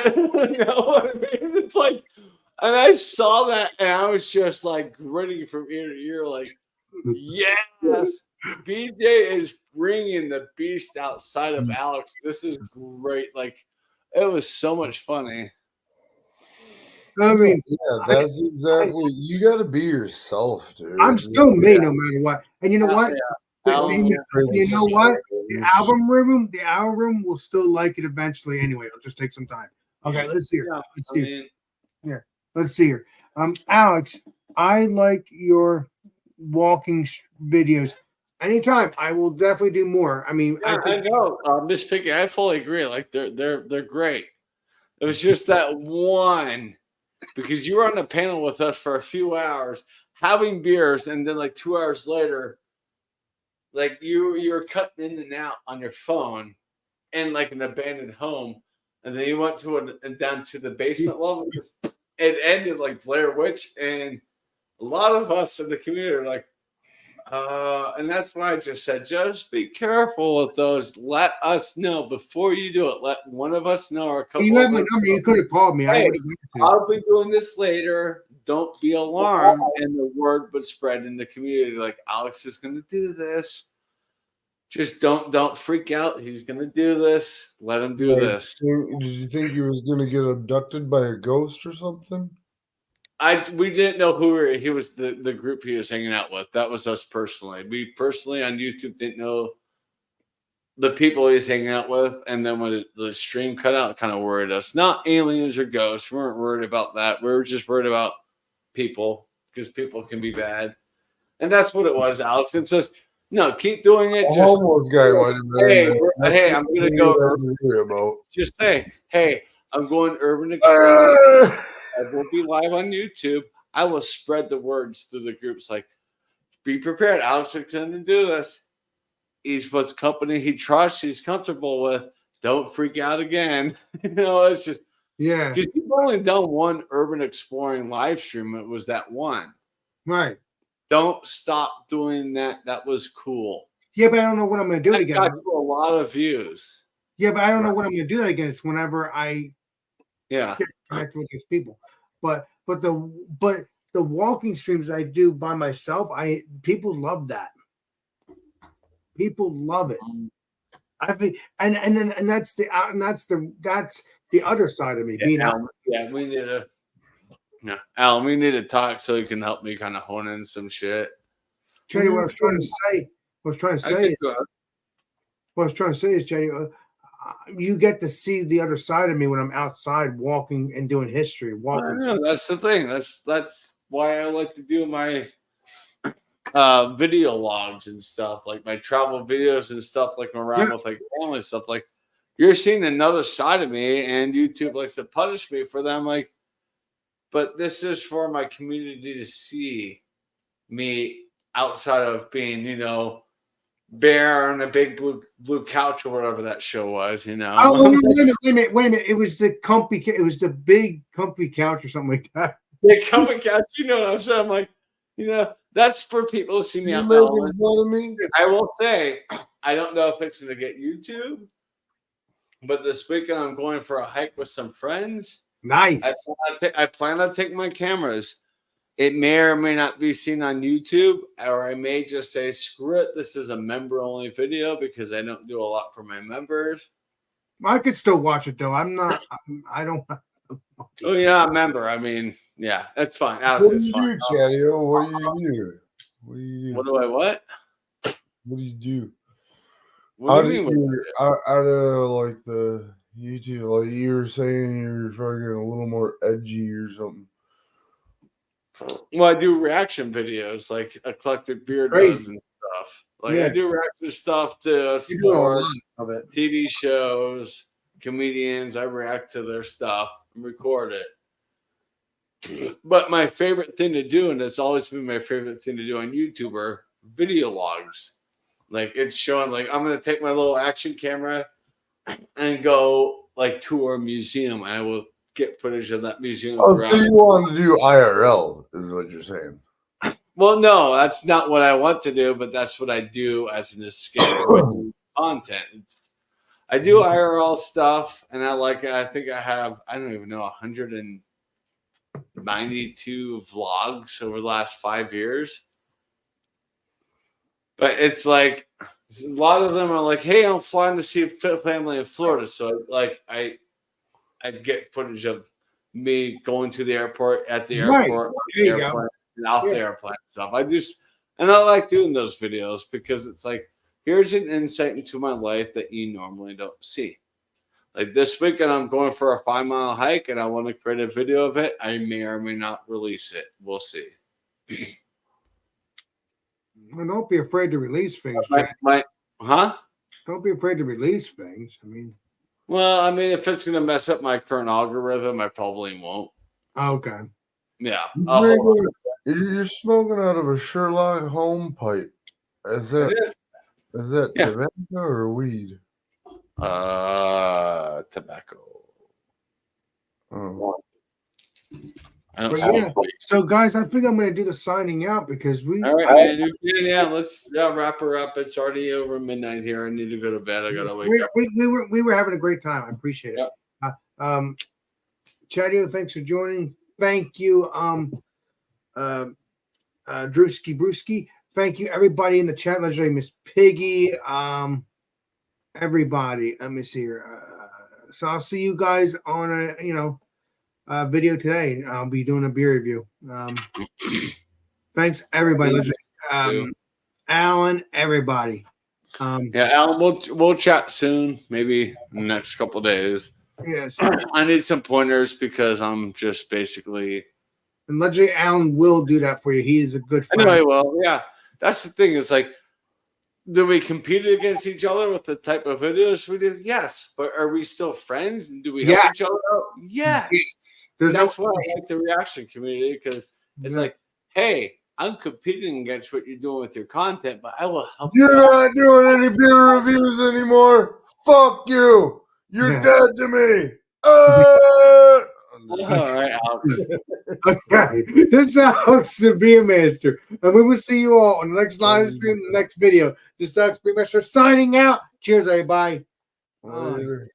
know what I mean? It's like, and I saw that, and I was just like grinning from ear to ear, like, yes, BJ is bringing the beast outside of Alex. This is great. Like, it was so much funny. I mean, yeah, that's exactly. You got to be yourself, dude. I'm still me, no matter what. And you know what? You know what? The album room will still like it eventually. Anyway, it'll just take some time. Okay, let's see here. Let's see. Yeah, let's see here. Alex, I like your walking videos. Anytime, I will definitely do more. I mean, I know, Miss Picky. I fully agree. Like they're great. It was just that one. Because you were on the panel with us for a few hours having beers, and then like 2 hours later, like you were cutting in and out on your phone in like an abandoned home, and then you went to down to the basement level. It ended like Blair Witch, and a lot of us in the community are like, and that's why I just said, just be careful with those. Let us know before you do it. Let one of us know or a couple. You have my number. You could have called me. Hey, I'll be doing this later. Don't be alarmed. And the word would spread in the community. Like, Alex is going to do this. Just don't freak out. He's going to do this. Let him do this. Did you think he was going to get abducted by a ghost or something? We didn't know who he was. The group he was hanging out with. That was us personally. We personally on YouTube didn't know the people he's hanging out with, and then when the stream cut out, it kind of worried us. Not aliens or ghosts. We weren't worried about that. We were just worried about people because people can be bad, and that's what it was, Alex. It says, no, keep doing it. A Just homeless guy might have been in there. hey, I'm gonna go. About. Just say, hey, I'm going urban exploring. I will be live on YouTube. I will spread the words through the groups. Like, be prepared. Alex is going to do this. He's with company he trusts. He's comfortable with. Don't freak out again. It's just because you've only done one urban exploring live stream. It was that one. Right. Don't stop doing that. That was cool. Yeah, but I don't know what I'm going to do That again. got a lot of views. Yeah, but I don't know what I'm going to do again. It's whenever I get connected with these people. But the walking streams I do by myself, people love that. People love it. I think, and that's the other side of me being out. Yeah, we need to. No, Alan, we need to talk so you can help me kind of hone in some shit. Tell you what I was trying to say. What I was trying to say is, Jenny, you get to see the other side of me when I'm outside walking and doing history. Walking. That's the thing. That's why I like to do my video logs and stuff, like my travel videos and stuff, like around with like family stuff. Like, you're seeing another side of me, and YouTube likes to punish me for that. I'm like, but this is for my community to see me outside of being, bear on a big blue couch or whatever that show was, Oh, wait a minute. It was the comfy. It was the big comfy couch or something like that. Big comfy couch. You know what I'm saying? I'm like, that's for people to see me out. Making fun of me? I will say, I don't know if it's going to get YouTube, but this weekend I'm going for a hike with some friends. Nice. I plan on taking my cameras. It may or may not be seen on YouTube, or I may just say, screw it, this is a member-only video because I don't do a lot for my members. I could still watch it, though. I don't. Oh, you're not a member. I mean, yeah, that's fine. What do you do, Chadio? What do you do? What do I what? What do you do? What do you mean? Out of like the YouTube, like you were saying, you're fucking a little more edgy or something. Well, I do reaction videos, like Eclectic Beer does and stuff. Like I do reaction stuff to sports, TV shows, comedians. I react to their stuff and record it. But my favorite thing to do, and it's always been my favorite thing to do on YouTube, are video logs. Like, it's showing, like, I'm going to take my little action camera and go, like, tour a museum. And I will get footage of that museum. Oh, so you want to do IRL, is what you're saying? Well, no, that's not what I want to do, but that's what I do as an escape content. I do IRL stuff, and I like it. I think I have, I don't even know, 192 vlogs over the last 5 years. But it's like, a lot of them are like, hey, I'm flying to see a family in Florida. So, like, I get footage of me going to the airport, at the airport, and off the airplane and stuff. And I like doing those videos because it's like, here's an insight into my life that you normally don't see. Like, this weekend, I'm going for a 5-mile hike, and I want to create a video of it. I may or may not release it. We'll see. Well, don't be afraid to release things. Don't be afraid to release things. I mean, well, I mean, if it's going to mess up my current algorithm, I probably won't. Okay. Yeah. You're smoking out of a Sherlock Holmes pipe. Is that tobacco or weed? Tobacco. Oh. So, guys, I think I'm going to do the signing out because we. All right, let's wrap her up. It's already over midnight here. I need to go to bed. I got to wake up. We were having a great time. I appreciate it. Chadio, thanks for joining. Thank you, Drewski Brewski. Thank you, everybody in the chat. Legendary Miss Piggy. Everybody. Let me see here. So I'll see you guys on a video today. I'll be doing a beer review. Thanks, everybody. Alan, everybody. Yeah, Alan, we'll chat soon, maybe in the next couple days. Yes. I need some pointers because I'm just basically. And Legendary Alan will do that for you. He is a good friend. Anyway, well, yeah, that's the thing. It's like, do we compete against each other with the type of videos we do? Yes, but are we still friends? And do we help each other out? Yes. That's why I like the reaction community because it's like, hey, I'm competing against what you're doing with your content, but I will help. You're not doing any beer reviews anymore. Fuck you. You're dead to me. All right, Alex. Okay, this is Alex, the Beer Master, and we will see you all on the next live stream, the next video. This is Alex Beer Master signing out. Cheers, everybody. Later.